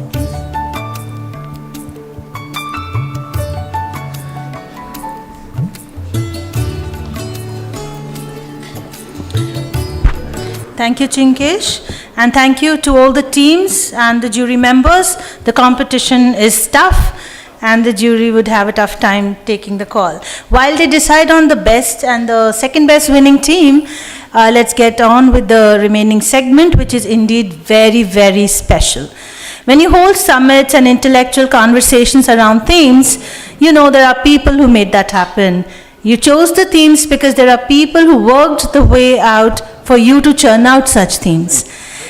Thank you, Chinkesh, and thank you to all the teams and the jury members. The competition is tough, and the jury would have a tough time taking the call. While they decide on the best and the second best winning team, let's get on with the remaining segment, which is indeed very, very special. When you hold summits and intellectual conversations around themes, you know there are people who made that happen. You chose the themes because there are people who worked the way out for you to churn out such themes.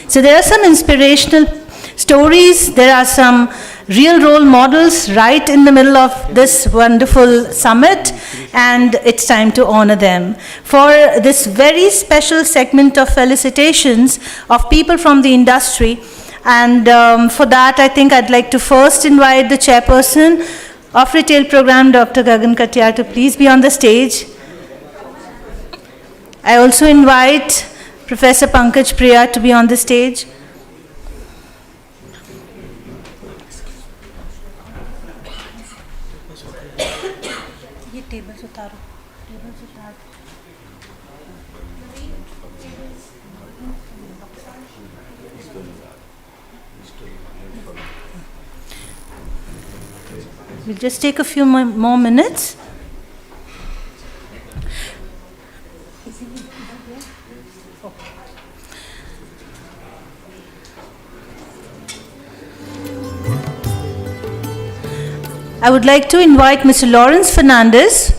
So there are some inspirational stories, there are some real role models right in the middle of this wonderful summit, and it's time to honor them. For this very special segment of felicitations of people from the industry, and for that I think I'd like to first invite the chairperson of Retail Program, Dr. Gagan Katiyar, to please be on the stage. I also invite Professor Pankaj Priya to be on the stage. We'll just take a few more minutes. I would like to invite Mr. Lawrence Fernandez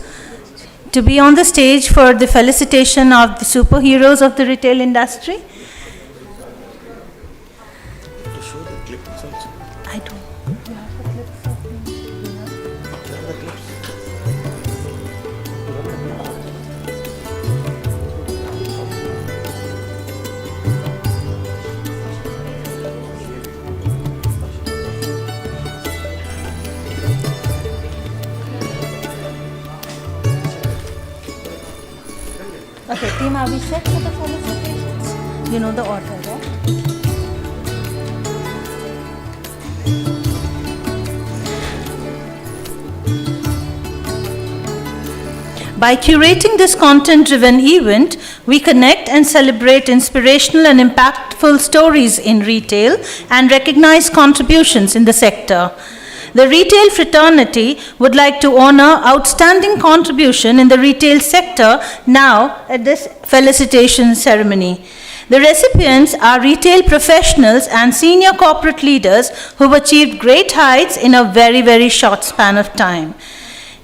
to be on the stage for the felicitation of the superheroes of the retail industry. I don't. Okay, team, are we set for the felicitations? You know the order, right? By curating this content-driven event, we connect and celebrate inspirational and impactful stories in retail and recognize contributions in the sector. The retail fraternity would like to honor outstanding contribution in the retail sector now at this felicitation ceremony. The recipients are retail professionals and senior corporate leaders who've achieved great heights in a very, very short span of time.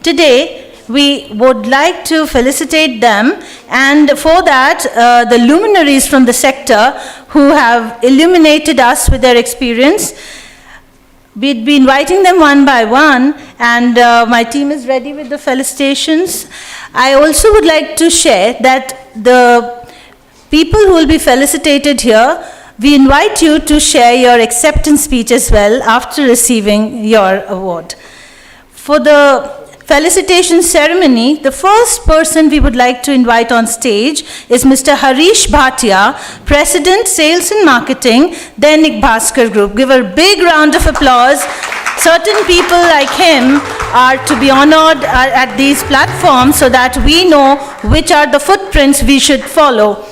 Today, we would like to felicitate them, and for that, the luminaries from the sector who have illuminated us with their experience. We'd be inviting them one by one, and my team is ready with the felicitations. I also would like to share that the people who will be felicitated here, we invite you to share your acceptance speech as well after receiving your award. For the felicitation ceremony, the first person we would like to invite on stage is Mr. Harish Bhatia, President, Sales and Marketing, Dainik Bhaskar Group. Give a big round of applause. Certain people like him are to be honored at these platforms so that we know which are the footprints we should follow.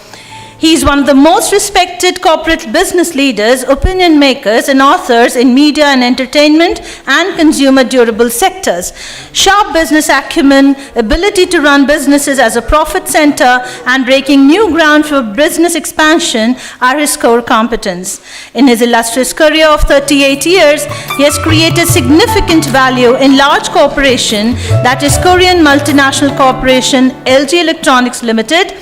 He is one of the most respected corporate business leaders, opinion makers, and authors in media and entertainment and consumer durable sectors. Sharp business acumen, ability to run businesses as a profit center, and breaking new ground for business expansion are his core competence. In his illustrious career of 38 years, he has created significant value in large corporation, that is Korean multinational corporation LG Electronics Limited,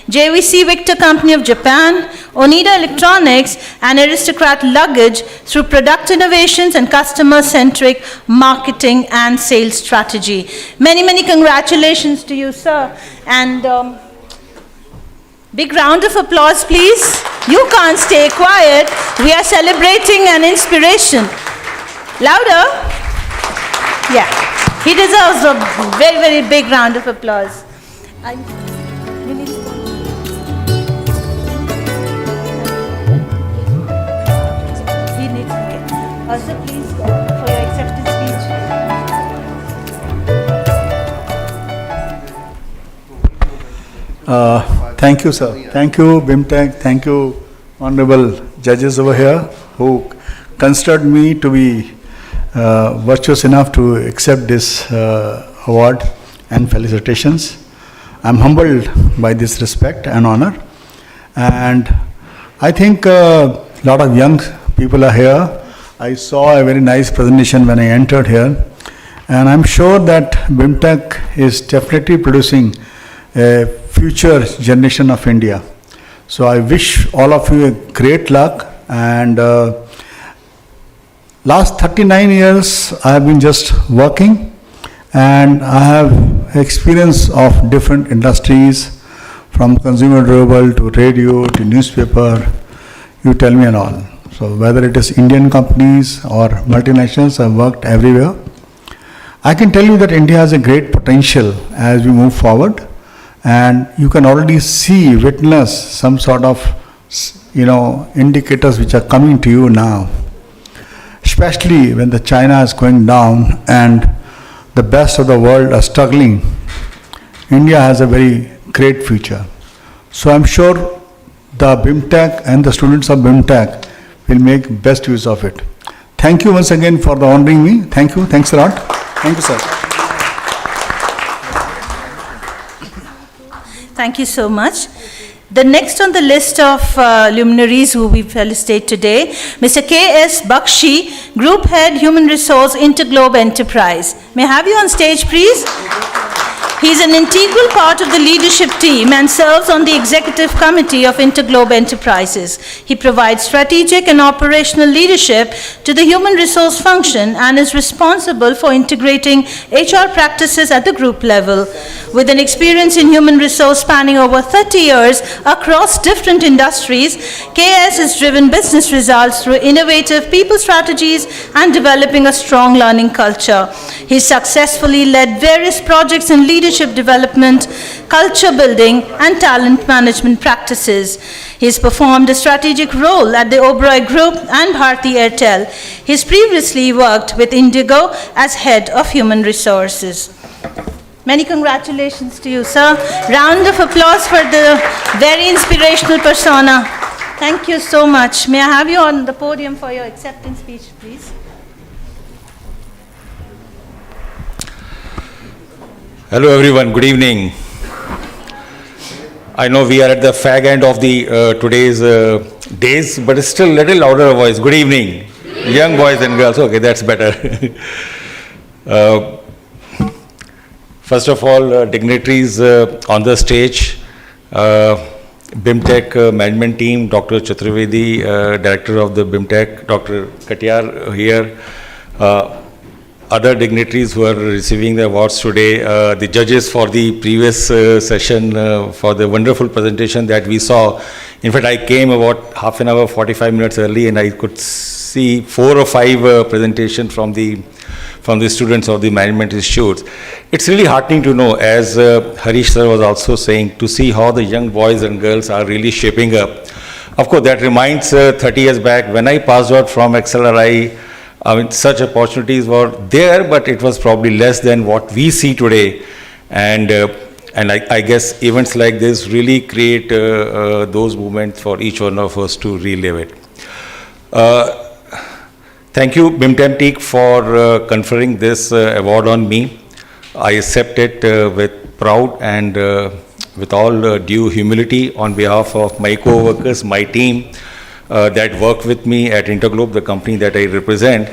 JVC Victor Company of Japan, Onida Electronics, and Aristocrat Luggage through product innovations and customer-centric marketing and sales strategy. Many, many congratulations to you, sir. And big round of applause, please. You can't stay quiet. We are celebrating an inspiration. Louder. Yeah. He deserves a very, very big round of applause. You need to also, please, for your acceptance speech. Thank you, sir. Thank you, BIMTech. Thank you, honorable judges over here who considered me to be virtuous enough to accept this award and felicitations. I'm humbled by this respect and honor. And I think a lot of young people are here. I saw a very nice presentation when I entered here, and I'm sure that BIMTech is definitely producing a future generation of India. So I wish all of you a great luck, and last 39 years I have been just working, and I have experience of different industries, from consumer durable to radio to newspaper, you tell me and all. So whether it is Indian companies or multinationals, I've worked everywhere. I can tell you that India has a great potential as we move forward, and you can already see, witness some sort of, indicators which are coming to you now. Especially when the China is going down and the best of the world are struggling, India has a very great future. So I'm sure the BIMTech and the students of BIMTech will make best use of it. Thank you once again for honoring me. Thank you. Thanks a lot. Thank you, sir. Thank you so much. The next on the list of luminaries who we felicitate today, Mr. K.S. Bakshi, Group Head, Human Resource, Interglobe Enterprise. May I have you on stage, please? He is an integral part of the leadership team and serves on the executive committee of Interglobe Enterprises. He provides strategic and operational leadership to the human resource function and is responsible for integrating HR practices at the group level. With an experience in human resource spanning over 30 years across different industries, KS has driven business results through innovative people strategies and developing a strong learning culture. He successfully led various projects in leadership development, culture building, and talent management practices. He has performed a strategic role at the Oberoi Group and Bharti Airtel. He has previously worked with Indigo as Head of Human Resources. Many congratulations to you, sir. Round of applause for the very inspirational persona. Thank you so much. May I have you on the podium for your acceptance speech, please? Hello everyone, good evening. I know we are at the fag end of the today's days, but it's still a little louder voice. Good evening, young boys and girls. Okay, that's better. First of all, dignitaries on the stage, BIMTech management team, Dr. Chaturvedi, director of the BIMTech, Dr. Katiyar here, other dignitaries who are receiving the awards today, the judges for the previous session for the wonderful presentation that we saw. In fact, I came about half an hour, 45 minutes early, and I could see 4 or 5 presentations from the from the students of the management institutes. It's really heartening to know, as Harish sir was also saying, to see how the young boys and girls are really shaping up. Of course, that reminds 30 years back when I passed out from XLRI. I mean, such opportunities were there, but it was probably less than what we see today. And I guess events like this really create those moments for each one of us to relive it. Thank you, BIMTech for conferring this award on me. I accept it with proud and with all due humility on behalf of my co-workers, my team, that worked with me at Interglobe, the company that I represent.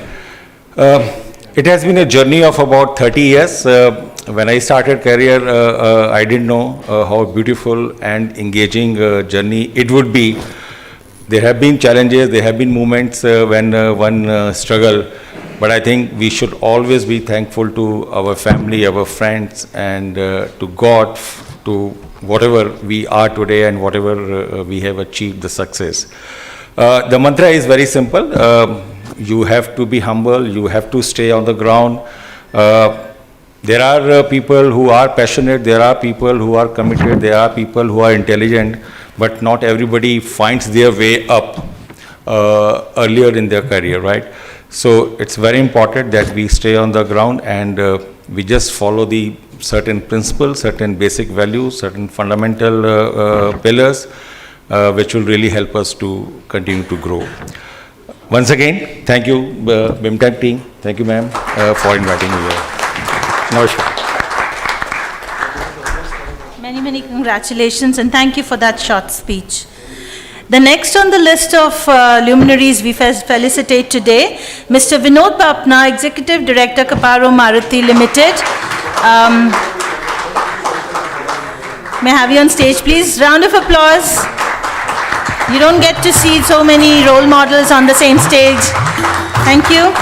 It has been a journey of about 30 years. When I started career, I didn't know how beautiful and engaging journey it would be. There have been challenges, there have been moments when one struggle, but I think we should always be thankful to our family, our friends, and to God, to whatever we are today and whatever we have achieved the success. The mantra is very simple. You have to be humble, you have to stay on the ground. There are people who are passionate, there are people who are committed, there are people who are intelligent, but not everybody finds their way up earlier in their career, right? So it's very important that we stay on the ground and we just follow the certain principles, certain basic values, certain fundamental pillars, which will really help us to continue to grow. Once again, thank you, BIMTech team. Thank you, ma'am, for inviting me here. Namaskar. Many, many congratulations and thank you for that short speech. The next on the list of luminaries we felicitate today, Mr. Vinod Bapna, Executive Director, Kaparo Maruti Limited. May I have you on stage, please? Round of applause. You don't get to see so many role models on the same stage. Thank you.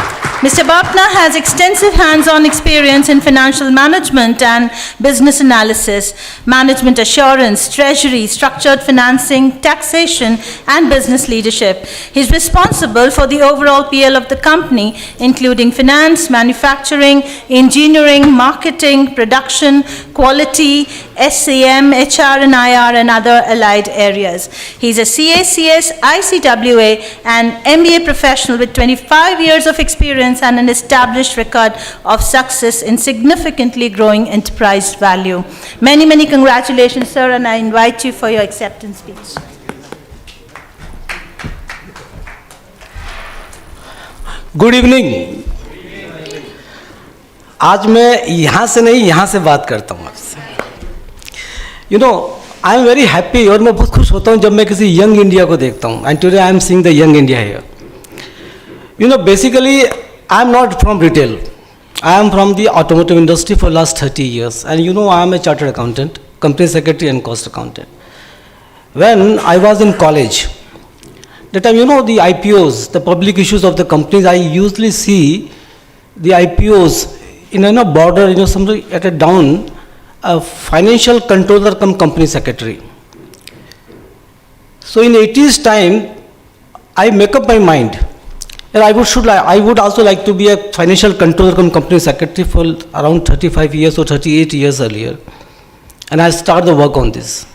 Mr. Bapna has extensive hands-on experience in financial management and business analysis, management assurance, treasury, structured financing, taxation, and business leadership. He is responsible for the overall PL of the company, including finance, manufacturing, engineering, marketing, production, quality, SCM, HR and IR, and other allied areas. He is a CACS, ICWA, and MBA professional with 25 years of experience and an established record of success in significantly growing enterprise value. Many, many congratulations, sir, and I invite you for your acceptance speech. Good evening. आज मैं यहाँ से नहीं, यहाँ से बात करता हूँ आपसे। You know, I am very happy और मैं बहुत खुश होता हूँ जब मैं किसी यंग इंडिया को देखता हूँ। And today I am seeing the young India here. You know, basically I am not from retail. I am from the automotive industry for last 30 years. And you know, I am a chartered accountant, company secretary and cost accountant. When I was in college, that time, you know, the IPOs, the public issues of the companies, I usually see the IPOs in a border, you know, somebody at a down, a financial controller come company secretary. So in 80s time, I make up my mind. And I would also like to be a financial controller cum company secretary for around 35 years or 38 years earlier. And I started the work on this.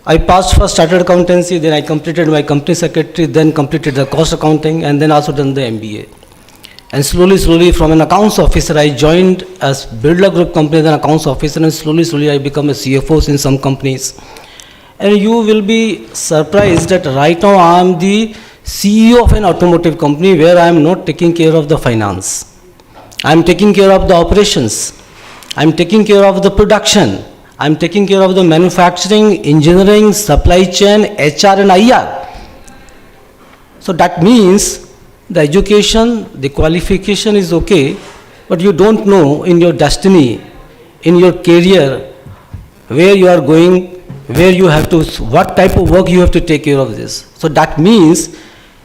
I passed first chartered accountancy, then I completed my company secretary, then completed the cost accounting, and then also done the MBA. And slowly from an accounts officer, I joined as Birla Group company, then accounts officer, and slowly I become a CFO in some companies. And you will be surprised that right now I am the CEO of an automotive company where I am not taking care of the finance. I am taking care of the operations. I am taking care of the production. I am taking care of the manufacturing, engineering, supply chain, HR and IR. So that means the education, the qualification is okay, but you don't know in your destiny, in your career, where you are going, where you have to, what type of work you have to take care of this. So that means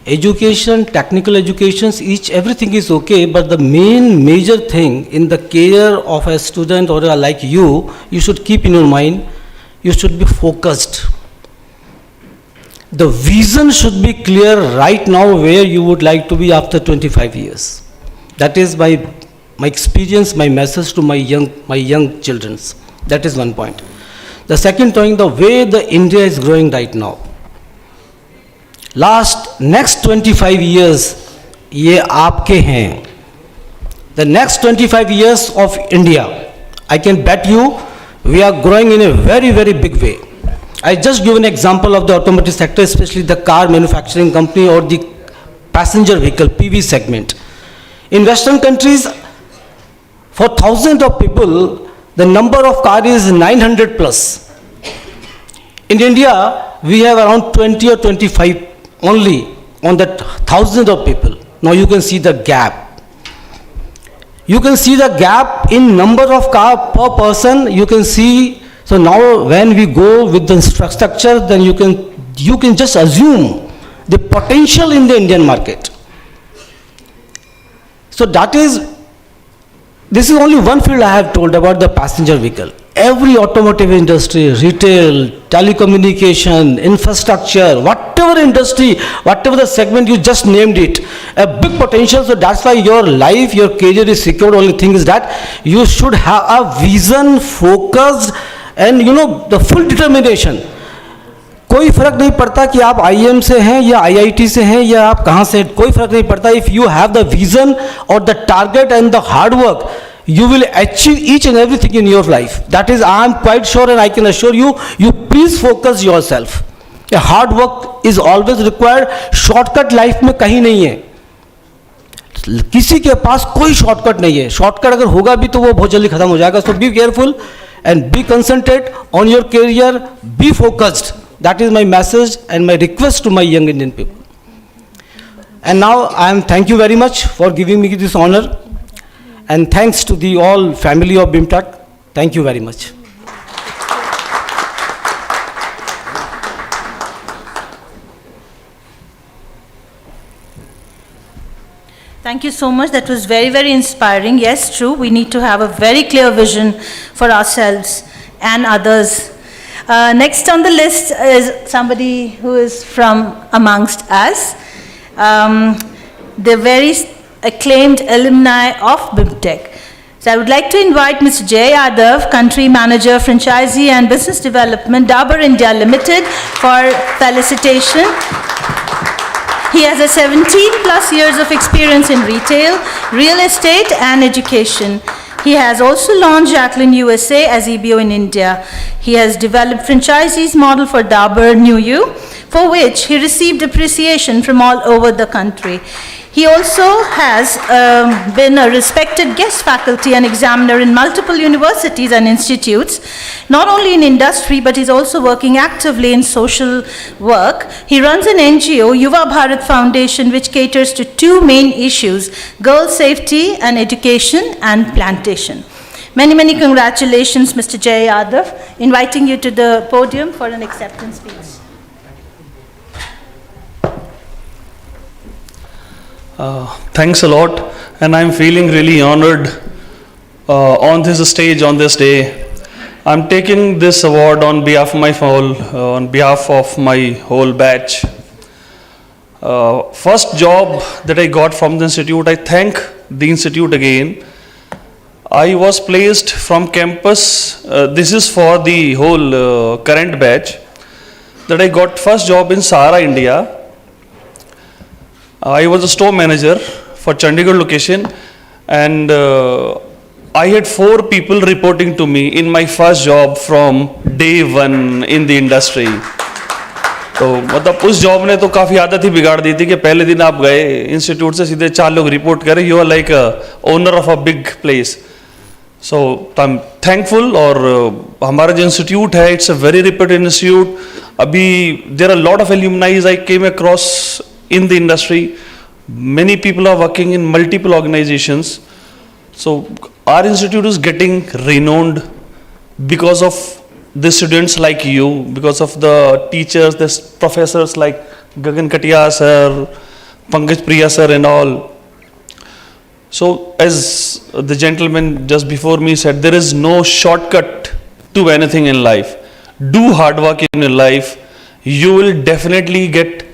education, technical educations, everything is okay, but the major thing in the care of a student or like you should keep in your mind, you should be focused. The vision should be clear right now where you would like to be after 25 years. That is my experience, my message to my young children. That is one point. The second point, the way the India is growing right now. Next 25 years, ये आपके हैं. The next 25 years of India, I can bet you, we are growing in a very, very big way. I just give an example of the automotive sector, especially the car manufacturing company or the passenger vehicle, PV segment. In Western countries, for thousands of people, the number of cars is 900 plus. In India, we have around 20 or 25 only on that thousands of people. Now you can see the gap. You can see the gap in number of car per person. You can see, so now when we go with the infrastructure, then you can just assume the potential in the Indian market. So this is only one field I have told about the passenger vehicle. Every automotive industry, retail, telecommunication, infrastructure, whatever industry, whatever the segment you just named it, a big potential. So that's why your life, your career is secured. Only thing is that you should have a vision, focused, and the full determination. कोई फर्क नहीं पड़ता कि आप IIM से हैं या IIT से हैं या आप कहाँ से, कोई फर्क नहीं पड़ता. If you have the vision or the target and the hard work, you will achieve each and everything in your life. That is, I am quite sure, and I can assure you, you please focus yourself. A hard work is always required. Shortcut life में कहीं नहीं है. किसी के पास कोई shortcut नहीं है. Shortcut अगर होगा भी तो वो बहुत जल्दी खत्म हो जाएगा. So be careful and be concentrated on your career. Be focused. That is my message and my request to my young Indian people. And now thank you very much for giving me this honor. And thanks to the all family of BIMTech. Thank you very much. Thank you so much. That was very, very inspiring. Yes, true. We need to have a very clear vision for ourselves and others. Next on the list is somebody who is from amongst us. The very acclaimed alumni of BIMTech. So I would like to invite Mr. Jay Yadav, Country Manager, Franchisee and Business Development, Dabur India Limited, for felicitation. He has a 17 plus years of experience in retail, real estate and education. He has also launched Jacqueline USA as EBO in India. He has developed franchisees model for Dabur New You, for which he received appreciation from all over the country. He also has been a respected guest faculty and examiner in multiple universities and institutes, not only in industry, but he's also working actively in social work. He runs an NGO, Yuva Bharat Foundation, which caters to two main issues: girl safety and education and plantation. Many, many congratulations, Mr. Jay Yadav. Inviting you to the podium for an acceptance speech. Thanks a lot, and I'm feeling really honored on this stage on this day. I'm taking this award on behalf of my whole batch. First job that I got from the institute, I thank the institute again. I was placed from campus. This is for the whole current batch. That I got first job in Sahara, India. I was a store manager for Chandigarh location, and I had 4 people reporting to me in my first job from day one in the industry. तो मतलब उस job ने तो काफ़ी आदत ही बिगाड़ दी थी कि पहले दिन आप गए इंस्टीट्यूट से सीधे 4 लोग रिपोर्ट करें. You are like owner of a big place. So I am thankful. और हमारा जो इंस्टीट्यूट है, it's a very reputed institute. अभी there are lot of alumnis I came across in the industry. Many people are working in multiple organizations. So our institute is getting renowned because of the students like you, because of the teachers, the professors like Gagan Katia sir, Pankaj Priya sir and all. So as the gentleman just before me said, there is no shortcut to anything in life. Do hard work in your life. You will definitely get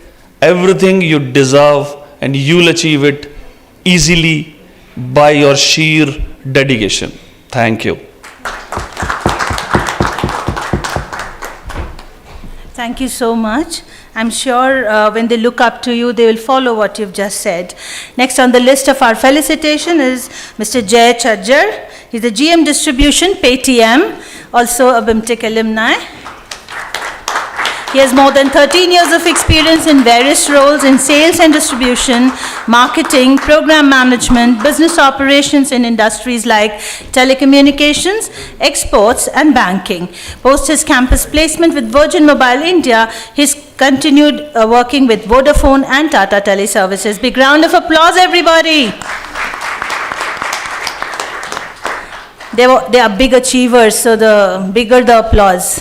everything you deserve, and you'll achieve it easily, by your sheer dedication. Thank you. Thank you so much. I'm sure when they look up to you, they will follow what you've just said. Next on the list of our felicitation is Mr. Jay Chajjar. He's the GM Distribution, Paytm, also a BIMTech alumni. He has more than 13 years of experience in various roles in sales and distribution, marketing, program management, business operations in industries like telecommunications, exports, and banking. Post his campus placement with Virgin Mobile India, he's continued working with Vodafone and Tata Teleservices. Big round of applause, everybody. They are big achievers, so the bigger the applause.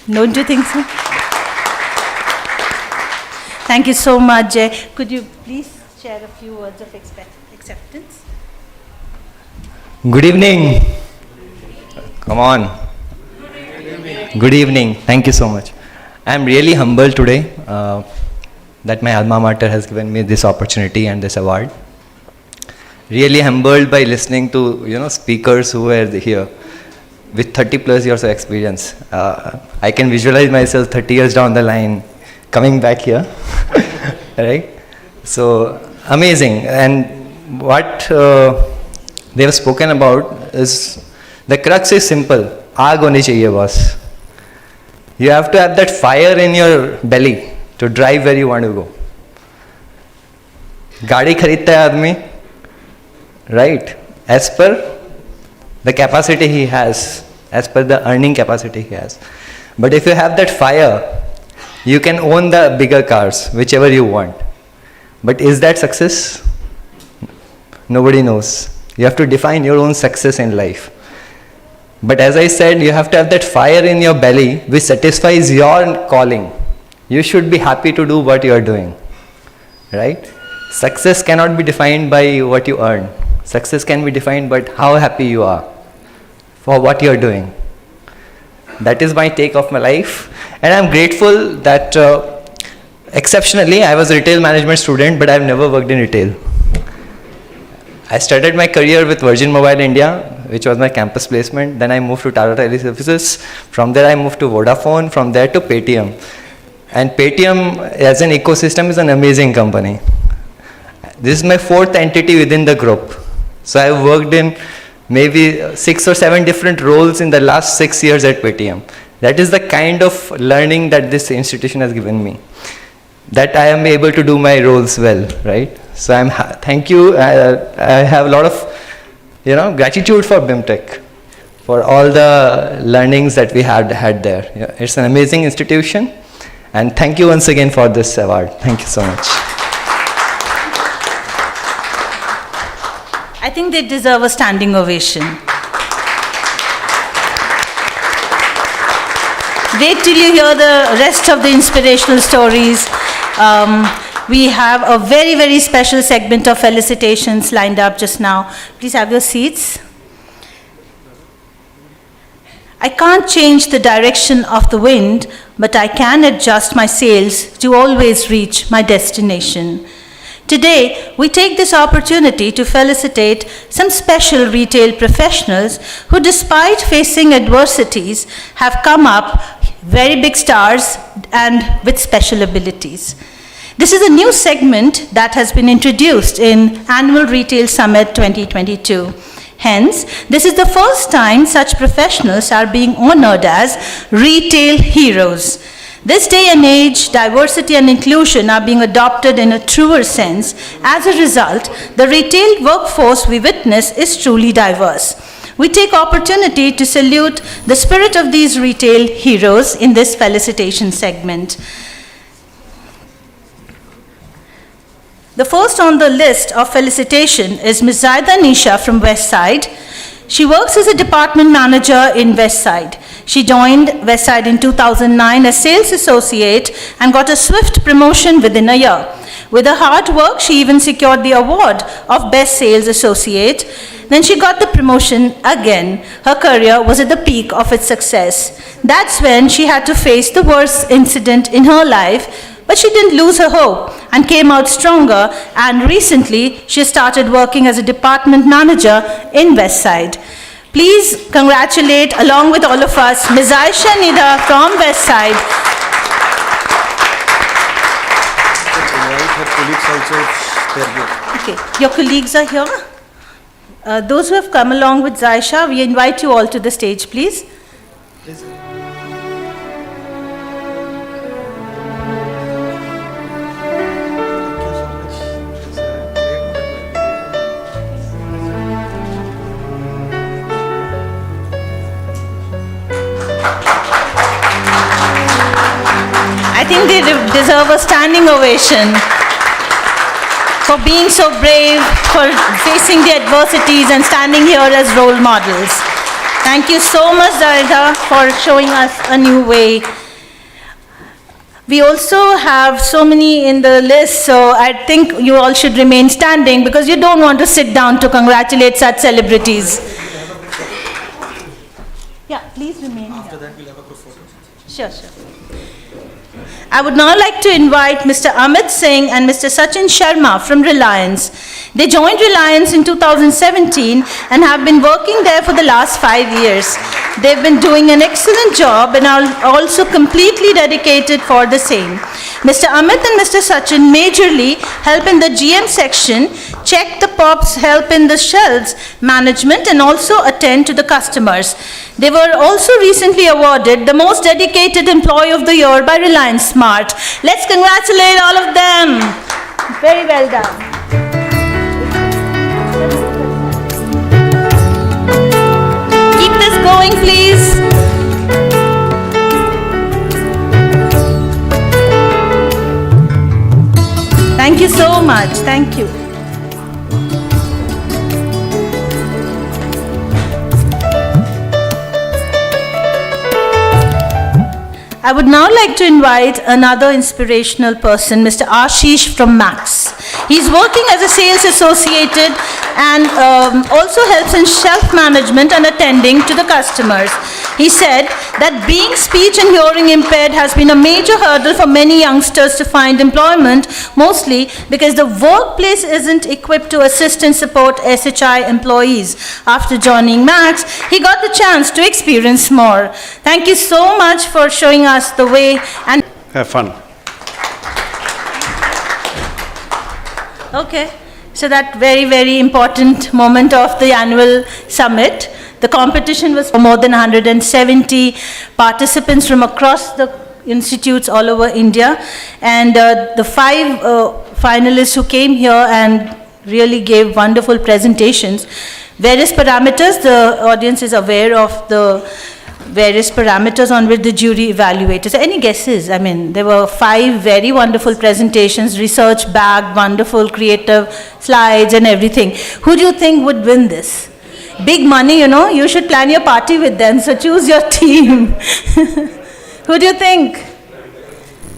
Don't you think so? Thank you so much, Jay. Could you please share a few words of acceptance? Good evening. Come on. Good evening. Thank you so much. I am really humbled today that my alma mater has given me this opportunity and this award. Really humbled by listening to speakers who were here with 30 plus years of experience. I can visualize myself 30 years down the line coming back here, right? So amazing. And what they have spoken about is, the crux is simple. Aag honi chahiye, boss. You have to have that fire in your belly to drive where you want to go. Gaadi kharidta hai aadmi, right? As per the capacity he has, as per the earning capacity he has. But if you have that fire, you can own the bigger cars, whichever you want. But is that success? Nobody knows. You have to define your own success in life. But as I said, you have to have that fire in your belly which satisfies your calling. You should be happy to do what you are doing, right? Success cannot be defined by what you earn. Success can be defined by how happy you are for what you are doing. That is my take of my life. And I'm grateful that exceptionally I was a retail management student, but I've never worked in retail. I started my career with Virgin Mobile India, which was my campus placement. Then I moved to Tata Teleservices. From there I moved to Vodafone. From there to Paytm. And Paytm as an ecosystem is an amazing company. This is my fourth entity within the group. So I've worked in maybe 6 or 7 different roles in the last 6 years at Paytm. That is the kind of learning that this institution has given me, that I am able to do my roles well, right? So thank you. I have a lot of gratitude for BIMTech for all the learnings that we had there. It's an amazing institution, and thank you once again for this award. Thank you so much. I think they deserve a standing ovation. Wait till you hear the rest of the inspirational stories. We have a very, very special segment of felicitations lined up just now. Please have your seats. I can't change the direction of the wind, but I can adjust my sails to always reach my destination. Today, we take this opportunity to felicitate some special retail professionals who, despite facing adversities, have come up very big stars and with special abilities. This is a new segment that has been introduced in Annual Retail Summit 2022. Hence, this is the first time such professionals are being honored as retail heroes. This day and age, diversity and inclusion are being adopted in a truer sense. As a result, the retail workforce we witness is truly diverse. We take opportunity to salute the spirit of these retail heroes in this felicitation segment. The first on the list of felicitation is Ms. Zaida Nisha from Westside. She works as a department manager in Westside. She joined Westside in 2009 as sales associate and got a swift promotion within a year. With her hard work, she even secured the award of Best Sales Associate. Then she got the promotion again. Her career was at the peak of its success. That's when she had to face the worst incident in her life But she didn't lose her hope and came out stronger, and recently she started working as a department manager in Westside. Please congratulate, along with all of us, Ms. Aisha Nida from Westside. Okay, your colleagues are here. Those who have come along with Zaisha, we invite you all to the stage, please. I think they deserve a standing ovation for being so brave, for facing the adversities and standing here as role models. Thank you so much, Zaida, for showing us a new way. We also have so many in the list, so I think you all should remain standing because you don't want to sit down to congratulate such celebrities. Yeah, please remain. After that, we'll have a group photo. Sure, sure. I would now like to invite Mr. Amit Singh and Mr. Sachin Sharma from Reliance. They joined Reliance in 2017 and have been working there for the last 5 years. They've been doing an excellent job and are also completely dedicated for the same. Mr. Amit and Mr. Sachin majorly help in the GM section, check the POPs, help in the shelves management, and also attend to the customers. They were also recently awarded the most dedicated employee of the year by Reliance Smart. Let's congratulate all of them. Very well done. Keep this going, please. Thank you so much. Thank you. I would now like to invite another inspirational person, Mr. Ashish from Max. He's working as a sales associate and also helps in shelf management and attending to the customers. He said that being speech and hearing impaired has been a major hurdle for many youngsters to find employment, mostly because the workplace isn't equipped to assist and support SHI employees. After joining Max, he got the chance to experience more. Thank you so much for showing us the way and Have fun. okay, so that very important moment of the annual summit. The competition was for more than 170 participants from across the institutes all over India, and the 5 finalists who came here and really gave wonderful presentations. Various parameters, the audience is aware of the various parameters on which the jury evaluated. So any guesses? I mean, there were 5 very wonderful presentations, research backed, wonderful creative slides and everything. Who do you think would win this? Big money, you know, you should plan your party with them, so choose your team. Who do you think?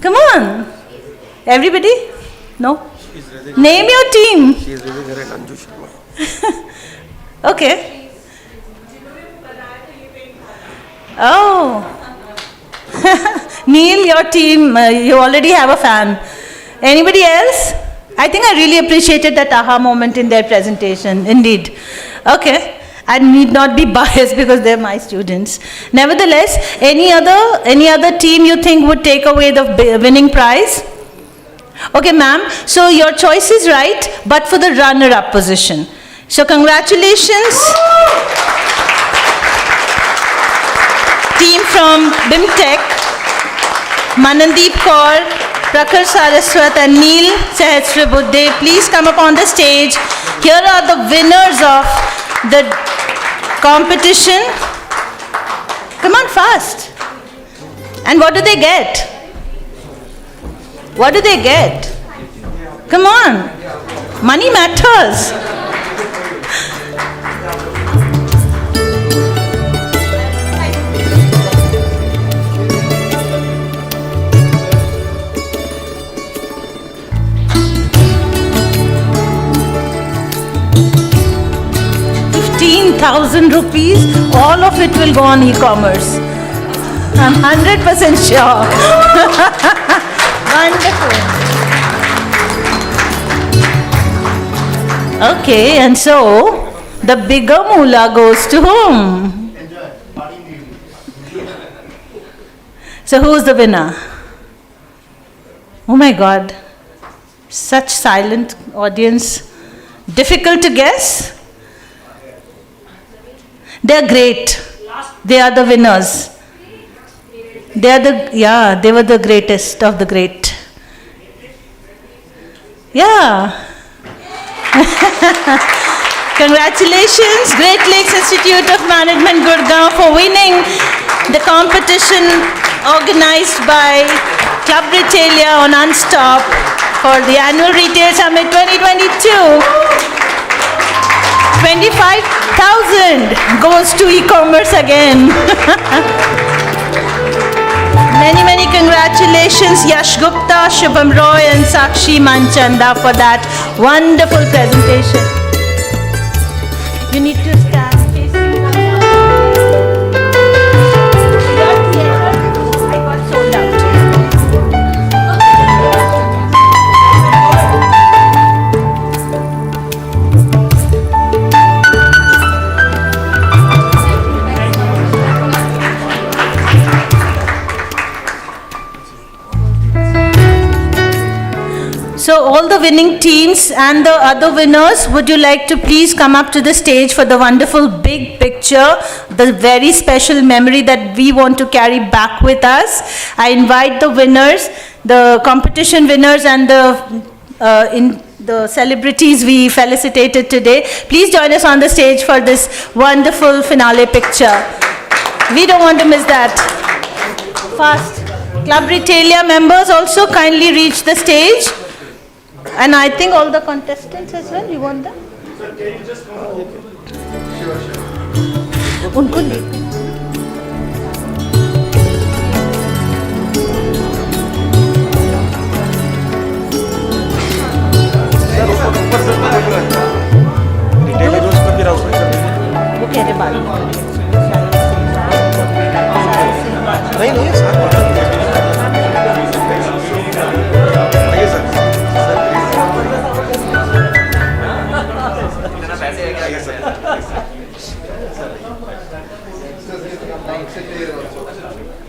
Come on. Everybody? No? Name your team. Okay. Oh. Neil, your team, you already have a fan. Anybody else? I think I really appreciated that aha moment in their presentation, indeed. Okay. I need not be biased because they're my students. Nevertheless, any other team you think would take away the winning prize? Okay, ma'am. So your choice is right, but for the runner-up position. So congratulations. Team from BIMTech, Manandeep Kaur, Prakhar Saraswat and Neil Sahasrabudhe, please come up on the stage. Here are the winners of the competition. Come on, fast. And what do they get? What do they get? Come on. Money matters. ₹15,000, all of it will go on e-commerce. I'm 100% sure. Wonderful. Okay, and so the bigger moolah goes to whom? So who's the winner? Oh my God, such silent audience, difficult to guess. They're great. They are the winners. They were the greatest of the great. Yeah. Congratulations, Great Lakes Institute of Management, Gurgaon, for winning the competition organized by Club Retailia on Unstop for the annual Retail Summit 2022. 25,000 goes to e-commerce again. Many, many congratulations, Yash Gupta, Shubham Roy and Sakshi Manchanda for that wonderful presentation. You need to stand facing the I got sold out. So all the winning teams and the other winners, would you like to please come up to the stage for the wonderful big picture, the very special memory that we want to carry back with us. I invite the winners, the competition winners and the celebrities we felicitated today. Please join us on the stage for this wonderful finale picture. We don't want to miss that. Fast. Club Retailia members also kindly reach the stage. And I think all the contestants as well, you want them? उनको ले वो कह रहे बात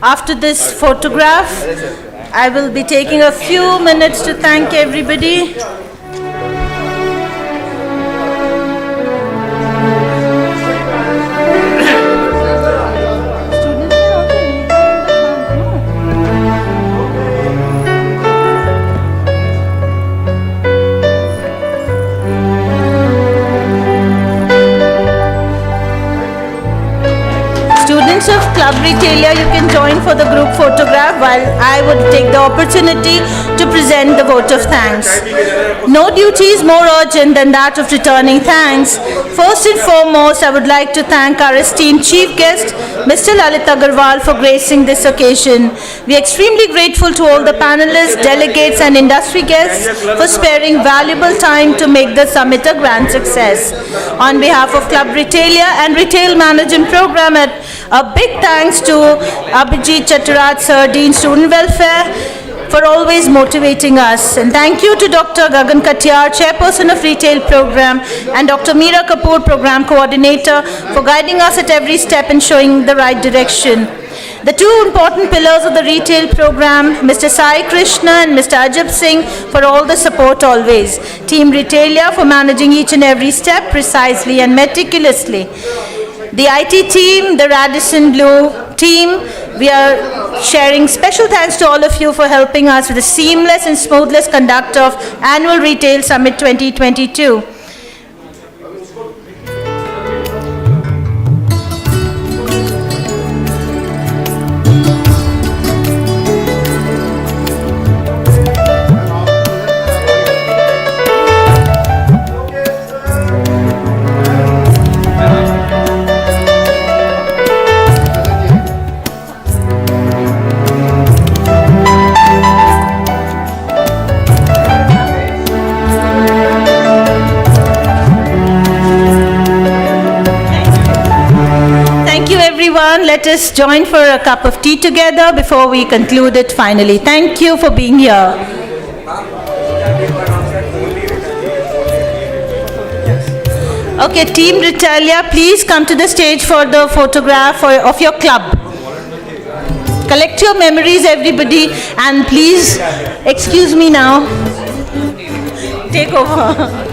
After this photograph, I will be taking a few minutes to thank everybody. Students of Club Retailia, you can join for the group photograph while I would take the opportunity to present the vote of thanks. No duty is more urgent than that of returning thanks. First and foremost, I would like to thank our esteemed chief guest, Mr. Lalit Agarwal, for gracing this occasion. We are extremely grateful to all the panelists, delegates and industry guests for sparing valuable time to make the summit a grand success. On behalf of Club Retailia and Retail Management Program, a big thanks to Abhijit Chaturaj Sir, Dean Student Welfare, for always motivating us. And thank you to Dr. Gagan Katiyar, Chairperson of Retail Program, and Dr. Meera Kapoor, Program Coordinator, for guiding us at every step and showing the right direction. The two important pillars of the retail program, Mr. Sai Krishna and Mr. Ajab Singh, for all the support always. Team Retailia for managing each and every step precisely and meticulously. The IT team, the Radisson Blue team, we are sharing special thanks to all of you for helping us with the seamless and smoothless conduct of Annual Retail Summit 2022. let us join for a cup of tea together before we conclude it finally. Thank you for being here. Okay, Team Ritalia, please come to the stage for the photograph of your club. Collect your memories, everybody, and please excuse me now. Take over.